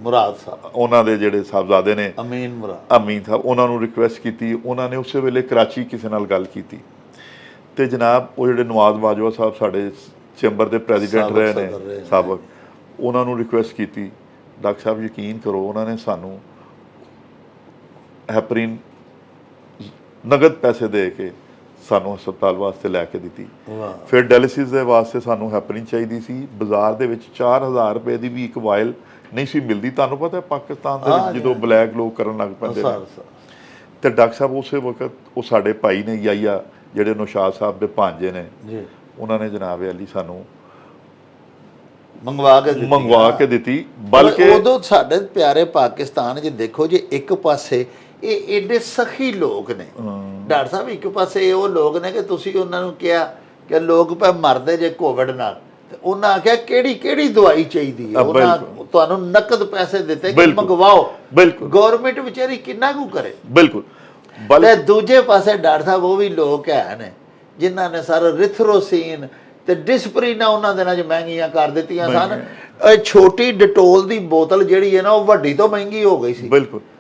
ਮੁਰਾਦ ਸਾਹਿਬ, ਉਹਨਾਂ ਦੇ ਜਿਹੜੇ ਸਾਹਿਬਜ਼ਾਦੇ ਨੇ ਅਮੀਨ ਸਾਹਿਬ, ਉਹਨਾਂ ਨੂੰ ਰਿਕੁਐਸਟ ਕੀਤੀ। ਉਹਨਾਂ ਨੇ ਉਸੇ ਵੇਲੇ ਕਰਾਚੀ ਕਿਸੇ ਨਾਲ ਗੱਲ ਕੀਤੀ ਤੇ ਜਨਾਬ ਉਹ ਜਿਹੜੇ ਨਵਾਜ਼ ਬਾਜਵਾ ਸਾਹਿਬ ਸਾਡੇ ਚੈਂਬਰ ਦੇ ਪ੍ਰੈਜ਼ੀਡੈਂਟ ਰਹੇ ਨੇ ਸਾਬਕ, ਉਹਨਾਂ ਨੂੰ ਰਿਕੁਐਸਟ ਕੀਤੀ। ਡਾਕਟਰ ਸਾਹਿਬ ਯਕੀਨ ਕਰੋ, ਉਹਨਾਂ ਨੇ ਸਾਨੂੰ ਹੈਪਰੀਨ ਨਗਦ ਪੈਸੇ ਦੇ ਕੇ ਸਾਨੂੰ ਹਸਪਤਾਲ ਵਾਸਤੇ ਲੈ ਕੇ ਦਿੱਤੀ। ਫਿਰ ਡਾਇਲਿਸਿਸ ਦੇ ਵਾਸਤੇ ਸਾਨੂੰ ਹੈਪਰੀਨ ਚਾਹੀਦੀ ਸੀ। ਬਾਜ਼ਾਰ ਦੇ ਵਿੱਚ 4000 ਰੁਪਏ ਦੀ ਵੀ ਇੱਕ ਵਾਇਲ ਨਹੀਂ ਸੀ ਮਿਲਦੀ। ਤੁਹਾਨੂੰ ਪਤਾ ਪਾਕਿਸਤਾਨ ਦੇ ਵਿੱਚ ਜਦੋਂ ਬਲੈਕ ਲੋਕ ਕਰਨ ਲੱਗ ਪੈਂਦੇ ਨੇ, ਤੇ ਡਾਕਟਰ ਸਾਹਿਬ ਉਸੇ ਵਕਤ ਉਹ ਸਾਡੇ ਭਾਈ ਨੇ ਯਾਇਆ ਜਿਹੜੇ ਨੌਸ਼ਾਦ ਸਾਹਿਬ ਦੇ ਭਾਂਜੇ ਨੇ, ਉਹਨਾਂ ਨੇ ਜਨਾਬ ਅਲੀ ਸਾਨੂੰ ਮੰਗਵਾ ਕੇ ਦਿੱਤੀ। ਬਲਕਿ ਉਦੋਂ ਸਾਡੇ ਪਿਆਰੇ ਪਾਕਿਸਤਾਨ 'ਚ ਦੇਖੋ ਜੀ, ਇੱਕ ਪਾਸੇ ਇਹ ਏਡੇ ਸਖੀ ਲੋਕ ਨੇ ਡਾਕਟਰ ਸਾਹਿਬ, ਇੱਕ ਪਾਸੇ ਉਹ ਲੋਕ ਨੇ ਕਿ ਤੁਸੀਂ ਉਹਨਾਂ ਨੂੰ ਕਿਹਾ ਕਿ ਲੋਕ ਪੈ ਮਰਦੇ ਜੇ ਕੋਵਿਡ ਨਾਲ, ਤੇ ਉਹਨਾਂ ਆਖਿਆ ਕਿਹੜੀ ਦਵਾਈ ਚਾਹੀਦੀ ਹੈ, ਉਹਨਾਂ ਤੁਹਾਨੂੰ ਨਕਦ ਪੈਸੇ ਦਿੱਤੇ ਕਿ ਮੰਗਵਾਓ। ਗੌਰਮੈਂਟ ਵਿਚਾਰੀ ਕਿੰਨਾ ਕੁ ਕਰੇ। ਤੇ ਦੂਜੇ ਪਾਸੇ ਡਾਕਟਰ ਸਾਹਿਬ ਉਹ ਵੀ ਲੋਕ ਹੈ ਨੇ ਜਿਨ੍ਹਾਂ ਨੇ ਸਾਰਾ ਰਿਥਰੋਸੀਨ ਤੇ ਡਿਸਪਰੀਨਾ ਉਹਨਾਂ ਦਿਨਾਂ 'ਚ ਮਹਿੰਗੀਆਂ ਕਰ ਦਿੱਤੀਆਂ ਸਨ। ਛੋਟੀ ਡਿਟੋਲ ਦੀ ਬੋਤਲ ਜਿਹੜੀ ਹੈ ਨਾ, ਉਹ ਵੱਡੀ ਤੋਂ ਮਹਿੰਗੀ ਹੋ ਗਈ ਸੀ।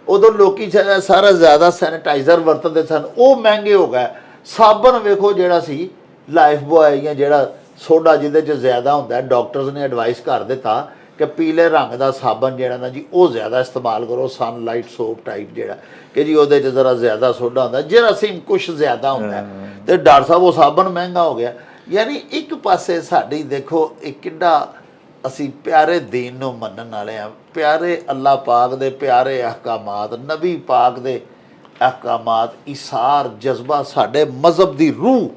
ਉਦੋਂ ਲੋਕੀ ਸਾਰਾ ਜ਼ਿਆਦਾ ਸੈਨੀਟਾਈਜ਼ਰ ਵਰਤਦੇ ਸਨ, ਉਹ ਮਹਿੰਗੇ ਹੋ ਗਏ। ਸਾਬਣ ਵੇਖੋ ਜਿਹੜਾ ਸੀ ਲਾਈਫ ਬੋਏ ਜਾਂ ਜਿਹੜਾ ਸੋਡਾ ਜਿਹਦੇ 'ਚ ਜ਼ਿਆਦਾ ਹੁੰਦਾ, ਡਾਕਟਰਸ ਨੇ ਐਡਵਾਈਸ ਕਰ ਦਿੱਤਾ ਕਿ ਪੀਲੇ ਰੰਗ ਦਾ ਸਾਬਣ ਜਿਹੜਾ ਨਾ ਜੀ ਉਹ ਜ਼ਿਆਦਾ ਇਸਤੇਮਾਲ ਕਰੋ, ਸਨਲਾਈਟ ਸੋਪ ਟਾਈਪ ਜਿਹੜਾ ਕਿ ਜੀ ਉਹਦੇ 'ਚ ਜ਼ਰਾ ਜ਼ਿਆਦਾ ਸੋਡਾ ਹੁੰਦਾ, ਜਰਾਸੀਮ ਕੁਛ ਜ਼ਿਆਦਾ ਹੁੰਦਾ। ਤੇ ਡਾਕਟਰ ਸਾਹਿਬ ਉਹ ਸਾਬਣ ਮਹਿੰਗਾ ਹੋ ਗਿਆ। ਯਾਨੀ ਇੱਕ ਪਾਸੇ ਸਾਡੀ ਦੇਖੋ ਇਹ ਕਿੱਡਾ ਅਸੀਂ ਪਿਆਰੇ ਦੀਨ ਨੂੰ ਮੰਨਣ ਵਾਲੇ ਹਾਂ, ਪਿਆਰੇ ਅੱਲਾ ਪਾਕ ਦੇ ਪਿਆਰੇ ਅਹਿਕਾਮਾਤ, ਨਬੀ ਪਾਕ ਦੇ ਅਹਿਕਾਮਾਤ, ਇਸਾਰ ਜਜ਼ਬਾ, ਸਾਡੇ ਮਜ਼ਹਬ ਦੀ ਰੂਹ।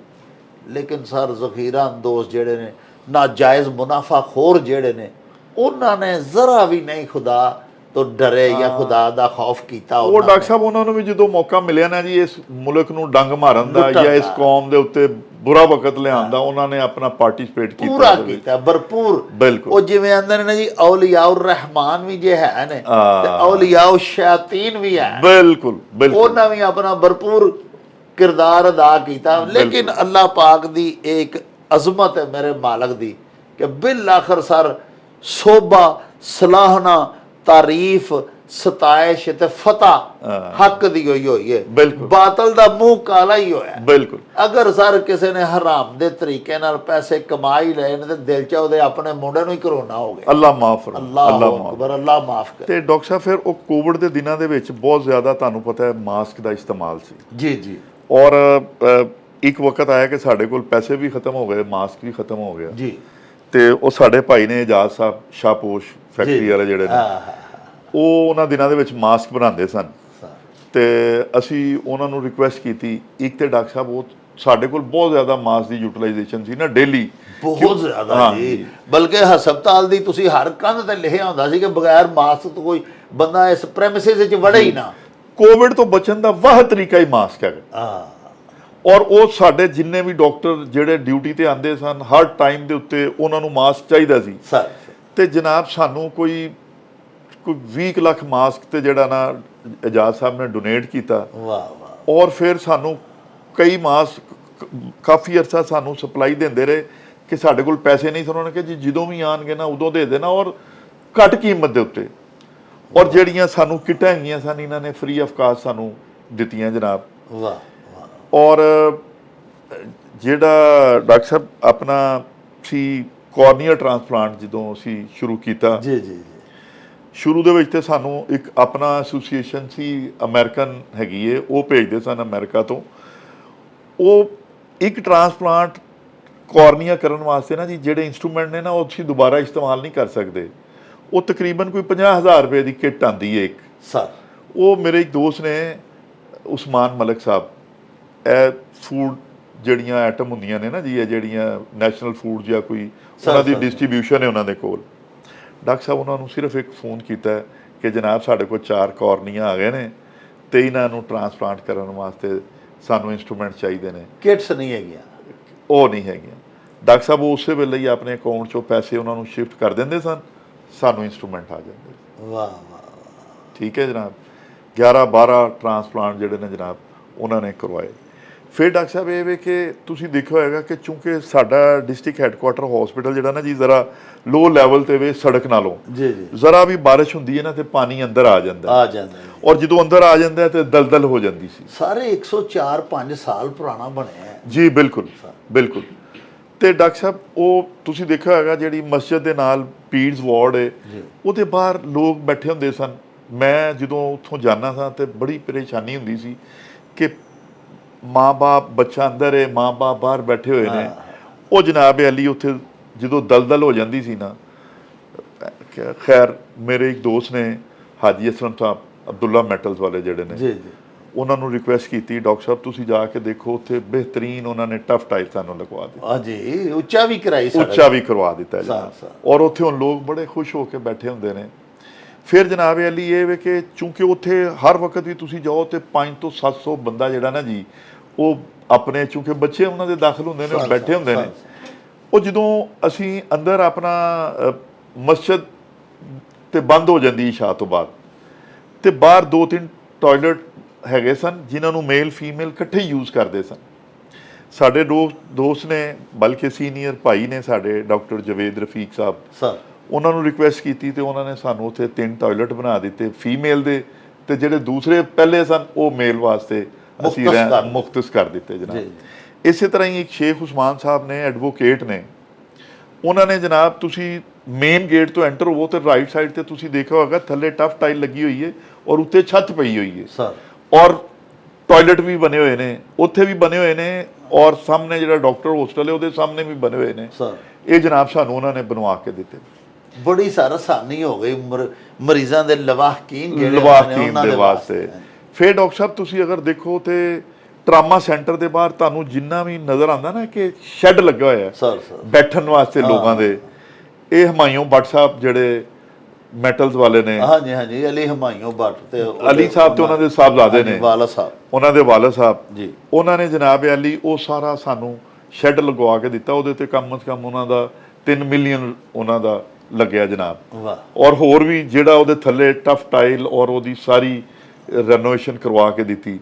ਲੇਕਿਨ ਸਰ ਜ਼ਖੀਰਾ ਅੰਦੋਜ਼ ਜਿਹੜੇ ਨੇ, ਨਾਜਾਇਜ਼ ਮੁਨਾਫਾ ਖੋਰ ਜਿਹੜੇ ਨੇ, ਉਹਨਾਂ ਨੇ ਜ਼ਰਾ ਵੀ ਨਹੀਂ ਖੁਦਾ ਤੋਂ ਡਰੇ ਜਾਂ ਖੁਦਾ ਦਾ ਖੌਫ ਕੀਤਾ ਉਹ ਡਾਕਟਰ ਸਾਹਿਬ ਉਹਨਾਂ ਨੂੰ ਵੀ ਜਦੋਂ ਮੌਕਾ ਮਿਲਿਆ ਨਾ ਜੀ ਇਸ ਮੁਲਕ ਨੂੰ ਡੰਗ ਮਾਰਨ ਦਾ ਜਾਂ ਇਸ ਕੌਮ ਦੇ ਉੱਤੇ ਬੁਰਾ ਵਕਤ ਲਿਆਉਣ ਦਾ, ਉਹਨਾਂ ਨੇ ਆਪਣਾ ਪਾਰਟੀਸਪੇਟ ਕੀਤਾ, ਪੂਰਾ ਕੀਤਾ, ਭਰਪੂਰ। ਬਿਲਕੁਲ। ਉਹ ਜਿਵੇਂ ਆਂਦੇ ਨੇ ਜੀ ਔਲੀਆਉਰ ਰਹਿਮਾਨ ਵੀ ਜੇ ਹੈ ਨੇ ਤੇ ਔਲੀਆਉ ਸ਼ੈਤਾਨ ਵੀ ਹੈ, ਬਿਲਕੁਲ ਬਿਲਕੁਲ, ਉਹਨਾਂ ਵੀ ਆਪਣਾ ਭਰਪੂਰ ਕਿਰਦਾਰ ਅਦਾ ਕੀਤਾ। ਲੇਕਿਨ ਅੱਲਾਹ ਪਾਕ ਦੀ ਇੱਕ ਅਜ਼ਮਤ ਹੈ ਮੇਰੇ ਮਾਲਕ ਦੀ ਕਿ ਬਿਲ ਆਖਰ ਸਰ ਸੋਭਾ, ਸਲਾਹਨਾ, ਤਾਰੀਫ, ਸਤਾਇਸ਼ ਤੇ ਫਤਹ ਹੱਕ ਦੀ ਹੋਈ ਹੈ। ਬਿਲਕੁਲ। ਬਾਤਲ ਦਾ ਮੂੰਹ ਕਾਲਾ ਹੀ ਹੋਇਆ। ਬਿਲਕੁਲ। ਅਗਰ ਸਰ ਕਿਸੇ ਨੇ ਹਰਾਮ ਦੇ ਤਰੀਕੇ ਨਾਲ ਪੈਸੇ ਕਮਾ ਹੀ ਲਏ ਨੇ ਤੇ ਦਿਲ ਚ ਉਹਦੇ ਆਪਣੇ ਮੁੰਡੇ ਨੂੰ ਹੀ ਕਰੋਨਾ ਹੋ ਗਿਆ। ਅੱਲਾਹ ਮਾਫ ਕਰੇ, ਅੱਲਾਹੁ ਅਕਬਰ, ਅੱਲਾਹ ਮਾਫ ਕਰੇ। ਤੇ ਡਾਕਟਰ ਸਾਹਿਬ ਫਿਰ ਉਹ ਕੋਵਿਡ ਦੇ ਦਿਨਾਂ ਦੇ ਵਿੱਚ ਬਹੁਤ ਜ਼ਿਆਦਾ ਤੁਹਾਨੂੰ ਪਤਾ ਹੈ ਮਾਸਕ ਦਾ ਇਸਤੇਮਾਲ ਸੀ ਜੀ ਜੀ, ਔਰ ਇੱਕ ਵਕਤ ਆਇਆ ਕਿ ਸਾਡੇ ਕੋਲ ਪੈਸੇ ਵੀ ਖਤਮ ਹੋ ਗਏ, ਮਾਸਕ ਵੀ ਖਤਮ ਹੋ ਗਿਆ ਜੀ। ਤੇ ਉਹ ਸਾਡੇ ਭਾਈ ਨੇ ਇਜਾਜ਼ ਸਾਹਿਬ ਸ਼ਾਹਪੋਸ਼ ਫੈਕਟਰੀ ਵਾਲੇ ਜਿਹੜੇ ਨੇ, ਉਹ ਉਹਨਾਂ ਦਿਨਾਂ ਦੇ ਵਿੱਚ ਮਾਸਕ ਬਣਾਉਂਦੇ ਸਨ ਤੇ ਅਸੀਂ ਉਹਨਾਂ ਨੂੰ ਰਿਕੁਐਸਟ ਕੀਤੀ। ਇੱਕ ਤੇ ਡਾਕਟਰ ਸਾਹਿਬ ਉਹ ਸਾਡੇ ਕੋਲ ਬਹੁਤ ਜ਼ਿਆਦਾ ਮਾਸਕ ਦੀ ਯੂਟਿਲਾਈਜੇਸ਼ਨ ਸੀ ਨਾ ਡੇਲੀ, ਬਹੁਤ ਜ਼ਿਆਦਾ ਜੀ। ਬਲਕਿ ਹਸਪਤਾਲ ਦੀ ਤੁਸੀਂ ਹਰ ਕੰਧ ਤੇ ਲਿਖਿਆ ਹੁੰਦਾ ਸੀ ਕਿ ਬਗੈਰ ਮਾਸਕ ਤੋਂ ਕੋਈ ਬੰਦਾ ਇਸ ਪ੍ਰੈਮਿਸਿਸ ਵਿੱਚ ਵੜੇ ਹੀ ਨਾ। ਕੋਵਿਡ ਤੋਂ ਬਚਣ ਦਾ ਵਾਹ ਤਰੀਕਾ ਹੀ ਮਾਸਕ ਹੈਗਾ। ਔਰ ਉਹ ਸਾਡੇ ਜਿੰਨੇ ਵੀ ਡਾਕਟਰ ਜਿਹੜੇ ਡਿਊਟੀ ਤੇ ਆਉਂਦੇ ਸਨ, ਹਰ ਟਾਈਮ ਦੇ ਉੱਤੇ ਉਹਨਾਂ ਨੂੰ ਮਾਸਕ ਚਾਹੀਦਾ ਸੀ ਸਰ। ਤੇ ਜਨਾਬ ਸਾਨੂੰ ਕੋਈ 20 ਲੱਖ ਮਾਸਕ ਤੇ ਜਿਹੜਾ ਨਾ ਇਜਾਜ਼ ਸਾਹਿਬ ਨੇ ਡੋਨੇਟ ਕੀਤਾ। ਵਾਹ ਵਾਹ। ਔਰ ਫਿਰ ਸਾਨੂੰ ਕਈ ਮਾਸਕ ਕਾਫੀ ਅਰਸਾ ਸਾਨੂੰ ਸਪਲਾਈ ਦਿੰਦੇ ਰਹੇ ਕਿ ਸਾਡੇ ਕੋਲ ਪੈਸੇ ਨਹੀਂ ਸਨ। ਉਹਨਾਂ ਨੇ ਕਿਹਾ ਜੀ ਜਦੋਂ ਵੀ ਆਣਗੇ ਨਾ ਉਦੋਂ ਦੇ ਦੇਣਾ ਔਰ ਘੱਟ ਕੀਮਤ ਦੇ ਉੱਤੇ। ਔਰ ਜਿਹੜੀਆਂ ਸਾਨੂੰ ਕਿੱਟਾਂ ਹੈਗੀਆਂ ਸਨ ਇਹਨਾਂ ਨੇ ਫ੍ਰੀ ਆਫ ਕਾਸਟ ਸਾਨੂੰ ਦਿੱਤੀਆਂ ਜਨਾਬ। ਵਾਹ। ਔਰ ਜਿਹੜਾ ਡਾਕਟਰ ਸਾਹਿਬ ਆਪਣਾ ਸੀ ਕੋਰਨੀਆ ਟ੍ਰਾਂਸਪਲਾਂਟ ਜਦੋਂ ਅਸੀਂ ਸ਼ੁਰੂ ਕੀਤਾ ਜੀ ਜੀ, ਸ਼ੁਰੂ ਦੇ ਵਿੱਚ ਤੇ ਸਾਨੂੰ ਇੱਕ ਆਪਣਾ ਐਸੋਸੀਏਸ਼ਨ ਸੀ ਅਮਰੀਕਨ ਹੈਗੀ ਏ, ਉਹ ਭੇਜਦੇ ਸਨ ਅਮਰੀਕਾ ਤੋਂ। ਉਹ ਇੱਕ ਟ੍ਰਾਂਸਪਲਾਂਟ ਕੋਰਨੀਆ ਕਰਨ ਵਾਸਤੇ ਨਾ ਜੀ ਜਿਹੜੇ ਇੰਸਟਰੂਮੈਂਟ ਨੇ ਨਾ ਉਹ ਤੁਸੀਂ ਦੁਬਾਰਾ ਇਸਤੇਮਾਲ ਨਹੀਂ ਕਰ ਸਕਦੇ। ਉਹ ਤਕਰੀਬਨ ਕੋਈ 50,000 ਰੁਪਏ ਦੀ ਕਿੱਟ ਆਉਂਦੀ ਹੈ ਇੱਕ ਸਰ। ਉਹ ਮੇਰੇ ਇੱਕ ਦੋਸਤ ਨੇ ਉਸਮਾਨ ਮਲਕ ਸਾਹਿਬ, ਇਹ ਫੂਡ ਜਿਹੜੀਆਂ ਆਈਟਮ ਹੁੰਦੀਆਂ ਨੇ ਨਾ ਜੀ, ਇਹ ਜਿਹੜੀਆਂ ਨੈਸ਼ਨਲ ਫੂਡ ਜਾਂ ਕੋਈ ਉਹਨਾਂ ਦੀ ਡਿਸਟ੍ਰੀਬਿਊਸ਼ਨ ਹੈ ਉਹਨਾਂ ਦੇ ਕੋਲ, ਡਾਕਟਰ ਸਾਹਿਬ ਉਹਨਾਂ ਨੂੰ ਸਿਰਫ ਇੱਕ ਫੋਨ ਕੀਤਾ ਕਿ ਜਨਾਬ ਸਾਡੇ ਕੋਲ 4 ਕੋਰਨੀਆਂ ਆ ਗਏ ਨੇ ਤੇ ਇਹਨਾਂ ਨੂੰ ਟ੍ਰਾਂਸਪਲਾਂਟ ਕਰਨ ਵਾਸਤੇ ਸਾਨੂੰ ਇੰਸਟਰੂਮੈਂਟ ਚਾਹੀਦੇ ਨੇ। ਕਿਟਸ ਨਹੀਂ ਹੈਗੀਆਂ, ਉਹ ਨਹੀਂ ਹੈਗੀਆਂ। ਡਾਕਟਰ ਸਾਹਿਬ ਉਸੇ ਵੇਲੇ ਹੀ ਆਪਣੇ ਅਕਾਊਂਟ 'ਚੋਂ ਪੈਸੇ ਉਹਨਾਂ ਨੂੰ ਸ਼ਿਫਟ ਕਰ ਦਿੰਦੇ ਸਨ, ਸਾਨੂੰ ਇੰਸਟਰੂਮੈਂਟ ਆ ਜਾਂਦੇ। ਵਾਹ ਵਾਹ। ਠੀਕ ਹੈ ਜਨਾਬ। 11-12 ਟ੍ਰਾਂਸਪਲਾਂਟ ਜਿਹੜੇ ਨੇ ਜਨਾਬ ਉਹਨਾਂ ਨੇ ਕਰਵਾਏ। ਫਿਰ ਡਾਕਟਰ ਸਾਹਿਬ ਇਹ ਵੇ ਕਿ ਤੁਸੀਂ ਦੇਖਿਆ ਹੋਏਗਾ ਕਿ ਚੂੰਕਿ ਸਾਡਾ ਡਿਸਟ੍ਰਿਕਟ ਹੈੱਡਕੁਆਟਰ ਹਸਪੀਟਲ ਜਿਹੜਾ ਨਾ ਜੀ ਜ਼ਰਾ ਲੋ ਲੈਵਲ ਤੇ ਵੇ ਸੜਕ ਨਾਲੋਂ, ਜੀ ਜੀ, ਜ਼ਰਾ ਵੀ ਬਾਰਿਸ਼ ਹੁੰਦੀ ਹੈ ਨਾ ਤੇ ਪਾਣੀ ਅੰਦਰ ਆ ਜਾਂਦਾ ਔਰ ਜਦੋਂ ਅੰਦਰ ਆ ਜਾਂਦਾ ਤੇ ਦਲਦਲ ਹੋ ਜਾਂਦੀ ਸੀ। ਸਾਰੇ 104-5 ਸਾਲ ਪੁਰਾਣਾ ਬਣਿਆ ਜੀ। ਬਿਲਕੁਲ ਬਿਲਕੁਲ। ਤੇ ਡਾਕਟਰ ਸਾਹਿਬ ਉਹ ਤੁਸੀਂ ਦੇਖਿਆ ਹੋਏਗਾ ਜਿਹੜੀ ਮਸਜਿਦ ਦੇ ਨਾਲ ਪੀਡਸ ਵਾਰਡ ਹੈ ਉਹਦੇ ਬਾਹਰ ਲੋਕ ਬੈਠੇ ਹੁੰਦੇ ਸਨ। ਮੈਂ ਜਦੋਂ ਉੱਥੋਂ ਜਾਣਾ ਸਾਂ ਤੇ ਬੜੀ ਪਰੇਸ਼ਾਨੀ ਹੁੰਦੀ ਸੀ ਕਿ ਮਾਂ-ਬਾਪ ਬੱਚਾ ਅੰਦਰ ਹੈ, ਮਾਂ-ਬਾਪ ਬਾਹਰ ਬੈਠੇ ਹੋਏ ਨੇ। ਉਹ ਜਨਾਬ ਅਲੀ ਉੱਥੇ ਜਦੋਂ ਦਲਦਲ ਹੋ ਜਾਂਦੀ ਸੀ ਨਾ, ਖੈਰ ਮੇਰੇ ਇੱਕ ਦੋਸਤ ਨੇ ਹਾਜੀ ਅਸਲਮ ਸਾਹਿਬ ਅਬਦੁੱਲਾ ਮੈਟਲਸ ਵਾਲੇ ਜਿਹੜੇ ਨੇ ਜੀ ਜੀ, ਉਹਨਾਂ ਨੂੰ ਰਿਕੁਐਸਟ ਕੀਤੀ ਡਾਕਟਰ ਸਾਹਿਬ ਤੁਸੀਂ ਜਾ ਕੇ ਦੇਖੋ ਉੱਥੇ ਬਿਹਤਰੀਨ ਉਹਨਾਂ ਨੇ ਟਫ ਟਾਈਪ ਸਾਨੂੰ ਲਗਵਾ ਦਿੱਤਾ। ਹਾਂਜੀ, ਉੱਚਾ ਵੀ ਕਰਵਾ ਦਿੱਤਾ ਜਨਾਬ। ਔਰ ਉੱਥੇ ਹੁਣ ਲੋਕ ਬੜੇ ਖੁਸ਼ ਹੋ ਕੇ ਬੈਠੇ ਹੁੰਦੇ ਨੇ। ਫਿਰ ਜਨਾਬ ਅਲੀ ਇਹ ਵੇ ਕਿ ਚੂੰਕਿ ਉੱਥੇ ਹਰ ਵਕਤ ਵੀ ਤੁਸੀਂ ਜਾਓ ਤੇ 500 ਤੋਂ 700 ਬੰਦਾ ਜਿਹੜਾ ਨਾ ਜੀ ਉਹ ਆਪਣੇ ਚੂੰਕਿ ਬੱਚੇ ਉਹਨਾਂ ਦੇ ਦਾਖਲ ਹੁੰਦੇ ਨੇ ਉਹ ਬੈਠੇ ਹੁੰਦੇ ਨੇ। ਉਹ ਜਦੋਂ ਅਸੀਂ ਅੰਦਰ ਆਪਣਾ ਮਸਜਿਦ ਤੇ ਬੰਦ ਹੋ ਜਾਂਦੀ ਇਸ਼ਾ ਤੋਂ ਬਾਅਦ ਤੇ ਬਾਹਰ 2-3 ਟਾਇਲਟ ਹੈਗੇ ਸਨ ਜਿਨ੍ਹਾਂ ਨੂੰ ਮੇਲ ਫੀਮੇਲ ਇਕੱਠੇ ਯੂਜ਼ ਕਰਦੇ ਸਨ। ਸਾਡੇ ਦੋਸਤ ਨੇ ਬਲਕਿ ਸੀਨੀਅਰ ਭਾਈ ਨੇ ਸਾਡੇ ਡਾਕਟਰ ਜਵੇਦ ਰਫੀਕ ਸਾਹਿਬ ਸਰ, ਉਹਨਾਂ ਨੂੰ ਰਿਕੁਐਸਟ ਕੀਤੀ ਤੇ ਉਹਨਾਂ ਨੇ ਸਾਨੂੰ ਉੱਥੇ 3 ਟਾਇਲਟ ਬਣਾ ਦਿੱਤੇ ਫੀਮੇਲ ਦੇ, ਤੇ ਜਿਹੜੇ ਦੂਸਰੇ ਪਹਿਲੇ ਸਨ ਉਹ ਮੇਲ ਵਾਸਤੇ ਅਸੀਂ ਮੁਖਤਸ ਕਰ ਦਿੱਤੇ ਜਨਾਬ। ਇਸੇ ਤਰ੍ਹਾਂ ਹੀ ਇੱਕ ਸ਼ੇਖ ਉਸਮਾਨ ਸਾਹਿਬ ਨੇ ਐਡਵੋਕੇਟ ਨੇ, ਉਹਨਾਂ ਨੇ ਜਨਾਬ ਤੁਸੀਂ ਮੇਨ ਗੇਟ ਤੋਂ ਐਂਟਰ ਹੋਵੋ ਤੇ ਰਾਈਟ ਸਾਈਡ ਤੇ ਤੁਸੀਂ ਦੇਖਿਆ ਹੋਗਾ ਥੱਲੇ ਟਫ ਟਾਈਲ ਲੱਗੀ ਹੋਈ ਹੈ ਔਰ ਉੱਤੇ ਛੱਤ ਪਈ ਹੋਈ ਹੈ ਸਰ, ਔਰ ਟਾਇਲਟ ਵੀ ਬਣੇ ਹੋਏ ਨੇ, ਉੱਥੇ ਵੀ ਬਣੇ ਹੋਏ ਨੇ ਔਰ ਸਾਹਮਣੇ ਜਿਹੜਾ ਡਾਕਟਰ ਹੋਸਟਲ ਹੈ ਉਹਦੇ ਸਾਹਮਣੇ ਵੀ ਬਣੇ ਹੋਏ ਨੇ ਸਰ। ਇਹ ਜਨਾਬ ਸਾਨੂੰ ਉਹਨਾਂ ਨੇ ਬਣਵਾ ਕੇ ਦਿੱਤੇ। ਬੜੀ ਆਸਾਨੀ ਹੋ ਗਈ ਮਰੀਜ਼ਾਂ ਦੇ ਲਵਾਹਕੀਨ ਦੇ ਵਾਸਤੇ। ਫਿਰ ਡਾਕਟਰ ਸਾਹਿਬ ਤੁਸੀਂ ਅਗਰ ਦੇਖੋ ਤੇ ਟਰਾਮਾ ਸੈਂਟਰ ਦੇ ਬਾਹਰ ਤੁਹਾਨੂੰ ਜਿੰਨਾ ਵੀ ਨਜ਼ਰ ਆਉਂਦਾ ਨਾ ਕਿ ਸ਼ੈੱਡ ਲੱਗਾ ਹੋਇਆ ਸਰ ਬੈਠਣ ਵਾਸਤੇ ਲੋਕਾਂ ਦੇ, ਇਹ ਹਮਾਇਉਂ ਬੱਟ ਸਾਹਿਬ ਜਿਹੜੇ ਮੈਟਲਸ ਵਾਲੇ ਨੇ, ਹਾਂਜੀ ਹਾਂਜੀ, ਅਲੀ ਹਮਾਇੂ ਭੱਟ ਤੇ ਅਲੀ ਸਾਹਿਬ ਤੇ ਉਹਨਾਂ ਦੇ ਸਾਹਿਬਜ਼ਾਦੇ ਨੇ, ਵਾਲਾ ਸਾਹਿਬ, ਉਹਨਾਂ ਦੇ ਵਾਲਦ ਸਾਹਿਬ ਜੀ, ਉਹਨਾਂ ਨੇ ਜਨਾਬ ਅਲੀ ਉਹ ਸਾਰਾ ਸਾਨੂੰ ਸ਼ੈੱਡ ਲਗਵਾ ਕੇ ਦਿੱਤਾ। ਉਹਦੇ ਤੇ ਕਮ ਸੇ ਕਮ ਉਹਨਾਂ ਦਾ 3 ਮਿਲੀਅਨ ਉਹਨਾਂ ਦਾ ਲੱਗਿਆ ਜਨਾਬ। ਵਾਹ। ਔਰ ਹੋਰ ਵੀ ਜਿਹੜਾ ਉਹਦੇ ਥੱਲੇ ਟਫ ਟਾਈਲ ਔਰ ਉਹਦੀ ਸਾਰੀ ਰੈਨੋਵੇਸ਼ਨ ਕਰਵਾ ਕੇ ਦਿੱਤੀ।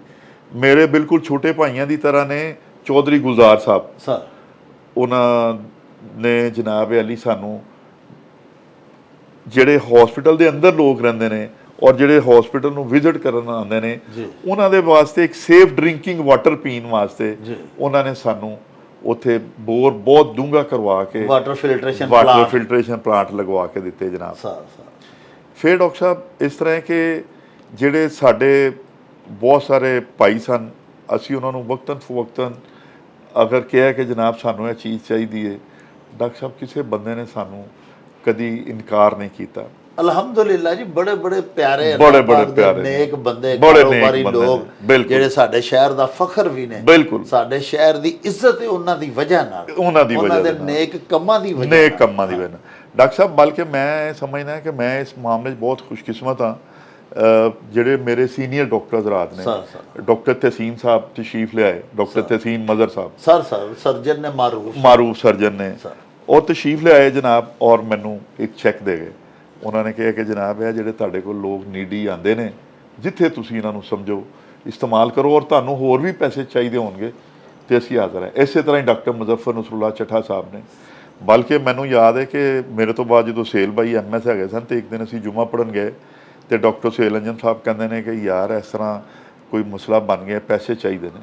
ਮੇਰੇ ਬਿਲਕੁਲ ਛੋਟੇ ਭਾਈਆਂ ਦੀ ਤਰ੍ਹਾਂ ਨੇ ਚੌਧਰੀ ਗੁਲਜ਼ਾਰ ਸਾਹਿਬ, ਸਰ ਉਹਨਾਂ ਨੇ ਜਨਾਬ ਅਲੀ ਸਾਨੂੰ ਜਿਹੜੇ ਹਸਪੀਟਲ ਦੇ ਅੰਦਰ ਲੋਕ ਰਹਿੰਦੇ ਨੇ ਔਰ ਜਿਹੜੇ ਹਸਪੀਟਲ ਨੂੰ ਵਿਜ਼ਿਟ ਕਰਨ ਆਉਂਦੇ ਨੇ ਜੀ, ਉਹਨਾਂ ਦੇ ਵਾਸਤੇ ਇੱਕ ਸੇਫ ਡਰਿੰਕਿੰਗ ਵਾਟਰ ਪੀਣ ਵਾਸਤੇ ਜੀ, ਉਹਨਾਂ ਨੇ ਸਾਨੂੰ ਉੱਥੇ ਬੋਰ ਬਹੁਤ ਡੂੰਘਾ ਕਰਵਾ ਕੇ ਵਾਟਰ ਫਿਲਟਰੇਸ਼ਨ ਪਲਾਂਟ ਲਗਵਾ ਕੇ ਦਿੱਤੇ ਜਨਾਬ। ਸਰ ਸਰ ਫਿਰ ਡਾਕਟਰ ਸਾਹਿਬ ਇਸ ਤਰ੍ਹਾਂ ਹੈ ਕਿ ਜਿਹੜੇ ਸਾਡੇ ਬਹੁਤ ਸਾਰੇ ਭਾਈ ਸਨ, ਅਸੀਂ ਉਹਨਾਂ ਨੂੰ ਵਕਤਨ ਫਵਕਤਨ ਅਗਰ ਕਿਹਾ ਕਿ ਜਨਾਬ ਸਾਨੂੰ ਇਹ ਚੀਜ਼ ਚਾਹੀਦੀ ਹੈ, ਡਾਕਟਰ ਸਾਹਿਬ ਕਿਸੇ ਬੰਦੇ ਨੇ ਸਾਨੂੰ ਕਦੀ ਇਨਕਾਰ ਨਹੀਂ ਕੀਤਾ। ਅਲਹਮਦੁਲਿਲਾ ਜੀ, ਬੜੇ ਬੜੇ ਪਿਆਰੇ ਬੜੇ ਪਿਆਰੇ ਨੇਕ ਬੰਦੇ, ਬੜੇ ਕਾਰੋਬਾਰੀ ਨੇਕ ਬੰਦੇ ਲੋਕ ਬਿਲਕੁਲ, ਜਿਹੜੇ ਸਾਡੇ ਸ਼ਹਿਰ ਦਾ ਫਖਰ ਵੀ ਨੇ। ਬਿਲਕੁਲ ਸਾਡੇ ਸ਼ਹਿਰ ਦੀ ਇੱਜ਼ਤ ਹੈ ਉਹਨਾਂ ਦੀ ਵਜ੍ਹਾ ਨਾਲ, ਉਹਨਾਂ ਦੀ ਵਜ੍ਹਾ ਦੇ ਨਾਲ, ਨੇਕ ਕੰਮਾਂ ਦੀ ਵਜ੍ਹਾ ਨੇਕ ਕੰਮਾਂ ਦੀ ਵਜ੍ਹਾ ਨਾਲ। ਡਾਕਟਰ ਸਾਹਿਬ ਬਲਕਿ ਮੈਂ ਸਮਝਦਾ ਕਿ ਮੈਂ ਇਸ ਮਾਮਲੇ 'ਚ ਬਹੁਤ ਖੁਸ਼ਕਿਸਮਤ ਹਾਂ। ਜਿਹੜੇ ਮੇਰੇ ਸੀਨੀਅਰ ਡਾਕਟਰ ਹਜ਼ਰਾਤ ਨੇ, ਡਾਕਟਰ ਤਸੀਮ ਸਾਹਿਬ ਤਸ਼ਰੀਫ ਲਿਆਏ, ਡਾਕਟਰ ਤਸੀਮ ਮਜ਼ਰ ਸਾਹਿਬ ਸਰਜਨ ਨੇ, ਮਾਰੂਫ ਸਰਜਨ ਨੇ, ਉਹ ਤਸ਼ਰੀਫ ਲਿਆਏ ਜਨਾਬ। ਔਰ ਮੈਨੂੰ ਇੱਕ ਚੈੱਕ ਦੇ ਗਏ। ਉਹਨਾਂ ਨੇ ਕਿਹਾ ਕਿ ਜਨਾਬ ਇਹ ਜਿਹੜੇ ਤੁਹਾਡੇ ਕੋਲ ਲੋਕ ਨੀਡੀ ਆਉਂਦੇ ਨੇ, ਜਿੱਥੇ ਤੁਸੀਂ ਇਹਨਾਂ ਨੂੰ ਸਮਝੋ ਇਸਤੇਮਾਲ ਕਰੋ, ਔਰ ਤੁਹਾਨੂੰ ਹੋਰ ਵੀ ਪੈਸੇ ਚਾਹੀਦੇ ਹੋਣਗੇ ਤੇ ਅਸੀਂ ਹਾਜ਼ਰ ਹਾਂ। ਇਸੇ ਤਰ੍ਹਾਂ ਹੀ ਡਾਕਟਰ ਮੁਜ਼ੱਫਰ ਨਸਰੁੱਲਾ ਚੱਠਾ ਸਾਹਿਬ ਨੇ। ਬਲਕਿ ਮੈਨੂੰ ਯਾਦ ਹੈ ਕਿ ਮੇਰੇ ਤੋਂ ਬਾਅਦ ਜਦੋਂ ਸੇਲ ਬਾਈ MS ਹੈਗੇ ਸਨ ਤੇ ਇੱਕ ਦਿਨ ਅਸੀਂ ਜੁਮਾ ਪੜ੍ਹਨ ਗਏ ਤੇ ਡਾਕਟਰ ਸੇਲ ਅੰਜਮ ਸਾਹਿਬ ਕਹਿੰਦੇ ਨੇ ਕਿ ਯਾਰ ਇਸ ਤਰ੍ਹਾਂ ਕੋਈ ਮਸਲਾ ਬਣ ਗਿਆ, ਪੈਸੇ ਚਾਹੀਦੇ ਨੇ।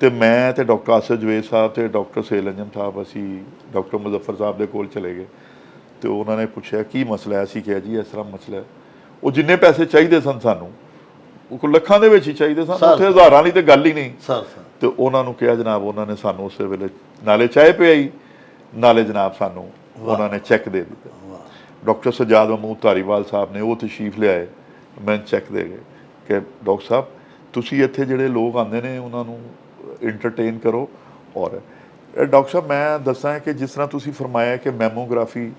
ਤੇ ਮੈਂ ਤੇ ਡਾਕਟਰ ਆਸਫ ਜਵੇਦ ਸਾਹਿਬ ਤੇ ਡਾਕਟਰ ਸੇਲ ਅੰਜਮ ਸਾਹਿਬ ਅਸੀਂ ਡਾਕਟਰ ਮੁਜ਼ੱਫਰ ਸਾਹਿਬ ਦੇ ਕੋਲ ਚਲੇ ਗਏ ਤੇ ਉਹਨਾਂ ਨੇ ਪੁੱਛਿਆ ਕੀ ਮਸਲਾ ਹੈ। ਅਸੀਂ ਕਿਹਾ ਜੀ ਇਸ ਤਰ੍ਹਾਂ ਮਸਲਾ ਹੈ। ਉਹ ਜਿੰਨੇ ਪੈਸੇ ਚਾਹੀਦੇ ਸਨ ਸਾਨੂੰ, ਉਹ ਲੱਖਾਂ ਦੇ ਵਿੱਚ ਹੀ ਚਾਹੀਦੇ ਸਨ, ਉੱਥੇ ਹਜ਼ਾਰਾਂ ਵਾਲੀ ਤੇ ਗੱਲ ਹੀ ਨਹੀਂ। ਤੇ ਉਹਨਾਂ ਨੂੰ ਕਿਹਾ ਜਨਾਬ, ਉਹਨਾਂ ਨੇ ਸਾਨੂੰ ਉਸੇ ਵੇਲੇ ਨਾਲੇ ਚਾਹ ਪਿਆਈ, ਨਾਲੇ ਜਨਾਬ ਸਾਨੂੰ ਉਹਨਾਂ ਨੇ ਚੈੱਕ ਦੇ ਦਿੱਤਾ। ਡਾਕਟਰ ਸਜਾਦ ਮਹਿਮੂਦ ਧਾਰੀਵਾਲ ਸਾਹਿਬ ਨੇ ਉਹ ਤਸ਼ਰੀਫ ਲਿਆਏ, ਮੈਨੂੰ ਚੈੱਕ ਦੇ ਗਏ ਕਿ ਡਾਕਟਰ ਸਾਹਿਬ ਤੁਸੀਂ ਇੱਥੇ ਜਿਹੜੇ ਲੋਕ ਆਉਂਦੇ ਨੇ ਉਹਨਾਂ ਨੂੰ ਇੰਟਰਟੇਨ ਕਰੋ। ਔਰ ਡਾਕਟਰ ਸਾਹਿਬ ਮੈਂ ਦੱਸਾਂ ਕਿ ਜਿਸ ਤਰ੍ਹਾਂ ਤੁਸੀਂ ਫਰਮਾਇਆ ਕਿ ਮੈਮੋਗ੍ਰਾਫੀ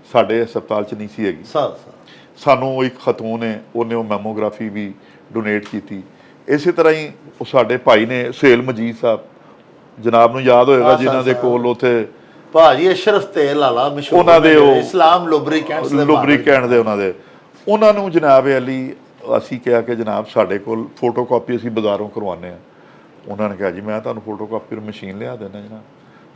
ਸਾਡੇ ਹਸਪਤਾਲ 'ਚ ਨਹੀਂ ਸੀ ਹੈਗੀ, ਸਾਨੂੰ ਇੱਕ ਖਤੂਨ ਨੇ ਉਹਨੇ ਉਹ ਮੈਮੋਗ੍ਰਾਫੀ ਵੀ ਡੋਨੇਟ ਕੀਤੀ। ਇਸੇ ਤਰ੍ਹਾਂ ਹੀ ਉਹ ਸਾਡੇ ਭਾਈ ਨੇ ਸੁਹੇਲ ਮਜੀਦ ਸਾਹਿਬ, ਜਨਾਬ ਨੂੰ ਯਾਦ ਹੋਏਗਾ, ਜਿਨ੍ਹਾਂ ਦੇ ਕੋਲ ਉੱਥੇ ਭਾਜੀ ਅਸ਼ਰਫ ਤੇਲ ਵਾਲਾ ਮਸ਼ਹੂਰ, ਉਹਨਾਂ ਦੇ ਉਹ ਇਸਲਾਮ ਲੁਬਰੀਕੈਂਟਸ ਦੇ ਉਹਨਾਂ ਨੂੰ ਜਨਾਬ ਅਲੀ ਅਸੀਂ ਕਿਹਾ ਕਿ ਜਨਾਬ ਸਾਡੇ ਕੋਲ ਫੋਟੋਕਾਪੀ ਅਸੀਂ ਬਾਜ਼ਾਰੋਂ ਕਰਵਾਉਂਦੇ ਹਾਂ। ਉਹਨਾਂ ਨੇ ਕਿਹਾ ਜੀ ਮੈਂ ਤੁਹਾਨੂੰ ਫੋਟੋਕਾਪੀ ਮਸ਼ੀਨ ਲਿਆ ਦੇਣਾ ਜਨਾਬ।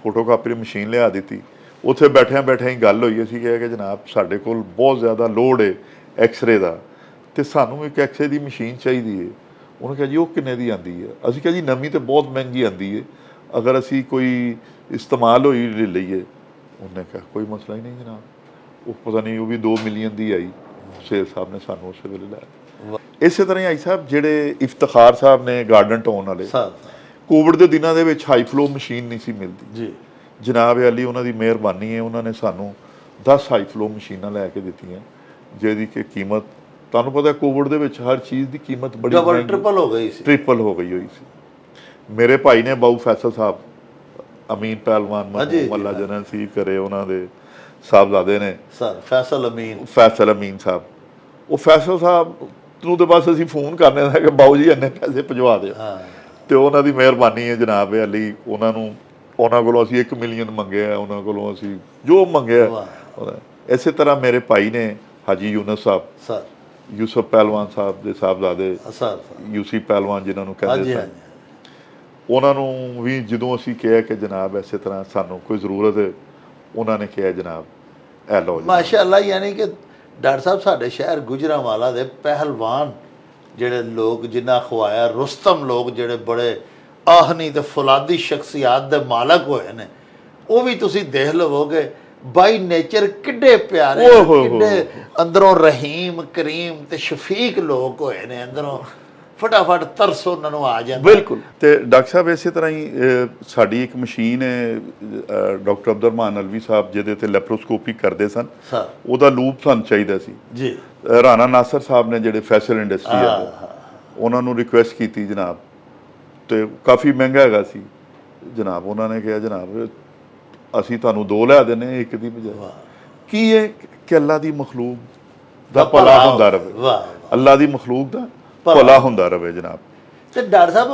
ਫੋਟੋਕਾਪੀ ਮਸ਼ੀਨ ਲਿਆ ਦਿੱਤੀ। ਉੱਥੇ ਬੈਠਿਆਂ ਹੀ ਗੱਲ ਹੋਈ। ਅਸੀਂ ਕਿਹਾ ਕਿ ਜਨਾਬ ਸਾਡੇ ਕੋਲ ਬਹੁਤ ਜ਼ਿਆਦਾ ਲੋਡ ਹੈ ਐਕਸਰੇ ਦਾ ਤੇ ਸਾਨੂੰ ਇੱਕ ਐਕਸਰੇ ਦੀ ਮਸ਼ੀਨ ਚਾਹੀਦੀ ਹੈ। ਉਹਨੇ ਕਿਹਾ ਜੀ ਉਹ ਕਿੰਨੇ ਦੀ ਆਉਂਦੀ ਹੈ? ਅਸੀਂ ਕਿਹਾ ਜੀ ਨਵੀਂ ਤਾਂ ਬਹੁਤ ਮਹਿੰਗੀ ਆਉਂਦੀ ਹੈ, ਅਗਰ ਅਸੀਂ ਕੋਈ ਇਸਤੇਮਾਲ ਹੋਈ ਲੈ ਲਈਏ। ਉਹਨੇ ਕਿਹਾ ਕੋਈ ਮਸਲਾ ਹੀ ਨਹੀਂ ਜਨਾਬ। ਉਹ ਪਤਾ ਨਹੀਂ ਉਹ ਵੀ 2 ਮਿਲੀਅਨ ਦੀ ਆਈ। ਸ਼ੇਰ ਸਾਹਿਬ ਨੇ ਸਾਨੂੰ ਉਸੇ ਵੇਲੇ ਲਾਇਆ। ਇਸੇ ਤਰ੍ਹਾਂ ਹੀ ਆਈ ਸਾਹਿਬ ਜਿਹੜੇ ਇਫਤਖਾਰ ਸਾਹਿਬ ਨੇ ਗਾਰਡਨ ਟਾਊਨ ਵਾਲੇ, ਕੋਵਿਡ ਦੇ ਦਿਨਾਂ ਦੇ ਵਿੱਚ ਹਾਈ ਫਲੋ ਮਸ਼ੀਨ ਨਹੀਂ ਸੀ ਮਿਲਦੀ ਜੀ। ਜਨਾਬ ਅਲੀ ਉਹਨਾਂ ਦੀ ਮਿਹਰਬਾਨੀ ਹੈ, ਉਹਨਾਂ ਨੇ ਸਾਨੂੰ 10 ਹਾਈ ਫਲੋ ਮਸ਼ੀਨਾਂ ਲੈ ਕੇ ਦਿੱਤੀਆਂ, ਜਿਹਦੀ ਕਿ ਕੀਮਤ ਤੁਹਾਨੂੰ ਪਤਾ ਕੋਵਿਡ ਦੇ ਵਿੱਚ ਹਰ ਚੀਜ਼ ਦੀ ਕੀਮਤ ਬੜੀ ਟ੍ਰਿਪਲ ਹੋ ਗਈ ਹੋਈ ਸੀ। ਮੇਰੇ ਭਾਈ ਨੇ ਬਾਊ ਫੈਸਲ ਸਾਹਿਬ, ਅਮੀਨ ਪਹਿਲਵਾਨ ਮੱਲਾ ਜਨਰਲ ਸੀ ਕਰੇ, ਉਹਨਾਂ ਦੇ ਸਾਹਿਬਜ਼ਾਦੇ ਨੇ ਫੈਸਲ ਅਮੀਨ ਸਾਹਿਬ। ਉਹ ਫੈਸਲ ਸਾਹਿਬ ਨੂੰ ਤਾਂ ਬਸ ਅਸੀਂ ਫੋਨ ਕਰਨੇ ਦਾ ਕਿ ਬਾਊ ਜੀ ਇੰਨੇ ਪੈਸੇ ਭਜਵਾ ਦਿਓ, ਤੇ ਉਹਨਾਂ ਦੀ ਮਿਹਰਬਾਨੀ ਹੈ ਜਨਾਬ ਅਲੀ। ਉਹਨਾਂ ਕੋਲੋਂ ਅਸੀਂ 1 ਮਿਲੀਅਨ ਮੰਗਿਆ, ਉਹਨਾਂ ਕੋਲੋਂ ਅਸੀਂ ਜੋ ਮੰਗਿਆ। ਇਸੇ ਤਰ੍ਹਾਂ ਮੇਰੇ ਭਾਈ ਨੇ ਹਾਜੀ ਯੂਨਸ ਸਾਹਿਬ, ਯੂਸਫ ਪਹਿਲਵਾਨ ਸਾਹਿਬ ਦੇ ਸਾਹਿਬਜ਼ਾਦੇ, ਯੂਸੀ ਪਹਿਲਵਾਨ ਜਿਨ੍ਹਾਂ ਨੂੰ ਕਹਿੰਦੇ ਸਨ, ਉਹਨਾਂ ਨੂੰ ਵੀ ਜਦੋਂ ਅਸੀਂ ਕਿਹਾ ਕਿ ਜਨਾਬ ਇਸੇ ਤਰ੍ਹਾਂ ਸਾਨੂੰ ਕੋਈ ਜ਼ਰੂਰਤ ਹੈ, ਉਹਨਾਂ ਨੇ ਕਿਹਾ ਜਨਾਬ ਇਹ ਲਓ ਮਾਸ਼ਾਅੱਲਾ। ਯਾਨੀ ਕਿ ਡਾਕਟਰ ਸਾਹਿਬ ਸਾਡੇ ਸ਼ਹਿਰ ਗੁਜਰਾਂਵਾਲਾ ਦੇ ਪਹਿਲਵਾਨ ਜਿਹੜੇ ਲੋਕ, ਜਿਨ੍ਹਾਂ ਖਵਾਇਆ ਰੁਸਤਮ ਲੋਕ, ਜਿਹੜੇ ਬੜੇ ਆਹਨੀ ਤੇ ਫੁਲਾਦੀ ਸ਼ਖਸੀਅਤ ਦੇ ਮਾਲਕ ਹੋਏ ਨੇ, ਉਹ ਵੀ ਤੁਸੀਂ ਦੇਖ ਲਵੋਗੇ ਬਾਈ ਨੇਚਰ ਕਿੱਡੇ ਪਿਆਰੇ, ਕਿੱਡੇ ਅੰਦਰੋਂ ਰਹੀਮ ਕਰੀਮ ਤੇ ਸ਼ਫੀਕ ਲੋਕ ਹੋਏ ਨੇ। ਅੰਦਰੋਂ ਫਟਾਫਟ ਤਰਸ ਉਹਨਾਂ ਨੂੰ ਆ ਜਾਂਦਾ। ਬਿਲਕੁਲ। ਤੇ ਡਾਕਟਰ ਸਾਹਿਬ ਇਸੇ ਤਰ੍ਹਾਂ ਹੀ ਸਾਡੀ ਇੱਕ ਮਸ਼ੀਨ ਹੈ ਡਾਕਟਰ ਅਬਦੁਰਰਹਿਮਾਨ ਅਲਵੀ ਸਾਹਿਬ, ਜਿਹਦੇ ਤੇ ਲੈਪਰੋਸਕੋਪੀ ਕਰਦੇ ਸਨ, ਉਹਦਾ ਲੂਪ ਸਾਨੂੰ ਚਾਹੀਦਾ ਸੀ ਜੀ। ਰਾਣਾ ਨਾਸਰ ਸਾਹਿਬ ਨੇ ਜਿਹੜੇ ਫੈਸ਼ਨ ਇੰਡਸਟਰੀ ਹੈ, ਉਹਨਾਂ ਨੂੰ ਰਿਕੁਐਸਟ ਕੀਤੀ ਜਨਾਬ, ਤੇ ਕਾਫੀ ਮਹਿੰਗਾ ਹੈਗਾ ਸੀ ਜਨਾਬ। ਉਹਨਾਂ ਨੇ ਕਿਹਾ ਜਨਾਬ ਅਸੀਂ ਤੁਹਾਨੂੰ 2 ਲਿਆ ਦਿੰਦੇ, 1 ਦੀ ਬਜਾਏ। ਕੀ ਹੈ ਕਿ ਅੱਲਾ ਦੀ ਮਖਲੂਕ ਦਾ ਭਲਾ ਹੁੰਦਾ ਰਵੇ, ਵਾਹ ਅੱਲਾ ਦੀ ਮਖਲੂਕ ਦਾ ਭਲਾ ਹੁੰਦਾ ਰਵੇ ਜਨਾਬ। ਤੇ ਡਾਕਟਰ ਸਾਹਿਬ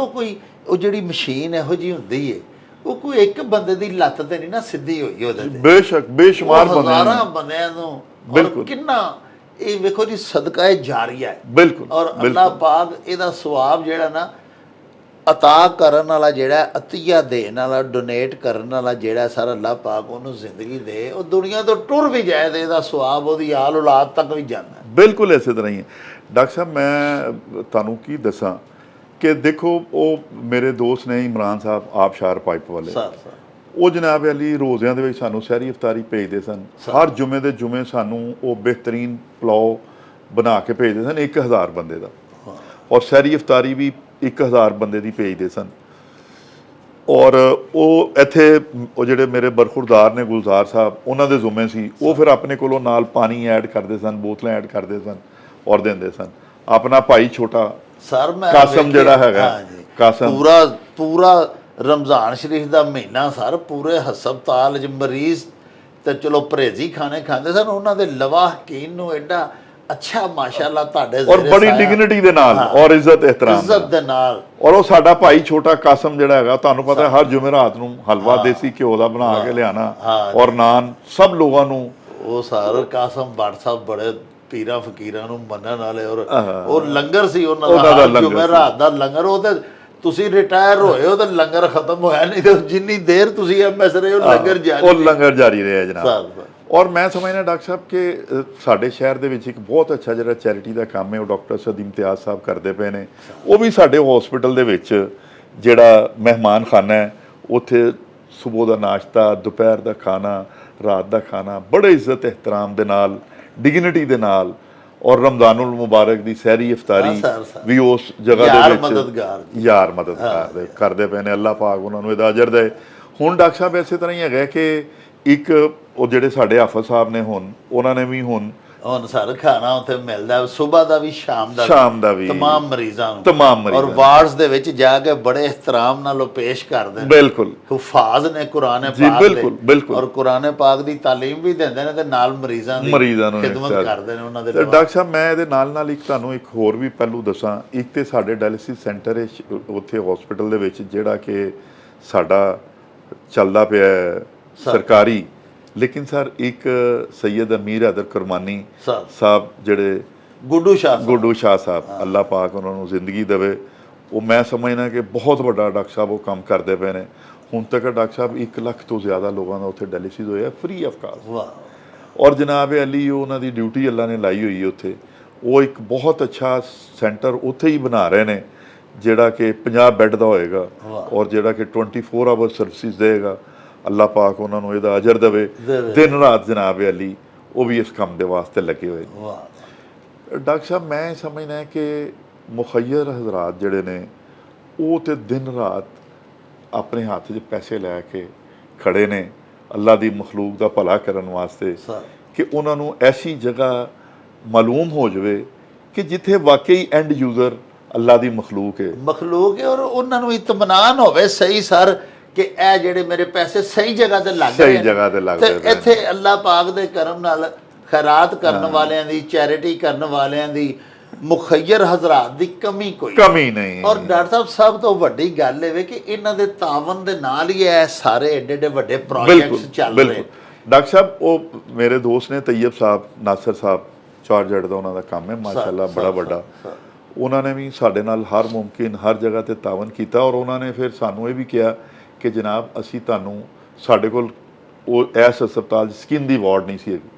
ਉਹ ਜਿਹੜੀ ਮਸ਼ੀਨ ਇਹੋ ਜੀ ਹੁੰਦੀ ਏ, ਉਹ ਕੋਈ ਇੱਕ ਬੰਦੇ ਦੀ ਲੱਤ ਤੇ ਨਹੀਂ ਨਾ ਸਿੱਧੀ ਹੋਈ ਉਹਦੇ ਤੇ, ਬੇਸ਼ੱਕ ਬੇਸ਼ੁਮਾਰ ਹਜ਼ਾਰਾਂ ਬੰਦਿਆਂ ਨੂੰ। ਬਿਲਕੁਲ। ਕਿੰਨਾ ਇਹ ਵੇਖੋ ਜੀ ਸਦਕਾ ਇਹ ਜਾਰੀਆ ਹੈ। ਬਿਲਕੁਲ। ਔਰ ਅੱਲਾਹ ਪਾਕ ਇਹਦਾ ਸਵਾਬ ਜਿਹੜਾ ਨਾ ਅਤਾ ਕਰਨ ਵਾਲਾ, ਜਿਹੜਾ ਅਤੀਆ ਦੇਣ ਵਾਲਾ, ਡੋਨੇਟ ਕਰਨ ਵਾਲਾ ਜਿਹੜਾ ਸਾਰਾ, ਅੱਲਾਹ ਪਾਕ ਉਹਨੂੰ ਜ਼ਿੰਦਗੀ ਦੇ, ਉਹ ਦੁਨੀਆ ਤੋਂ ਟੁਰ ਵੀ ਜਾਏ ਤੇ ਇਹਦਾ ਸਵਾਬ ਉਹਦੀ ਆਲ ਔਲਾਦ ਤੱਕ ਵੀ ਜਾਂਦਾ। ਬਿਲਕੁਲ ਇਸੇ ਤਰ੍ਹਾਂ ਹੀ ਹੈ ਡਾਕਟਰ ਸਾਹਿਬ। ਮੈਂ ਤੁਹਾਨੂੰ ਕੀ ਦੱਸਾਂ ਕਿ ਦੇਖੋ, ਉਹ ਮੇਰੇ ਦੋਸਤ ਨੇ ਇਮਰਾਨ ਸਾਹਿਬ ਆਬਸ਼ਾਰ ਪਾਈਪ ਵਾਲੇ, ਉਹ ਜਨਾਬ ਅਲੀ ਰੋਜ਼ਿਆਂ ਦੇ ਵਿੱਚ ਸਾਨੂੰ ਸਹਿਰੀ ਇਫਤਾਰੀ ਭੇਜਦੇ ਸਨ। ਹਰ ਜੁਮੇ ਦੇ ਜੁਮੇ ਸਾਨੂੰ ਉਹ ਬਿਹਤਰੀਨ ਪਲਾਓ ਬਣਾ ਕੇ ਭੇਜਦੇ ਸਨ 1000 ਬੰਦੇ ਦਾ, ਔਰ ਸਹਿਰੀ ਇਫਤਾਰੀ ਵੀ 1000 ਬੰਦੇ ਦੀ ਭੇਜਦੇ ਸਨ। ਔਰ ਉਹ ਇੱਥੇ ਉਹ ਜਿਹੜੇ ਮੇਰੇ ਬਰਖੁਰਦਾਰ ਨੇ ਗੁਲਜ਼ਾਰ ਸਾਹਿਬ, ਉਹਨਾਂ ਦੇ ਜ਼ੁਮੇ ਸੀ, ਉਹ ਫਿਰ ਆਪਣੇ ਕੋਲੋਂ ਨਾਲ ਪਾਣੀ ਐਡ ਕਰਦੇ ਸਨ, ਬੋਤਲਾਂ ਐਡ ਕਰਦੇ ਸਨ ਔਰ ਦਿੰਦੇ ਸਨ। ਆਪਣਾ ਭਾਈ ਛੋਟਾ ਸਰ ਮੈਂ ਕਾਸਮ ਜਿਹੜਾ ਹੈਗਾ, ਕਾਸਮ ਪੂਰਾ ਰਮਜ਼ਾਨ ਸ਼ਰੀਫ ਦਾ ਮਹੀਨਾ ਸਰ, ਪੂਰੇ ਹਸਪਤਾਲ 'ਚ ਮਰੀਜ਼ ਤੇ ਚਲੋ ਪਰਹੇਜ਼ੀ ਖਾਣੇ ਖਾਂਦੇ ਸਨ, ਉਹਨਾਂ ਦੇ ਲਵਾਹਕੀਨ ਨੂੰ ਐਡਾ ਅੱਛਾ ਮਾਸ਼ਾਅੱਲਾ ਤੁਹਾਡੇ ਔਰ ਬੜੀ ਡਿਗਨਿਟੀ ਦੇ ਨਾਲ ਔਰ ਇੱਜ਼ਤ ਦੇ ਨਾਲ। ਔਰ ਉਹ ਸਾਡਾ ਭਾਈ ਛੋਟਾ ਕਾਸਮ ਜਿਹੜਾ ਹੈਗਾ, ਤੁਹਾਨੂੰ ਪਤਾ ਹੈ ਹਰ ਜੁਮੇਰਾਤ ਨੂੰ ਹਲਵਾ ਦੇਸੀ ਘਿਓ ਦਾ ਬਣਾ ਕੇ ਲਿਆਣਾ ਔਰ ਨਾਨ ਸਭ ਲੋਕਾਂ ਨੂੰ। ਉਹ ਸਰ ਕਾਸਮ ਭੱਟ ਸਾਹਿਬ ਬੜੇ ਪੀਰਾਂ ਫਕੀਰਾਂ ਨੂੰ ਮੰਨਣ ਵਾਲੇ, ਔਰ ਉਹ ਲੰਗਰ ਸੀ ਉਹਨਾਂ ਦਾ ਜੁਮੇਰਾਤ ਦਾ ਲੰਗਰ। ਉਹ ਤੇ ਤੁਸੀਂ ਰਿਟਾਇਰ ਹੋਏ ਹੋ ਤਾਂ ਲੰਗਰ ਖਤਮ ਹੋਇਆ, ਨਹੀਂ ਤੇ ਜਿੰਨੀ ਦੇਰ ਤੁਸੀਂ ਐਮਐਸ ਰਹੇ ਹੋ ਲੰਗਰ ਜਾਰੀ ਰਿਹਾ ਜਨਾਬ। ਔਰ ਮੈਂ ਸਮਝਦਾ ਡਾਕਟਰ ਸਾਹਿਬ ਕਿ ਸਾਡੇ ਸ਼ਹਿਰ ਦੇ ਵਿੱਚ ਇੱਕ ਬਹੁਤ ਅੱਛਾ ਜਿਹੜਾ ਚੈਰਿਟੀ ਦਾ ਕੰਮ ਹੈ ਉਹ ਡਾਕਟਰ ਸਦੀਮ ਇਮਤਿਆਜ਼ ਸਾਹਿਬ ਕਰਦੇ ਪਏ ਨੇ। ਉਹ ਵੀ ਸਾਡੇ ਹਸਪੀਟਲ ਦੇ ਵਿੱਚ ਜਿਹੜਾ ਮਹਿਮਾਨ ਖਾਨਾ ਹੈ, ਉੱਥੇ ਸਵੇਰ ਦਾ ਨਾਸ਼ਤਾ, ਦੁਪਹਿਰ ਦਾ ਖਾਣਾ, ਰਾਤ ਦਾ ਖਾਣਾ ਬੜੇ ਇੱਜ਼ਤ ਇਹਤਰਾਮ ਦੇ ਨਾਲ, ਡਿਗਨਿਟੀ ਦੇ ਨਾਲ, ਔਰ ਰਮਜ਼ਾਨੁਲ ਮੁਬਾਰਕ ਦੀ ਸਹਿਰੀ ਇਫਤਾਰੀ ਵੀ ਉਸ ਜਗ੍ਹਾ ਦੇ ਵਿੱਚ ਯਾਰ ਮਦਦਗਾਰ ਕਰਦੇ ਪਏ ਨੇ। ਅੱਲਾਹ ਪਾਕ ਉਹਨਾਂ ਨੂੰ ਇਹਦਾ ਅਜਰ ਦੇ। ਹੁਣ ਡਾਕਟਰ ਸਾਹਿਬ ਇਸੇ ਤਰ੍ਹਾਂ ਹੀ ਹੈਗਾ ਕਿ ਇੱਕ ਉਹ ਜਿਹੜੇ ਸਾਡੇ ਹਾਫਿਜ਼ ਸਾਹਿਬ ਨੇ, ਹੁਣ ਉਹਨਾਂ ਨੇ ਵੀ ਹੁਣ ਸਰ ਖਾਣਾ ਉੱਥੇ ਮਿਲਦਾ ਸਵੇਰ ਦਾ ਵੀ ਸ਼ਾਮ ਦਾ ਵੀ ਤਮਾਮ ਮਰੀਜ਼ਾਂ ਨੂੰ, ਔਰ ਵਾਰਡਸ ਦੇ ਵਿੱਚ ਜਾ ਕੇ ਬੜੇ ਇhtਰਾਮ ਨਾਲ ਉਹ ਪੇਸ਼ ਕਰਦੇ ਨੇ। ਬਿਲਕੁਲ। ਹੁਫਾਜ਼ ਨੇ ਕੁਰਾਨ ਪਾਕ ਦੇ, ਔਰ ਕੁਰਾਨ ਪਾਕ ਦੀ ਤਾਲੀਮ ਵੀ ਦਿੰਦੇ ਨੇ ਤੇ ਨਾਲ ਮਰੀਜ਼ਾਂ ਦੀ ਖਿਦਮਤ ਕਰਦੇ ਨੇ ਉਹਨਾਂ ਦੇ। ਡਾਕਟਰ ਸਾਹਿਬ ਮੈਂ ਇਹਦੇ ਨਾਲ ਇੱਕ ਤੁਹਾਨੂੰ ਇੱਕ ਹੋਰ ਵੀ ਪਹਿਲੂ ਦੱਸਾਂ। ਇੱਕ ਤੇ ਸਾਡੇ ਡਾਇਲਿਸਿਸ ਸੈਂਟਰ ਹੈ ਉੱਥੇ ਹਸਪੀਟਲ ਦੇ ਵਿੱਚ, ਜਿਹੜਾ ਕਿ ਸਾਡਾ ਚੱਲਦਾ ਪਿਆ ਸਰਕਾਰੀ, ਲੇਕਿਨ ਸਰ ਇੱਕ ਸੈयद ਅਮੀਰ हैदर ਕੁਰਮਾਨੀ ਸਾਹਿਬ ਜਿਹੜੇ ਗੁੱਡੂ ਸ਼ਾਹ ਸਾਹਿਬ, ਅੱਲਾਹ ਪਾਕ ਉਹਨਾਂ ਨੂੰ ਜ਼ਿੰਦਗੀ ਦੇਵੇ, ਉਹ ਮੈਂ ਸਮਝਦਾ ਕਿ ਬਹੁਤ ਵੱਡਾ ਡਾਕਟਰ ਸਾਹਿਬ ਉਹ ਕੰਮ ਕਰਦੇ ਪਏ ਨੇ। ਹੁਣ ਤੱਕ ਡਾਕਟਰ ਸਾਹਿਬ 1 ਲੱਖ ਤੋਂ ਜ਼ਿਆਦਾ ਲੋਕਾਂ ਦਾ ਉੱਥੇ ਡਾਇਲਿਸਿਸ ਹੋਇਆ ਫ੍ਰੀ ਆਫ ਕਾਸਟ। ਔਰ ਜਨਾਬ ਅਲੀ ਉਹਨਾਂ ਦੀ ਡਿਊਟੀ ਅੱਲਾ ਨੇ ਲਾਈ ਹੋਈ ਹੈ ਉੱਥੇ। ਉਹ ਇੱਕ ਬਹੁਤ ਅੱਛਾ ਸੈਂਟਰ ਉੱਥੇ ਹੀ ਬਣਾ ਰਹੇ ਨੇ, ਜਿਹੜਾ ਕਿ 50 ਬੈੱਡ ਦਾ ਹੋਏਗਾ ਔਰ ਜਿਹੜਾ ਕਿ 24 ਆਵਰ ਸਰਵਿਸਿਜ਼ ਦੇਗਾ। ਅੱਲਾਹ ਪਾਕ ਉਹਨਾਂ ਨੂੰ ਇਹਦਾ ਅਜਰ ਦੇਵੇ। ਦਿਨ ਰਾਤ ਜਨਾਬ ਅਲੀ ਉਹ ਵੀ ਇਸ ਕੰਮ ਦੇ ਵਾਸਤੇ ਲੱਗੇ ਹੋਏ। ਡਾਕਟਰ ਸਾਹਿਬ ਮੈਂ ਸਮਝਦਾ ਕਿ ਮੁਖੱਯਰ ਹਜ਼ਰਾਤ ਜਿਹੜੇ ਨੇ, ਉਹ ਤੇ ਦਿਨ ਰਾਤ ਆਪਣੇ ਹੱਥ 'ਚ ਪੈਸੇ ਲੈ ਕੇ ਖੜੇ ਨੇ ਅੱਲਾ ਦੀ ਮਖਲੂਕ ਦਾ ਭਲਾ ਕਰਨ ਵਾਸਤੇ, ਕਿ ਉਹਨਾਂ ਨੂੰ ਐਸੀ ਜਗ੍ਹਾ ਮਾਲੂਮ ਹੋ ਜਾਵੇ ਕਿ ਜਿੱਥੇ ਵਾਕਈ ਐਂਡ ਯੂਜ਼ਰ ਅੱਲਾ ਦੀ ਮਖਲੂਕ ਹੈ ਔਰ ਉਹਨਾਂ ਨੂੰ ਇਤਮਾਨਾਨ ਹੋਵੇ ਸਹੀ ਸਰ ਕਿ ਇਹ ਜਿਹੜੇ ਮੇਰੇ ਪੈਸੇ ਸਹੀ ਜਗ੍ਹਾ ਤੇ ਲੱਗ ਰਹੇ ਤੇ ਇੱਥੇ ਅੱਲਾਹ ਪਾਕ ਦੇ ਕਰਮ ਨਾਲ ਖੈਰਾਤ ਕਰਨ ਵਾਲਿਆਂ ਦੀ, ਚੈਰਿਟੀ ਕਰਨ ਵਾਲਿਆਂ ਦੀ, ਮੁਖੱਯਰ ਹਜ਼ਰਾਤ ਦੀ ਕਮੀ ਨਹੀਂ। ਔਰ ਡਾਕਟਰ ਸਾਹਿਬ ਸਭ ਤੋਂ ਵੱਡੀ ਗੱਲ ਇਹ ਵੇ ਕਿ ਇਹਨਾਂ ਦੇ ਤਾਵਨ ਦੇ ਨਾਲ ਹੀ ਇਹ ਸਾਰੇ ਏਡੇ ਵੱਡੇ ਪ੍ਰੋਜੈਕਟਸ ਚੱਲ ਰਹੇ। ਡਾਕਟਰ ਸਾਹਿਬ ਉਹ ਮੇਰੇ ਦੋਸਤ ਨੇ ਤੈयब ਸਾਹਿਬ, ਨਾਸਰ ਸਾਹਿਬ, ਚਾਰਜਰਡ ਦਾ ਉਹਨਾਂ ਦਾ ਕੰਮ ਹੈ ਮਾਸ਼ਾਅੱਲਾ ਬੜਾ ਵੱਡਾ। ਉਹਨਾਂ ਨੇ ਵੀ ਸਾਡੇ ਨਾਲ ਹਰ ਮੁਮਕਿਨ ਹਰ ਜਗ੍ਹਾ ਤੇ ਤਾਵਨ ਕੀਤਾ। ਔਰ ਉਹਨਾਂ ਨੇ ਫਿਰ ਸਾਨੂੰ ਇਹ ਵੀ ਕਿਹਾ ਕਿ ਜਨਾਬ ਅਸੀਂ ਤੁਹਾਨੂੰ, ਸਾਡੇ ਕੋਲ ਉਹ ਇਸ ਹਸਪਤਾਲ 'ਚ ਸਕਿਨ ਦੀ ਵਾਰਡ ਨਹੀਂ ਸੀ ਹੈਗੀ।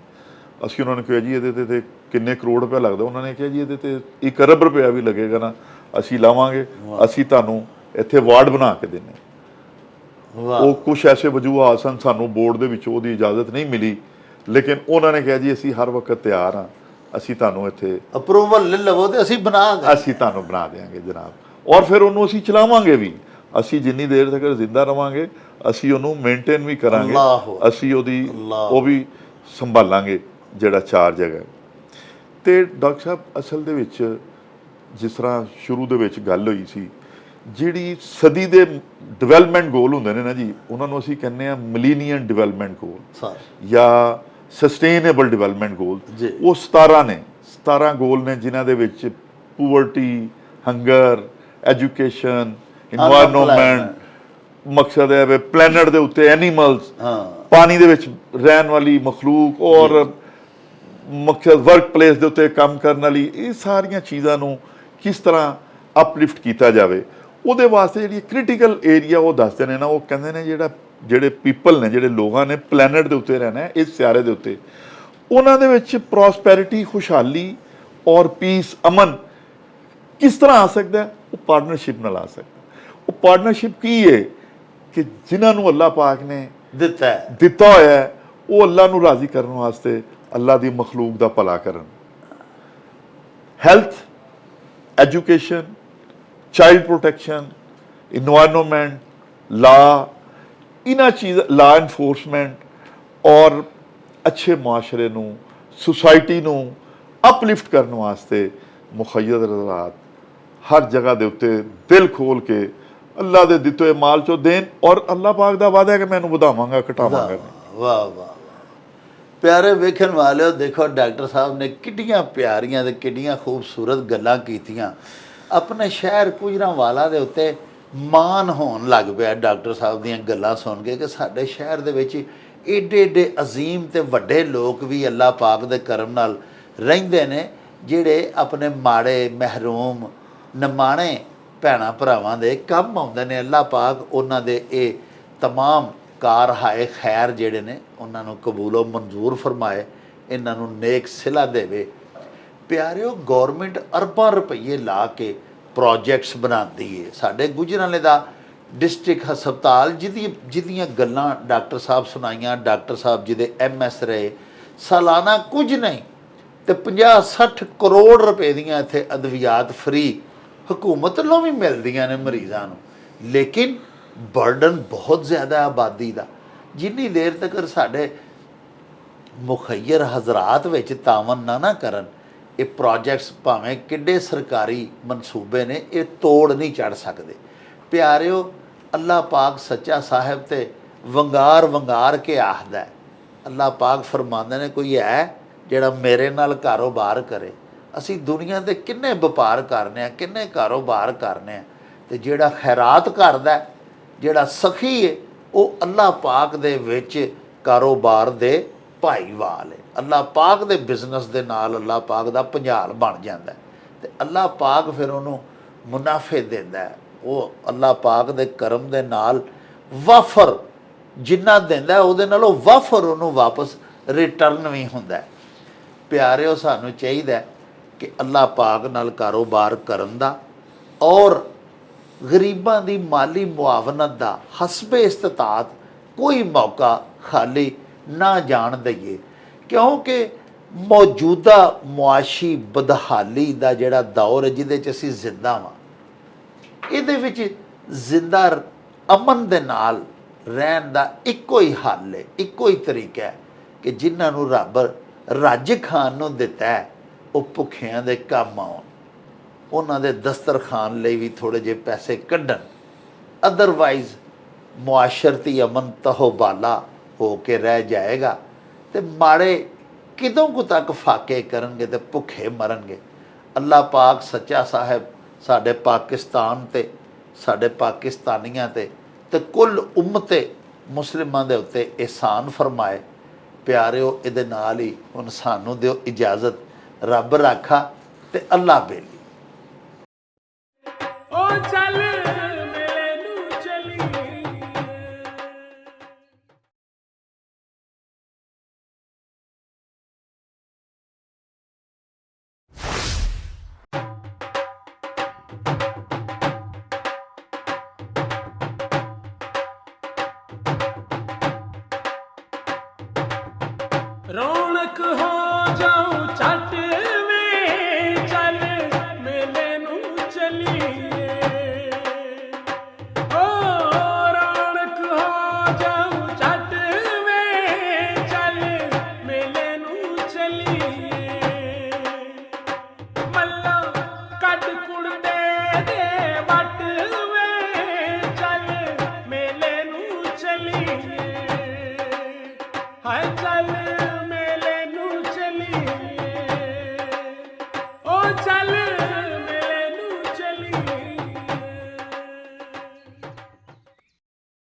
ਅਸੀਂ ਉਹਨਾਂ ਨੂੰ ਕਿਹਾ ਜੀ ਇਹਦੇ ਤੇ ਕਿੰਨੇ ਕਰੋੜ ਰੁਪਇਆ ਲੱਗਦਾ। ਉਹਨਾਂ ਨੇ ਕਿਹਾ ਜੀ ਇਹਦੇ ਤੇ 1 ਅਰਬ ਰੁਪਇਆ ਵੀ ਲੱਗੇਗਾ ਨਾ, ਅਸੀਂ ਲਾਵਾਂਗੇ, ਅਸੀਂ ਤੁਹਾਨੂੰ ਇੱਥੇ ਵਾਰਡ ਬਣਾ ਕੇ ਦਿੰਦੇ। ਉਹ ਕੁਛ ਐਸੇ ਵਜੂਹਾਤ ਸਨ, ਸਾਨੂੰ ਬੋਰਡ ਦੇ ਵਿੱਚ ਉਹਦੀ ਇਜਾਜ਼ਤ ਨਹੀਂ ਮਿਲੀ, ਲੇਕਿਨ ਉਹਨਾਂ ਨੇ ਕਿਹਾ ਜੀ ਅਸੀਂ ਹਰ ਵਕਤ ਤਿਆਰ ਹਾਂ, ਅਸੀਂ ਤੁਹਾਨੂੰ ਇੱਥੇ ਅਪਰੂਵਲ ਲੈ ਲਵੋ ਤੇ ਅਸੀਂ ਤੁਹਾਨੂੰ ਬਣਾ ਦੇਵਾਂਗੇ ਜਨਾਬ। ਔਰ ਫਿਰ ਉਹਨੂੰ ਅਸੀਂ ਚਲਾਵਾਂਗੇ ਵੀ, ਅਸੀਂ ਜਿੰਨੀ ਦੇਰ ਤੱਕ ਜ਼ਿੰਦਾ ਰਵਾਂਗੇ ਅਸੀਂ ਉਹਨੂੰ ਮੇਨਟੇਨ ਵੀ ਕਰਾਂਗੇ, ਅਸੀਂ ਉਹ ਵੀ ਸੰਭਾਲਾਂਗੇ ਜਿਹੜਾ ਚਾਰਜ ਹੈਗਾ। ਤੇ ਡਾਕਟਰ ਸਾਹਿਬ ਅਸਲ ਦੇ ਵਿੱਚ ਜਿਸ ਤਰ੍ਹਾਂ ਸ਼ੁਰੂ ਦੇ ਵਿੱਚ ਗੱਲ ਹੋਈ ਸੀ, ਜਿਹੜੀ ਸਦੀ ਦੇ ਡਿਵੈਲਪਮੈਂਟ ਗੋਲ ਹੁੰਦੇ ਨੇ ਨਾ ਜੀ, ਉਹਨਾਂ ਨੂੰ ਅਸੀਂ ਕਹਿੰਦੇ ਆ ਮਿਲੀਨੀਅਮ ਡਿਵੈਲਪਮੈਂਟ ਗੋਲ ਜਾਂ ਸਸਟੇਨੇਬਲ ਡਿਵੈਲਪਮੈਂਟ ਗੋਲ। ਉਹ 17 ਨੇ 17 ਗੋਲ ਨੇ ਜਿਨ੍ਹਾਂ ਦੇ ਵਿੱਚ ਪੂਵਰਟੀ, ਹੰਗਰ, ਐਜੂਕੇਸ਼ਨ, ਇਨਵਾਇਰਨਮੈਂਟ, ਮਕਸਦ ਹੈ ਵੀ ਪਲੈਨਟ ਦੇ ਉੱਤੇ ਐਨੀਮਲਸ, ਪਾਣੀ ਦੇ ਵਿੱਚ ਰਹਿਣ ਵਾਲੀ ਮਖਲੂਕ, ਔਰ ਮਕਸਦ ਵਰਕ ਪਲੇਸ ਦੇ ਉੱਤੇ ਕੰਮ ਕਰਨ ਵਾਲੀ, ਇਹ ਸਾਰੀਆਂ ਚੀਜ਼ਾਂ ਨੂੰ ਕਿਸ ਤਰ੍ਹਾਂ ਅਪਲਿਫਟ ਕੀਤਾ ਜਾਵੇ। ਉਹਦੇ ਵਾਸਤੇ ਜਿਹੜੀ ਕ੍ਰਿਟੀਕਲ ਏਰੀਆ ਉਹ ਦੱਸਦੇ ਨੇ ਨਾ, ਉਹ ਕਹਿੰਦੇ ਨੇ ਜਿਹੜੇ ਪੀਪਲ ਨੇ, ਜਿਹੜੇ ਲੋਕਾਂ ਨੇ ਪਲੈਨਟ ਦੇ ਉੱਤੇ ਰਹਿਣਾ ਹੈ, ਇਸ ਸਿਆਰੇ ਦੇ ਉੱਤੇ, ਉਹਨਾਂ ਦੇ ਵਿੱਚ ਪ੍ਰੋਸਪੈਰਿਟੀ, ਖੁਸ਼ਹਾਲੀ ਔਰ ਪੀਸ, ਅਮਨ ਕਿਸ ਤਰ੍ਹਾਂ ਆ ਸਕਦਾ? ਉਹ ਪਾਰਟਨਰਸ਼ਿਪ ਨਾਲ ਆ ਸਕਦਾ। ਉਹ ਪਾਰਟਨਰਸ਼ਿਪ ਕੀ ਹੈ ਕਿ ਜਿਨ੍ਹਾਂ ਨੂੰ ਅੱਲਾਹ ਪਾਕ ਨੇ ਦਿੱਤਾ ਹੋਇਆ ਹੈ, ਉਹ ਅੱਲਾਹ ਨੂੰ ਰਾਜ਼ੀ ਕਰਨ ਵਾਸਤੇ ਅੱਲਾਹ ਦੀ ਮਖਲੂਕ ਦਾ ਭਲਾ ਕਰਨ। Health, education, child protection, environment, ਲਾ, ਇਹਨਾਂ ਚੀਜ਼ਾਂ, ਲਾ ਇਨਫੋਰਸਮੈਂਟ ਔਰ ਅੱਛੇ ਮੁਆਸ਼ਰੇ ਨੂੰ, ਸੁਸਾਇਟੀ ਨੂੰ ਅਪਲਿਫਟ ਕਰਨ ਵਾਸਤੇ ਮੁਖੱਯਦ ਹਜ਼ਰਾਤ ਹਰ ਜਗ੍ਹਾ ਦੇ ਉੱਤੇ ਦਿਲ ਖੋਲ ਕੇ ਅੱਲਾਹ ਦੇ ਦਿੱਤੇ ਹੋਏ ਮਾਲ ਚੋਂ ਦੇਣ, ਔਰ ਅੱਲਾਹ ਪਾਕ ਦਾ ਵਾਅਦਾ ਹੈ ਕਿ ਮੈਂ ਇਹਨੂੰ ਵਧਾਵਾਂਗਾ, ਘਟਾਵਾਂਗਾ। ਵਾਹ ਵਾਹ ਪਿਆਰੇ ਵੇਖਣ ਵਾਲਿਓ, ਦੇਖੋ ਡਾਕਟਰ ਸਾਹਿਬ ਨੇ ਕਿੱਡੀਆਂ ਪਿਆਰੀਆਂ ਤੇ ਕਿੱਡੀਆਂ ਖੂਬਸੂਰਤ ਗੱਲਾਂ ਕੀਤੀਆਂ। ਆਪਣੇ ਸ਼ਹਿਰ ਗੁਜਰਾਂਵਾਲਾ ਦੇ ਉੱਤੇ ਮਾਣ ਹੋਣ ਲੱਗ ਪਿਆ ਡਾਕਟਰ ਸਾਹਿਬ ਦੀਆਂ ਗੱਲਾਂ ਸੁਣ ਕੇ ਕਿ ਸਾਡੇ ਸ਼ਹਿਰ ਦੇ ਵਿੱਚ ਏਡੇ ਏਡੇ ਅਜ਼ੀਮ ਤੇ ਵੱਡੇ ਲੋਕ ਵੀ ਅੱਲਾਹ ਪਾਕ ਦੇ ਕਰਮ ਨਾਲ ਰਹਿੰਦੇ ਨੇ, ਜਿਹੜੇ ਆਪਣੇ ਮਾੜੇ, ਮਹਿਰੂਮ, ਨਿਮਾਣੇ ਭੈਣਾਂ ਭਰਾਵਾਂ ਦੇ ਕੰਮ ਆਉਂਦੇ ਨੇ। ਅੱਲਾਹ ਪਾਕ ਉਹਨਾਂ ਦੇ ਇਹ ਤਮਾਮ ਕਾਰ ਹਾਏ ਖੈਰ ਜਿਹੜੇ ਨੇ ਉਹਨਾਂ ਨੂੰ ਕਬੂਲੋ ਮਨਜ਼ੂਰ ਫਰਮਾਏ, ਇਹਨਾਂ ਨੂੰ ਨੇਕ ਸਿਲਾ ਦੇਵੇ। ਪਿਆਰਿਓ, ਗੌਰਮੈਂਟ ਅਰਬਾਂ ਰੁਪਈਏ ਲਾ ਕੇ ਪ੍ਰੋਜੈਕਟਸ ਬਣਾਉਂਦੀ ਹੈ। ਸਾਡੇ ਗੁਜਰਾਂਵਾਲੇ ਦਾ ਡਿਸਟ੍ਰਿਕਟ ਹਸਪਤਾਲ ਜਿਹਦੀਆਂ ਗੱਲਾਂ ਡਾਕਟਰ ਸਾਹਿਬ ਸੁਣਾਈਆਂ, ਡਾਕਟਰ ਸਾਹਿਬ ਜਿਹਦੇ MS ਰਹੇ, ਸਾਲਾਨਾ ਕੁਝ ਨਹੀਂ ਤੇ 50-60 ਕਰੋੜ ਰੁਪਏ ਦੀਆਂ ਇੱਥੇ ਅਦਵਿਆਤ ਫਰੀ ਹਕੂਮਤ ਵੱਲੋਂ ਵੀ ਮਿਲਦੀਆਂ ਨੇ ਮਰੀਜ਼ਾਂ ਨੂੰ। ਲੇਕਿਨ ਬਰਡਨ ਬਹੁਤ ਜ਼ਿਆਦਾ ਆਬਾਦੀ ਦਾ। ਜਿੰਨੀ ਦੇਰ ਤੱਕ ਸਾਡੇ ਮੁਖੱਯਰ ਹਜ਼ਰਾਤ ਵਿੱਚ ਤਾਵਨ ਨਾ ਕਰਨ, ਇਹ ਪ੍ਰੋਜੈਕਟਸ ਭਾਵੇਂ ਕਿੱਡੇ ਸਰਕਾਰੀ ਮਨਸੂਬੇ ਨੇ, ਇਹ ਤੋੜ ਨਹੀਂ ਚੜ੍ਹ ਸਕਦੇ। ਪਿਆਰਿਓ, ਅੱਲਾਹ ਪਾਕ ਸੱਚਾ ਸਾਹਿਬ ਤੇ ਵੰਗਾਰ ਕੇ ਆਖਦਾ। ਅੱਲਾਹ ਪਾਕ ਫਰਮਾਉਂਦੇ ਨੇ, ਕੋਈ ਹੈ ਜਿਹੜਾ ਮੇਰੇ ਨਾਲ ਕਾਰੋਬਾਰ ਕਰੇ। ਅਸੀਂ ਦੁਨੀਆ ਦੇ ਕਿੰਨੇ ਵਪਾਰ ਕਰਨੇ ਆ, ਕਿੰਨੇ ਕਾਰੋਬਾਰ ਕਰਨੇ ਆ, ਤੇ ਜਿਹੜਾ ਖੈਰਾਤ ਕਰਦਾ, ਜਿਹੜਾ ਸਖੀ ਹੈ, ਉਹ ਅੱਲਾਹ ਪਾਕ ਦੇ ਵਿੱਚ ਕਾਰੋਬਾਰ ਦੇ ਭਾਈਵਾਲ ਹੈ। ਅੱਲਾਹ ਪਾਕ ਦੇ ਬਿਜ਼ਨਸ ਦੇ ਨਾਲ ਅੱਲਾਹ ਪਾਕ ਦਾ ਭੰਜਾਲ ਬਣ ਜਾਂਦਾ ਤੇ ਅੱਲਾਹ ਪਾਕ ਫਿਰ ਉਹਨੂੰ ਮੁਨਾਫੇ ਦਿੰਦਾ। ਉਹ ਅੱਲਾਹ ਪਾਕ ਦੇ ਕਰਮ ਦੇ ਨਾਲ ਵਾਫਰ ਜਿੰਨਾ ਦਿੰਦਾ, ਉਹਦੇ ਨਾਲੋਂ ਵਾਫਰ ਉਹਨੂੰ ਵਾਪਸ ਰਿਟਰਨ ਵੀ ਹੁੰਦਾ। ਪਿਆਰਿਓ, ਸਾਨੂੰ ਚਾਹੀਦਾ ਕਿ ਅੱਲਾਹ ਪਾਕ ਨਾਲ ਕਾਰੋਬਾਰ ਕਰਨ ਦਾ ਔਰ ਗਰੀਬਾਂ ਦੀ ਮਾਲੀ ਮੁਆਵਨਤ ਦਾ ਹਸਬੇ ਇਸਤਤਾਤ ਕੋਈ ਮੌਕਾ ਖਾਲੀ ਨਾ ਜਾਣ ਦਈਏ, ਕਿਉਂਕਿ ਮੌਜੂਦਾ ਮੁਆਸ਼ੀ ਬਦਹਾਲੀ ਦਾ ਜਿਹੜਾ ਦੌਰ ਹੈ ਜਿਹਦੇ 'ਚ ਅਸੀਂ ਜ਼ਿੰਦਾ ਵਾਂ, ਇਹਦੇ ਵਿੱਚ ਜ਼ਿੰਦਾ ਅਮਨ ਦੇ ਨਾਲ ਰਹਿਣ ਦਾ ਇੱਕੋ ਹੀ ਹੱਲ ਹੈ, ਇੱਕੋ ਹੀ ਤਰੀਕਾ ਹੈ ਕਿ ਜਿਨ੍ਹਾਂ ਨੂੰ ਰੱਬ ਰੱਜ ਖਾਣ ਨੂੰ ਦਿੱਤਾ ਹੈ, ਉਹ ਭੁੱਖਿਆਂ ਦੇ ਕੰਮ ਆਉਣ, ਉਹਨਾਂ ਦੇ ਦਸਤਰਖਾਨ ਲਈ ਵੀ ਥੋੜ੍ਹੇ ਜਿਹੇ ਪੈਸੇ ਕੱਢਣ। ਅਦਰਵਾਈਜ਼ ਮੁਆਸ਼ਰਤੀ ਅਮਨ ਤਹੋਬਾਲਾ ਹੋ ਕੇ ਰਹਿ ਜਾਏਗਾ ਤੇ ਮਾੜੇ ਕਿਦੋਂ ਕੁ ਤੱਕ ਫਾਕੇ ਕਰਨਗੇ ਤੇ ਭੁੱਖੇ ਮਰਨਗੇ। ਅੱਲਾਹ ਪਾਕ ਸੱਚਾ ਸਾਹਿਬ ਸਾਡੇ ਪਾਕਿਸਤਾਨ ਤੇ ਸਾਡੇ ਪਾਕਿਸਤਾਨੀਆਂ ਤੇ ਕੁੱਲ ਉਮਤੇ ਮੁਸਲਿਮਾਂ ਦੇ ਉੱਤੇ ਇਹਸਾਨ ਫਰਮਾਏ। ਪਿਆਰਿਓ, ਇਹਦੇ ਨਾਲ ਹੀ ਹੁਣ ਸਾਨੂੰ ਦਿਓ ਇਜਾਜ਼ਤ, ਰੱਬ ਰਾਖਾ ਤੇ ਅੱਲਾਹ ਬੇਲੀ। ਰੌਣਕ ਹੋ ਜਾਉ ਛੱਟ ਵੇ, ਚੱਲ ਮੇਲੇ ਨੂੰ ਚਲੀਏ। ਓ ਰੌਣਕ ਹੋ ਜਾਉ ਛੱਟ ਵੇ, ਚੱਲ ਮੇਲੇ ਨੂੰ ਚਲੀਏ। ਮੱਲਾ ਕੱਢ ਕੁੜਦੇ ਦੇ ਵੱਟ ਵੇ, ਚੱਲ ਮੇਲੇ ਨੂੰ ਚਲੀਏ। ਹਾਏ ਚੱਲ